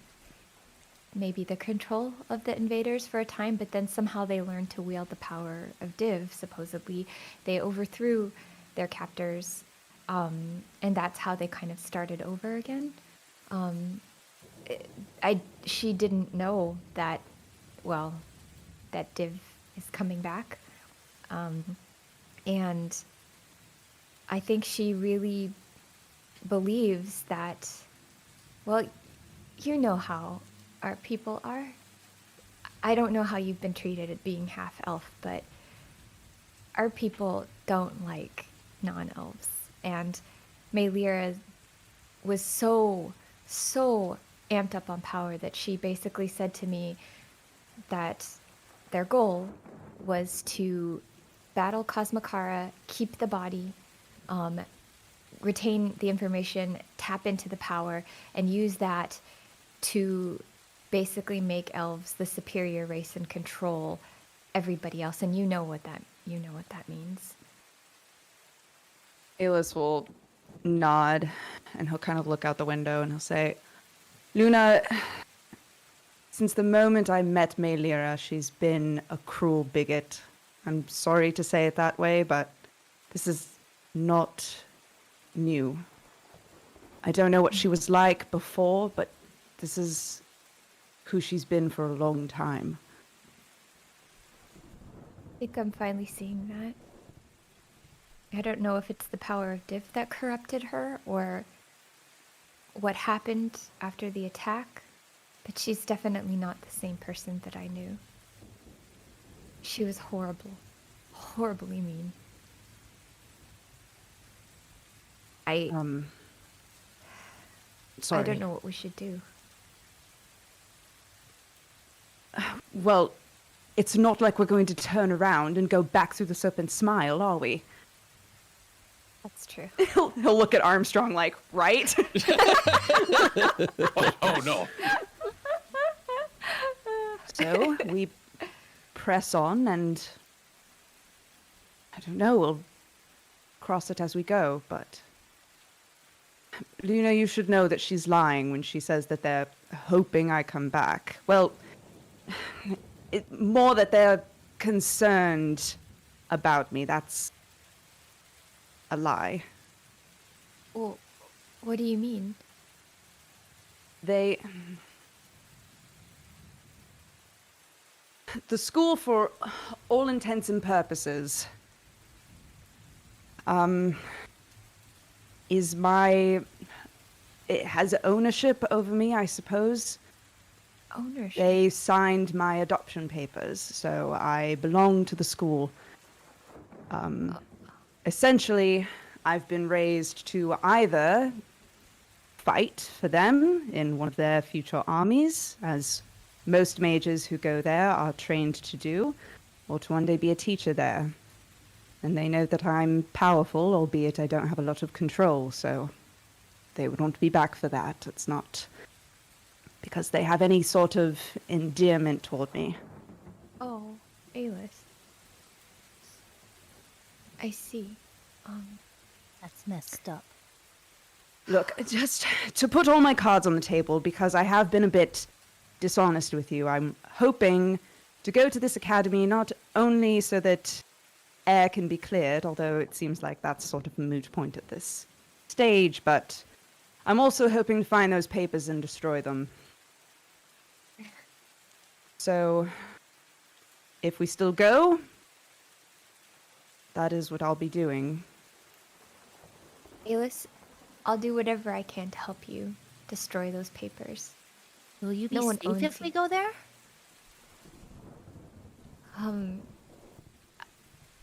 maybe the control of the invaders for a time, but then somehow they learned to wield the power of Div. Supposedly, they overthrew their captors. And that's how they kind of started over again. She didn't know that, that Div is coming back. And I think she really believes that, you know how our people are. I don't know how you've been treated at being half elf, but our people don't like non-elves. And Melira was so amped up on power that she basically said to me that their goal was to battle Cosmokara, keep the body, retain the information, tap into the power, and use that to basically make elves the superior race and control everybody else. And you know what that means. Alis will nod, and he'll kind of look out the window, and he'll say, Luna, since the moment I met Melira, she's been a cruel bigot. I'm sorry to say it that way, but this is not new. I don't know what she was like before, but this is who she's been for a long time. I think I'm finally seeing that. I don't know if it's the power of Div that corrupted her or what happened after the attack, but she's definitely not the same person that I knew. She was horrible. Horribly mean. Sorry. I don't know what we should do. Well, it's not like we're going to turn around and go back through the Serpent's smile, are we? That's true. He'll look at Armstrong like, right? Oh no. So we press on, and I don't know, we'll cross it as we go, but Luna, you should know that she's lying when she says that they're hoping I come back. Well, more that they're concerned about me. That's a lie. Well, what do you mean? The school, for all intents and purposes, it has ownership over me, I suppose. Ownership? They signed my adoption papers, so I belong to the school. Essentially, I've been raised to either fight for them in one of their future armies, as most mages who go there are trained to do, or to one day be a teacher there. And they know that I'm powerful, albeit I don't have a lot of control, so they would want me back for that. It's not because they have any sort of endearment toward me. Oh, Alis. I see. That's messed up. Look, just to put all my cards on the table, because I have been a bit dishonest with you, I'm hoping to go to this academy not only so that air can be cleared, although it seems like that's sort of a moot point at this stage, but I'm also hoping to find those papers and destroy them. So, if we still go, that is what I'll be doing. Alis, I'll do whatever I can to help you destroy those papers. Will you be No one safe owns if we you. go there?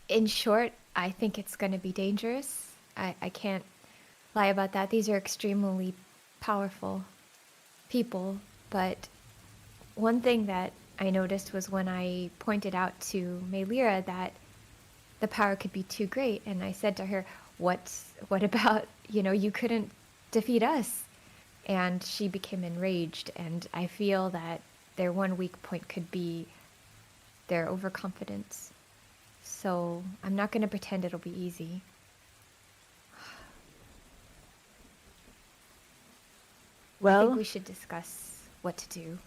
In short, I think it's going to be dangerous. I can't lie about that. These are extremely powerful people, but one thing that I noticed was when I pointed out to Melira that the power could be too great, and I said to her, what about, you couldn't defeat us? And she became enraged, and I feel that their one weak point could be their overconfidence. So I'm not going to pretend it'll be easy. I Well, think we should discuss what to do.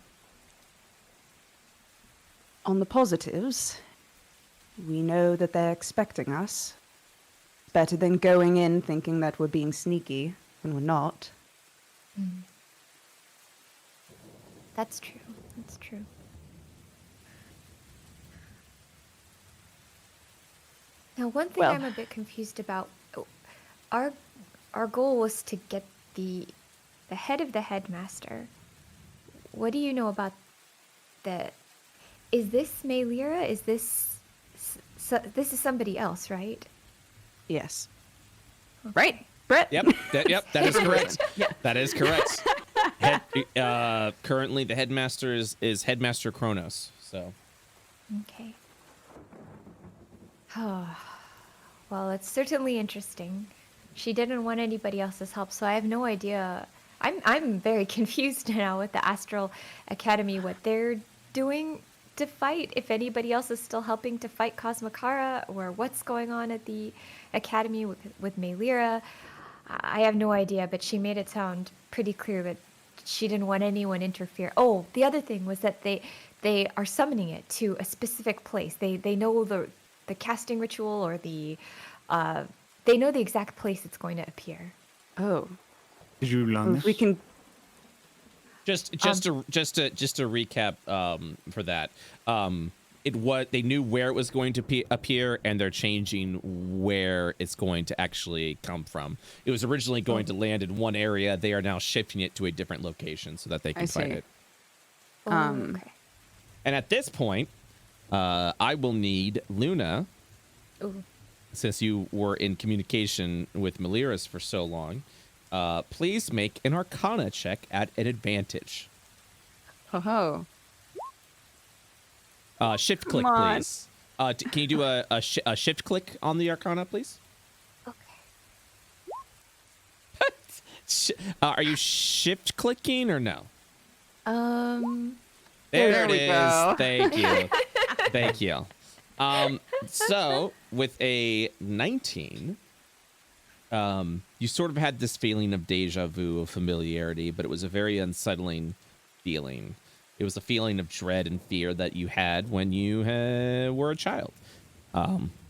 on the positives, we know that they're expecting us. Better than going in thinking that we're being sneaky when we're not. That's true. That's true. Now, one thing Well- I'm a bit confused about, our goal was to get the head of the headmaster. What do you know about the? Is this Melira? Is this this is somebody else, right? Yes. Right, Brett? Yep, that is correct. That is correct. Currently, the headmaster is Headmaster Kronos. So, Okay. Well, it's certainly interesting. She didn't want anybody else's help, so I have no idea. I'm very confused now with the Astral Academy, what they're doing to fight, if anybody else is still helping to fight Cosmikara, or what's going on at the Academy with Melira. I have no idea, but she made it sound pretty clear that she didn't want anyone interfere. Oh, the other thing was that they are summoning it to a specific place. They know the casting ritual, or they know the exact place it's going to appear. Oh. Did you learn this? We can... just to recap for that, they knew where it was going to appear, and they're changing where it's going to actually come from. It was originally going to land in one area. They are now shifting it to a different location so that they can fight see. it. Okay. And at this point, I will need Luna, Ooh. since you were in communication with Melira for so long. Please make an Arcana check at an advantage. Ho-ho. Shift click, Come on. please. Can you do a shift click on the Arcana, please? Okay. Are you shift clicking or no? There There it we is. go. Thank you. Thank you. So with a 19, you sort of had this feeling of deja vu, of familiarity, but it was a very unsettling feeling. It was a feeling of dread and fear that you had when you were a child.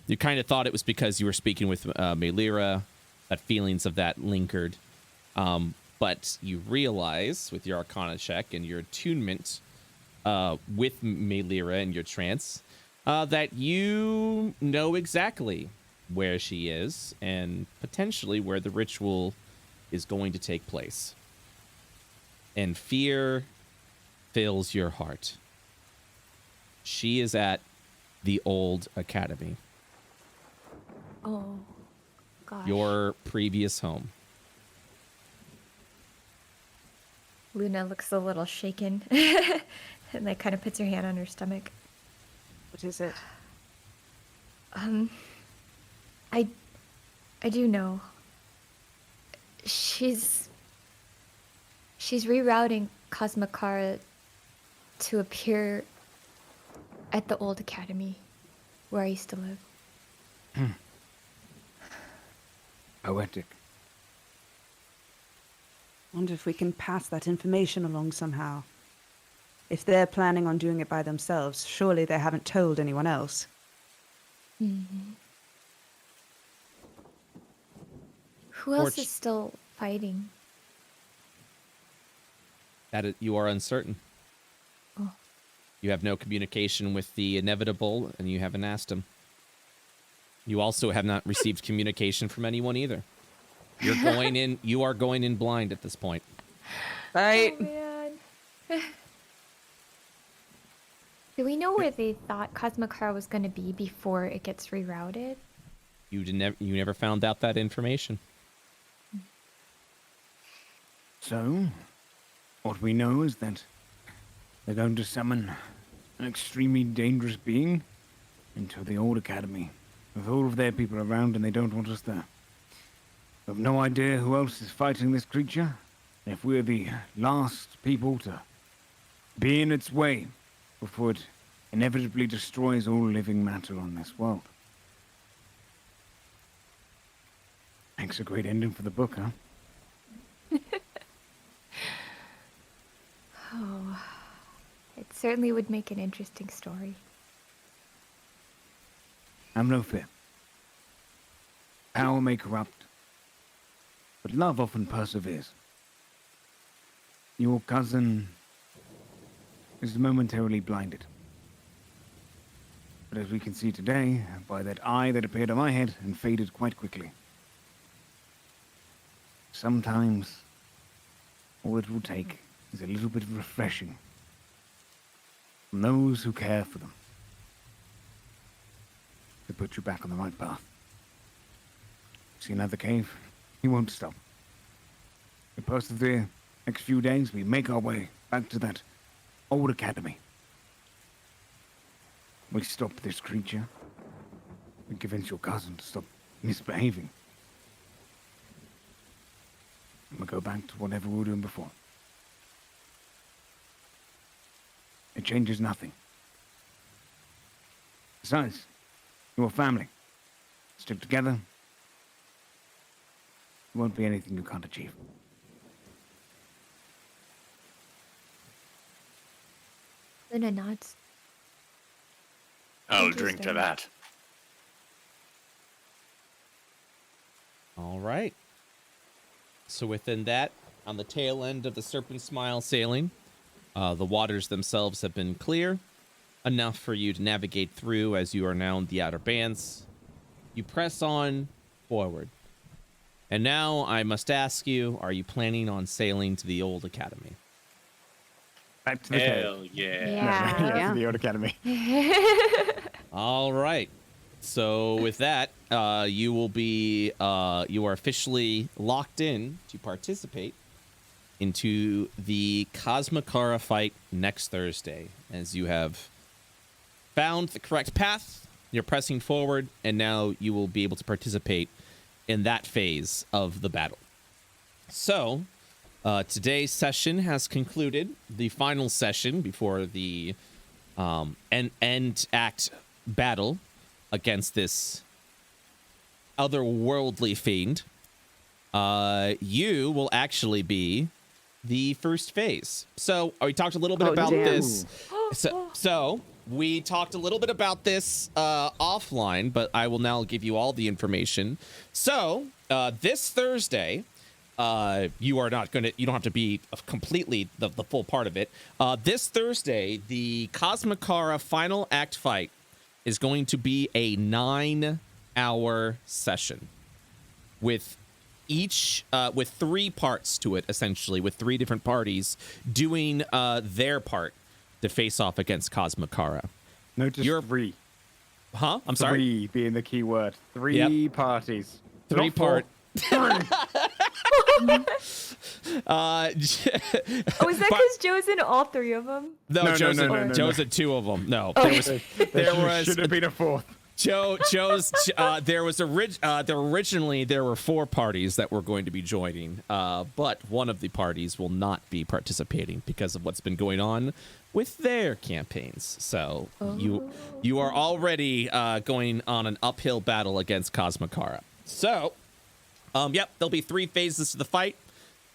You kind of thought it was because you were speaking with Melira, that feelings of that lingered. But you realize with your Arcana check and your attunement with Melira and your trance that you know exactly where she is and potentially where the ritual is going to take place. And fear fills your heart. She is at the old academy. Oh, gosh. Your previous home. Luna looks a little shaken and like kind of puts her hand on her stomach. What is it? I do know. She's rerouting Cosmokara to appear at the old academy where I used to live. Poetic. Wonder if we can pass that information along somehow. If they're planning on doing it by themselves, surely they haven't told anyone else. Mm-hmm. Who else is still fighting? You are uncertain. Oh. You have no communication with the inevitable, and you haven't asked him. You also have not received communication from anyone either. You are going in blind at this point. Right. Oh, man. Do we know where they thought Cosmokara was going to be before it gets rerouted? You never found out that information. So, what we know is that they're going to summon an extremely dangerous being into the old academy with all of their people around, and they don't want us there. We have no idea who else is fighting this creature, and if we're the last people to be in its way before it inevitably destroys all living matter on this world. Makes a great ending for the book, huh? Oh, it certainly would make an interesting story. Have no fear. Power may corrupt, but love often perseveres. Your cousin is momentarily blinded. But as we can see today, by that eye that appeared on my head and faded quite quickly. Sometimes, all it will take is a little bit of refreshing from those who care for them to put you back on the right path. See another cave? He won't stop. We persevere. Next few days, we make our way back to that old academy. We stop this creature. We convince your cousin to stop misbehaving. And we go back to whatever we were doing before. It changes nothing. Besides, you're a family. Stick together. There won't be anything you can't achieve. Luna nods. I'll drink to that. All right. So within that, on the tail end of the Serpent Smile sailing, the waters themselves have been clear, enough for you to navigate through as you are now in the Outer Bands. You press on forward. And now I must ask you, are you planning on sailing to the old academy? Back to the Hell cave. yeah. Yeah. To the old academy. All right. So with that, you are officially locked in to participate into the Cosmokara fight next Thursday, as you have found the correct path. You're pressing forward, and now you will be able to participate in that phase of the battle. So today's session has concluded, the final session before the end act battle against this otherworldly fiend. You will actually be the first phase. So we talked a little bit Oh, about damn. this. So we talked a little bit about this offline, but I will now give you all the information. So this Thursday, you don't have to be completely the full part of it. This Thursday, the Cosmicara final act fight is going to be a 9-hour session with with 3 parts to it, essentially, with 3 different parties doing their part to face off against Cosmicara. No, just 3. Huh? I'm sorry? 3 being the key word. 3 parties. 3 Not 4. part. Oh, is that because Joe's in all 3 of them? No, Joe's no. at 2 of them. No, Okay. there should have been a 4th. Joe's originally there were 4 parties that were going to be joining, but one of the parties will not be participating because of what's been going on with their campaigns. So you are already going on an uphill battle against Cosmicara. So there'll be 3 phases to the fight.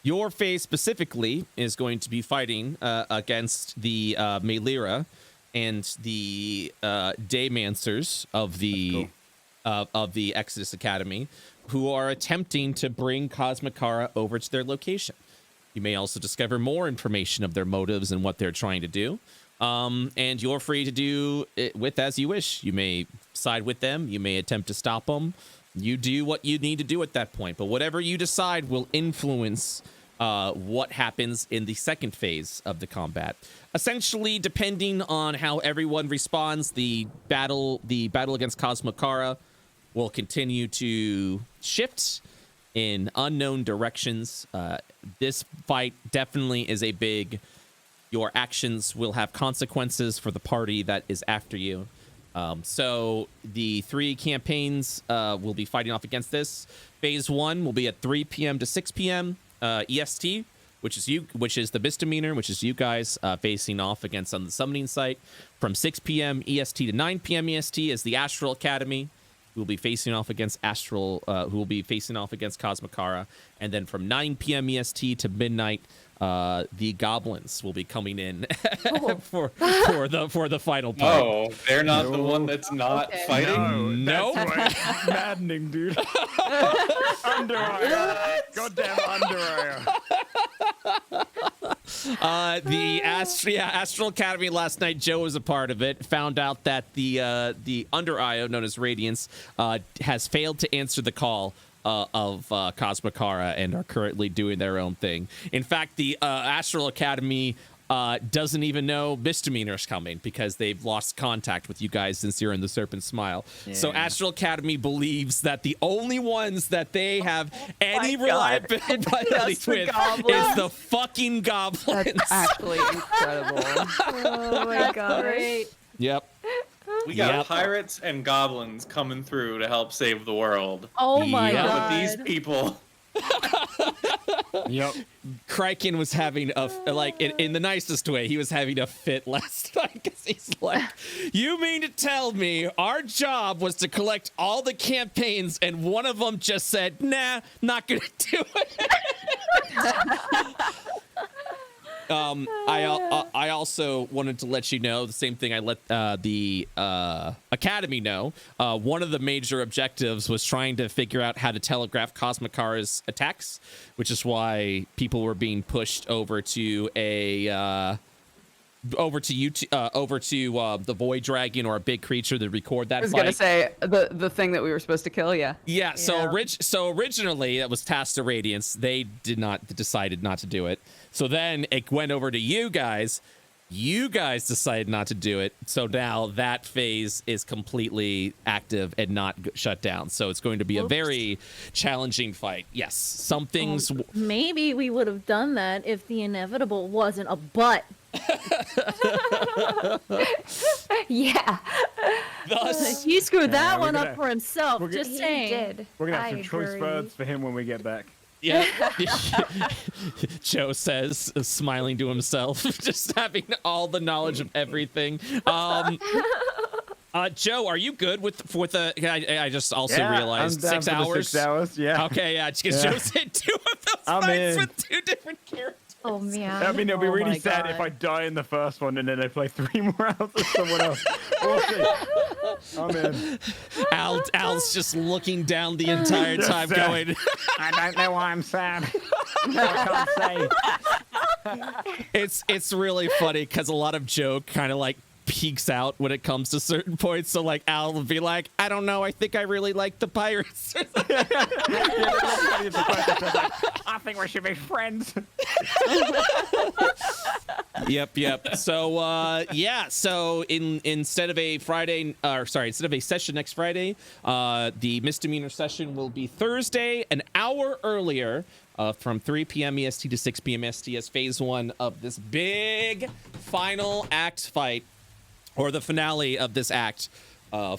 Your phase specifically is going to be fighting against the Melira and the Daymancers of the Exodus Academy, who are attempting to bring Cosmicara over to their location. You may also discover more information of their motives and what they're trying to do. And you're free to do it with as you wish. You may side with them. You may attempt to stop them. You do what you need to do at that point. But whatever you decide will influence what happens in the second phase of the combat. Essentially, depending on how everyone responds, the battle against Cosmicara will continue to shift in unknown directions. This fight definitely is a big... Your actions will have consequences for the party that is after you. So the 3 campaigns will be fighting off against this. Phase 1 will be at 3 p.m. to 6 p.m. EST, which is the Demeanor, which is you guys facing off against on the summoning site. From 6 p.m. EST to 9 p.m. EST is the Astral Academy, who will be facing off against Cosmicara, and then from 9 p.m. EST to midnight, the goblins will be coming in for the final part. Oh, they're not the one that's not fighting? No. That's why it's maddening, dude. Under Eye. Goddamn Under Eye. The Astral Academy last night, Joe was a part of it, found out that the Under Io, known as Radiance, has failed to answer the call of Cosmicara and are currently doing their own thing. In fact, the Astral Academy doesn't even know Demeanor's coming because they've lost contact with you guys since you're in the Serpent Smile. Yeah. So Astral Academy believes that the only ones that they have any reliability with is the fucking goblins. That's actually incredible. Oh my god. Great. Yep. We got pirates and goblins coming through to help save the world. Oh my But god. these people... Yep. Kraken was having in the nicest way, he was having a fit last night because he's like, you mean to tell me our job was to collect all the campaigns and one of them just said, nah, not gonna do it. I also wanted to let you know the same thing I let the Academy know. One of the major objectives was trying to figure out how to telegraph Cosmicara's attacks, which is why people were being pushed over to the Void Dragon or a big creature to record that I was fight. gonna say the thing that we were supposed to kill. Yeah. Yeah. So originally it was tasked to Radiance. They decided not to do it. So then it went over to you guys. You guys decided not to do it. So now that phase is completely active and not shut down. So it's going to be a very challenging fight. Yes. Some things. Maybe we would have done that if the inevitable wasn't a butt. Yeah. Thus, He screwed that we're one gonna- up for himself. we're Just He saying. did. We're going to have I some choice agree. words for him when we get back. yeah. Joe says, smiling to himself, just having all the knowledge of everything. Joe, are you good with the? I just also realized I'm down 6 for the hours. 6 hours, yeah. Okay, yeah, because Joe said 2 of those I'm fights in. with 2 different characters. Oh man. I mean, it'll be Oh really my sad if God. I die in the first one and then they play 3 more rounds with someone else. We'll see. I'm in. Al's just looking down the entire Just time, sad. going, I don't know why I'm sad. I can't say. it's really funny because a lot of Joe kind of like peeks out when it comes to certain points. So like Al will be like, I don't know, I think I really like the pirates. I think we should be friends. Yep. So so instead of a session next Friday, the misdemeanor session will be Thursday, an hour earlier, from 3 p.m. EST to 6 p.m. EST as phase 1 of this big final act fight, or the finale of this act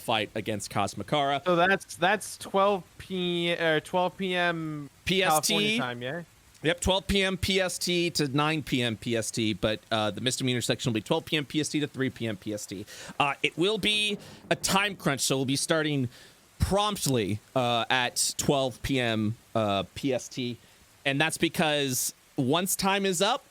fight against Cosmicara. So that's 12 p.m. PST California time, yeah. Yep, 12 p.m. PST to 9 p.m. PST, but the misdemeanor section will be 12 p.m. PST to 3 p.m. PST. It will be a time crunch, so we'll be starting promptly at 12 p.m. PST, and that's because once time is up,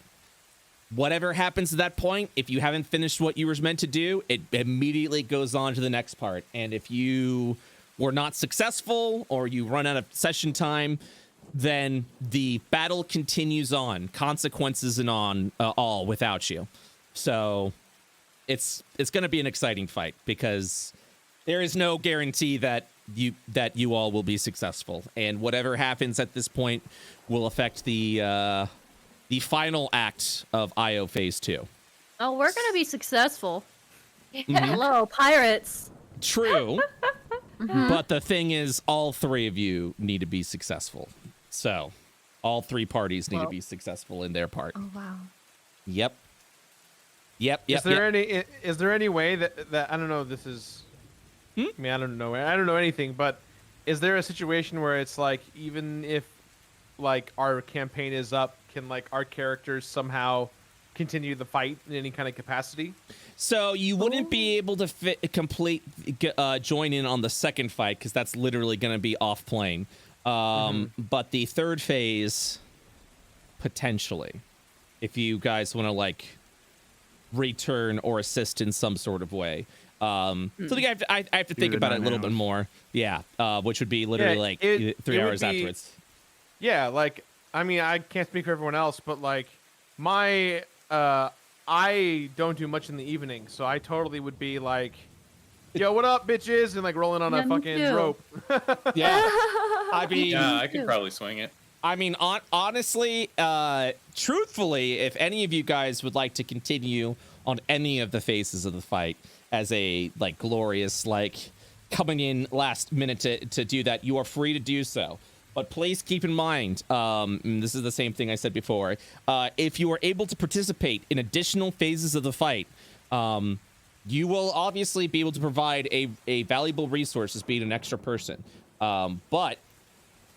whatever happens at that point, if you haven't finished what you were meant to do, it immediately goes on to the next part. And if you were not successful or you run out of session time, then the battle continues on, consequences and all without you. So it's going to be an exciting fight because there is no guarantee that you all will be successful, and whatever happens at this point will affect the final act of IO Phase 2. Oh, we're gonna be successful. Mm-hmm. Hello, pirates. True, but the thing is, all 3 of you need to be successful. So, all 3 parties need to be successful in their part. Oh wow. Yep. Is there any way that I don't know? This is. I mean, I don't know anything, but is there a situation where it's like, even if like our campaign is up, can like our characters somehow continue the fight in any kind of capacity? So you wouldn't be able to join in on the second fight because that's literally going to be off plane. But the third phase, potentially, if you guys want to like return or assist in some sort of way. So I have to think about it a little bit more. Yeah, which would be literally 3 hours afterwards. Yeah, like, I mean, I can't speak for everyone else, but like I don't do much in the evening, so I totally would be like, yo, what up, bitches? And like rolling on a fucking rope. Yeah. I mean, Yeah, I could probably swing it. I mean, honestly, truthfully, if any of you guys would like to continue on any of the phases of the fight as a like glorious, like coming in last minute to do that, you are free to do so. But please keep in mind, and this is the same thing I said before, if you are able to participate in additional phases of the fight, you will obviously be able to provide a valuable resource as being an extra person. But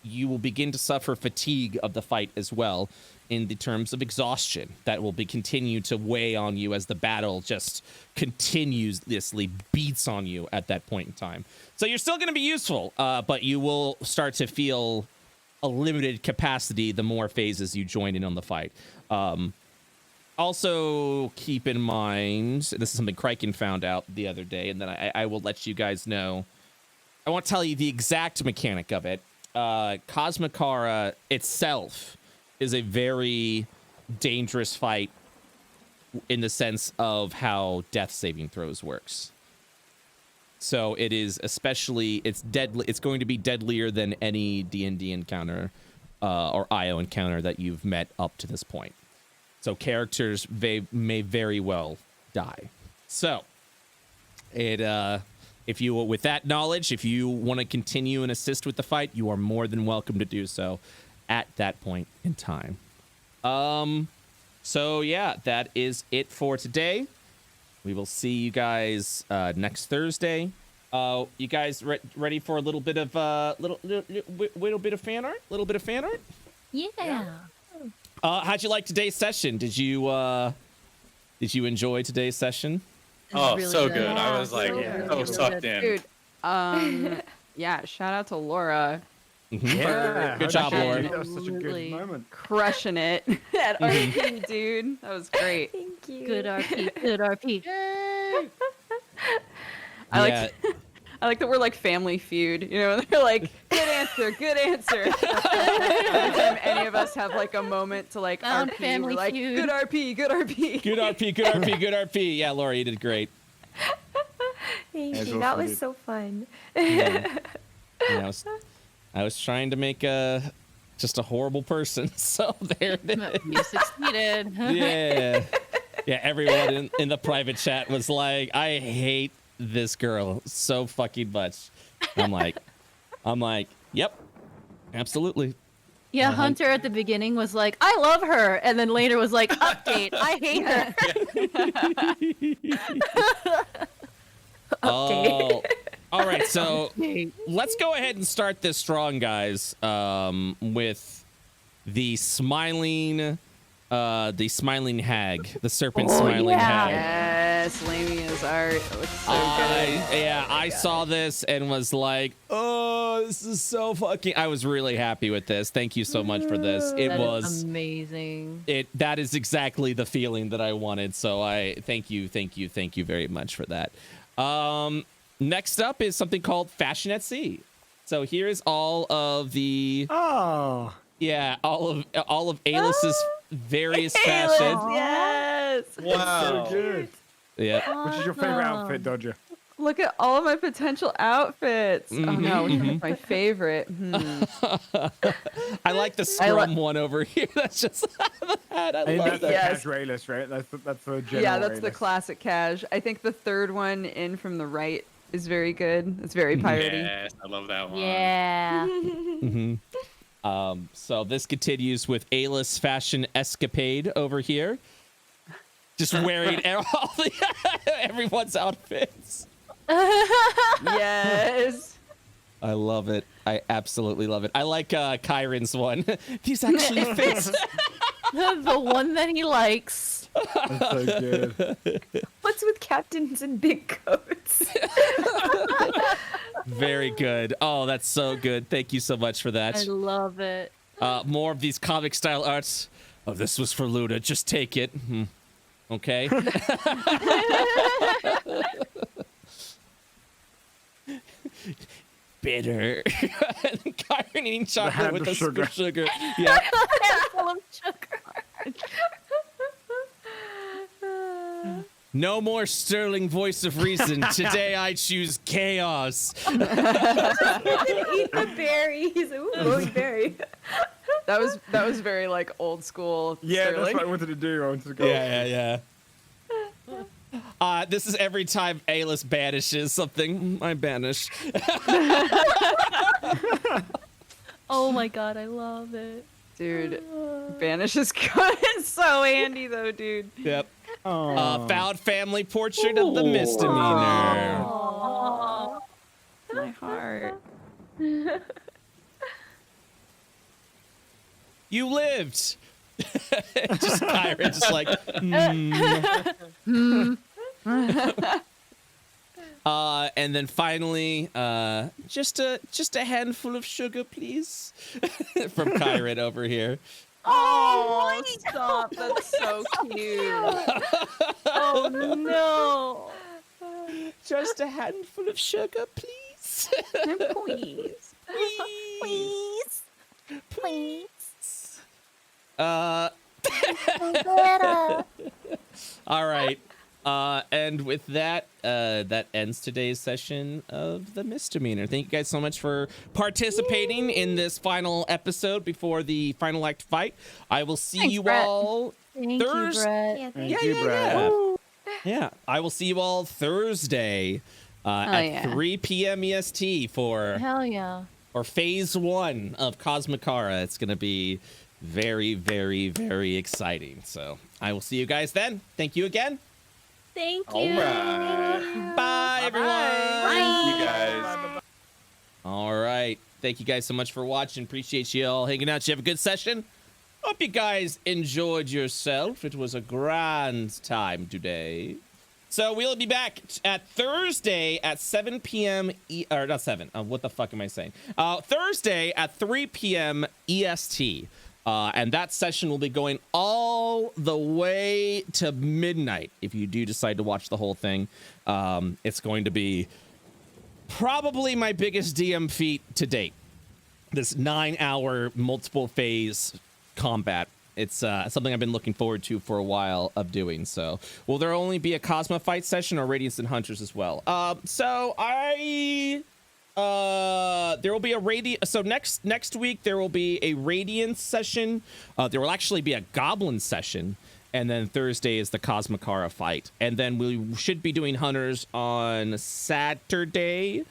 you will begin to suffer fatigue of the fight as well in the terms of exhaustion that will continue to weigh on you as the battle just continuously beats on you at that point in time. So you're still going to be useful, but you will start to feel a limited capacity the more phases you join in on the fight. Also, keep in mind, this is something Kraken found out the other day, and then I will let you guys know. I won't tell you the exact mechanic of it. Cosmicara itself is a very dangerous fight in the sense of how death saving throws works. So it is it's deadly. It's going to be deadlier than any D&D encounter or IO encounter that you've met up to this point. So characters may very well die. So if you, with that knowledge, if you want to continue and assist with the fight, you are more than welcome to do so at that point in time. So yeah, that is it for today. We will see you guys next Thursday. You guys ready for a little bit of little bit of fan art? Little bit of fan art? Yeah. How'd you like today's session? Did you enjoy today's session? Oh, really so good. good. I was like, Yeah, so really sucked good. in. Dude, yeah, shout out to Laura. Yeah. Good job, That Lord. was such a good Absolutely. moment. Crushing it at RP, dude. That was great. Thank you. Good RP. Good RP. I like Yeah. I like that we're like Family Feud. You know, they're like, good answer, good answer. Every time any of us have like a moment to like Found RP, Family we're like, Feud. good RP, good RP. Good RP, good RP, good RP. Yeah, Laura, you did great. Thank As you. well That she was did. so fun. Yeah, I was trying to make just a horrible person. So there it is. You succeeded. Yeah. Yeah, everyone in the private chat was like, I hate this girl so fucking much. I'm like, yep, absolutely. Yeah, Hunter at the beginning was like, I love her. And then later was like, update, I hate her. Oh, all right. So let's go ahead and start this strong, guys. With the smiling hag, the serpent smiling hag. Yes, Lamia's art. It looks so good. I saw this and was like, oh, this is so fucking. I was really happy with this. Thank you so much for this. It That is was amazing. that is exactly the feeling that I wanted. So I thank you very much for that. Next up is something called Fashion at Sea. So here's all of the all of Aelis's various fashions. Yes. Wow. So good. Yeah. Which is your favorite outfit, Dodger? Look at all of my potential outfits. Oh no, which one's my favorite? I like the scrum one over here. That's just the hat. I I think love that's the that. Yes. casual A-list, right? That's the general Yeah, that's the A-list. classic cash. I think the third one in from the right is very good. It's very piratey. Yes, I love that one. Yeah. So this continues with Aelis fashion escapade over here. Just wearing everyone's outfits. Yes. I love it. I absolutely love it. I like Kyron's one. These actually fit. The one that he likes. That's so good. What's with captains and big coats? Very good. Oh, that's so good. Thank you so much for I that. love it. More of these comic style arts. Oh, this was for Luna. Just take it. Okay. Bitter. Kyron eating chocolate hand with of a scoop of sugar. sugar. Yeah. Full of sugar. No more sterling voice of reason. Today I choose chaos. Eat the berry. He's a glowing berry. That was very like old school. Yeah, that's Sterling. what I wanted to do. I wanted to go. Yeah. This is every time Aelis banishes something. I banish. Oh my god, I love it. Dude, Banish is good. It's so handy though, dude. Yep. Aw. Found family portrait of the misdemeanor. Aww. My heart. You lived. Just Kyra, just like. And then finally, just a handful of sugar, please, from Kyra over here. Oh, stop. That's so cute. Oh no. Just a handful of sugar, please. Please. Please. Please. All right. And with that, that ends today's session of the misdemeanor. Thank you guys so much for participating in this final episode before the final act fight. I will see Thanks, you Brett. all Thank you, Thursday. Brett. Yeah, Thank you, Brad. Yeah, I will see you all Thursday at yeah. 3 p.m. EST for Hell yeah. phase 1 of Cosmikara. It's going to be very, very, very exciting. So I will see you guys then. Thank you again. Thank All you. right. Bye, everyone. Thank you guys. All right. Thank you guys so much for watching. Appreciate you all hanging out. You have a good session. Hope you guys enjoyed yourself. It was a grand time today. So we'll be back at Thursday at 7 p.m. Or not 7. What the fuck am I saying? Thursday at 3 p.m. EST. And that session will be going all the way to midnight. If you do decide to watch the whole thing, it's going to be probably my biggest DM feat to date. This 9-hour multiple phase combat. It's something I've been looking forward to for a while of doing. So will there only be a Cosmo fight session or Radiance and Hunters as well? There will be a so next week there will be a Radiance session. There will actually be a Goblin session, and then Thursday is the Cosmicara fight, and then we should be doing Hunters on Saturday.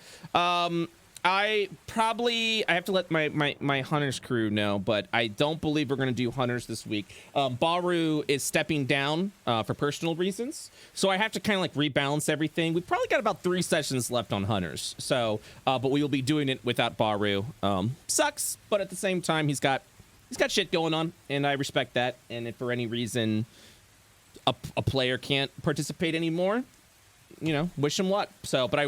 I have to let my Hunters crew know, but I don't believe we're going to do Hunters this week. Baru is stepping down for personal reasons, so I have to kind of like rebalance everything. We've probably got about 3 sessions left on Hunters, so but we will be doing it without Baru. Sucks, but at the same time he's got shit going on, and I respect that. And if for any reason a player can't participate anymore, you know, wish him luck. So, but I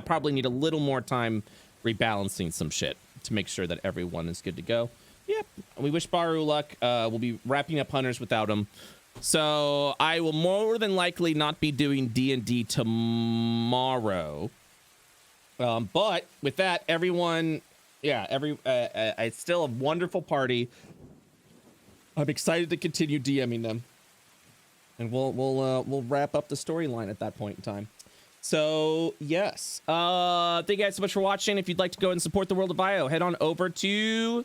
probably need a little more time rebalancing some shit to make sure that everyone is good to go. Yep. We wish Baru luck. We'll be wrapping up Hunters without him. So I will more than likely not be doing D&D tomorrow. But with that, everyone, it's still a wonderful party. I'm excited to continue DMing them. And we'll wrap up the storyline at that point in time. So yes, thank you guys so much for watching. If you'd like to go and support the World of IO, head on over to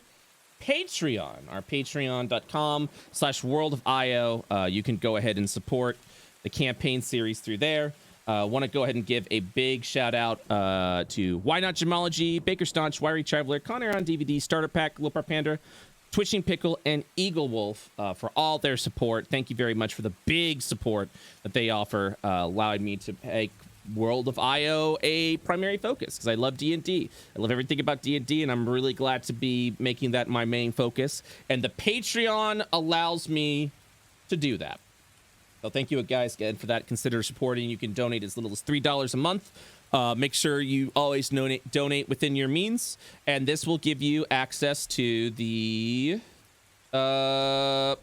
Patreon, our patreon.com/World of IO. You can go ahead and support the campaign series through there. Want to go ahead and give a big shout out to Why Not Gemology, Baker Staunch, Wiry Traveler, Conair on DVD, Starter Pack, Lopar Panda, Twitching Pickle, and Eagle Wolf for all their support. Thank you very much for the big support that they offer, allowing me to make World of IO a primary focus, because I love D&D. I love everything about D&D, and I'm really glad to be making that my main focus. And the Patreon allows me to do that. So thank you guys again for that. Consider supporting. You can donate as little as $3 a month. Make sure you always donate within your means, and this will give you access to the what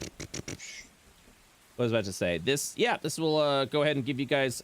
was I about to say? This will go ahead and give you guys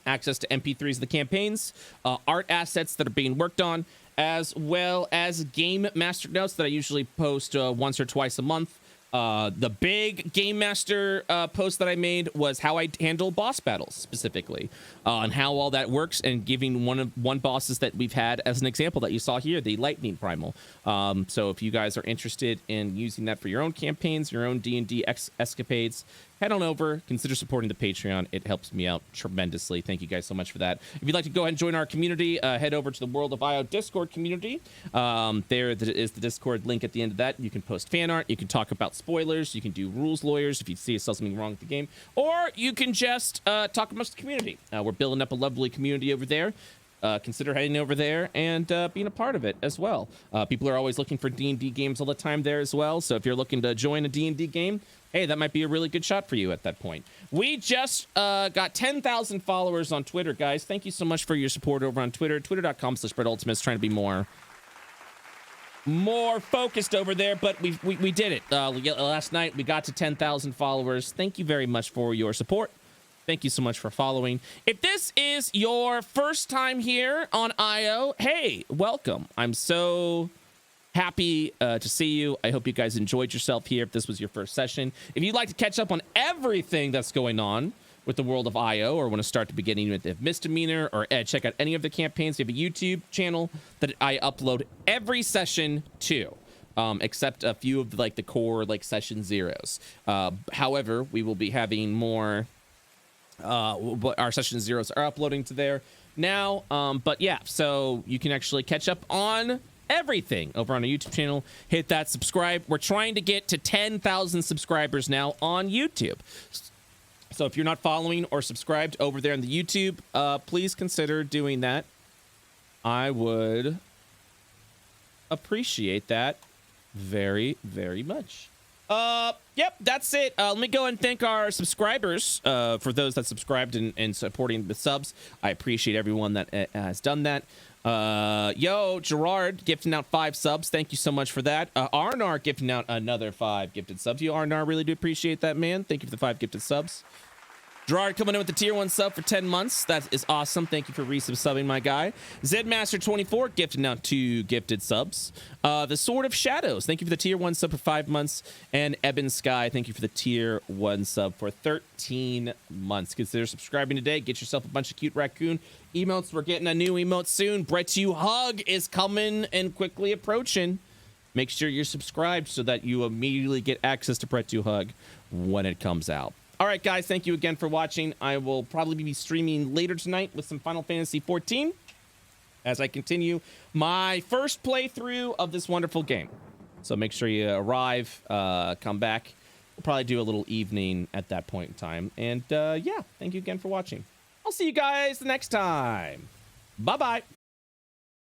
access to MP3s of the campaigns, art assets that are being worked on, as well as game master notes that I usually post once or twice a month. The big game master post that I made was how I handle boss battles specifically, and how all that works, and giving one bosses that we've had as an example that you saw here, the Lightning Primal. So if you guys are interested in using that for your own campaigns, your own D&D escapades, head on over, consider supporting the Patreon. It helps me out tremendously. Thank you guys so much for that. If you'd like to go ahead and join our community, head over to the World of IO Discord community. There is the Discord link at the end of that. You can post fan art, you can talk about spoilers, you can do rules lawyers if you see something wrong with the game, or you can just talk amongst the community. We're building up a lovely community over there. Consider heading over there and being a part of it as well. People are always looking for D&D games all the time there as well, so if you're looking to join a D&D game, hey, that might be a really good shot for you at that point. We just got 10,000 followers on Twitter, guys. Thank you so much for your support over on Twitter. Twitter.com/BrettUltimus, trying to be more focused over there, but we did it. Last night, we got to 10,000 followers. Thank you very much for your support. Thank you so much for following. If this is your first time here on IO, hey, welcome. I'm so happy to see you. I hope you guys enjoyed yourself here if this was your first session. If you'd like to catch up on everything that's going on with the World of IO, or want to start the beginning with the Misdemeanor, or check out any of the campaigns, we have a YouTube channel that I upload every session to. Except a few of the core session zeros. However, we will be having more. Our session zeros are uploading to there now. But yeah, so you can actually catch up on everything over on our YouTube channel. Hit that subscribe. We're trying to get to 10,000 subscribers now on YouTube. So if you're not following or subscribed over there on the YouTube, please consider doing that. I would appreciate that very, very much. Yep, that's it. Let me go and thank our subscribers for those that subscribed and supporting the subs. I appreciate everyone that has done that. Gerard gifting out 5 subs. Thank you so much for that. Arnar gifting out another 5 gifted subs. You, Arnar, really do appreciate that, man. Thank you for the 5 gifted subs. Gerard coming in with the tier 1 sub for 10 months. That is awesome. Thank you for resub-subbing, my guy. Zedmaster24 gifting out 2 gifted subs. The Sword of Shadows, thank you for the tier 1 sub for 5 months. And Eben Sky, thank you for the tier 1 sub for 13 months. Consider subscribing today. Get yourself a bunch of cute raccoon emotes. We're getting a new emote soon. BrettUhug is coming and quickly approaching. Make sure you're subscribed so that you immediately get access to BrettUhug when it comes out. All right, guys, thank you again for watching. I will probably be streaming later tonight with some Final Fantasy XIV as I continue my first playthrough of this wonderful game. So make sure you arrive, come back. We'll probably do a little evening at that point in time. And yeah, thank you again for watching. I'll see you guys the next time. Bye-bye.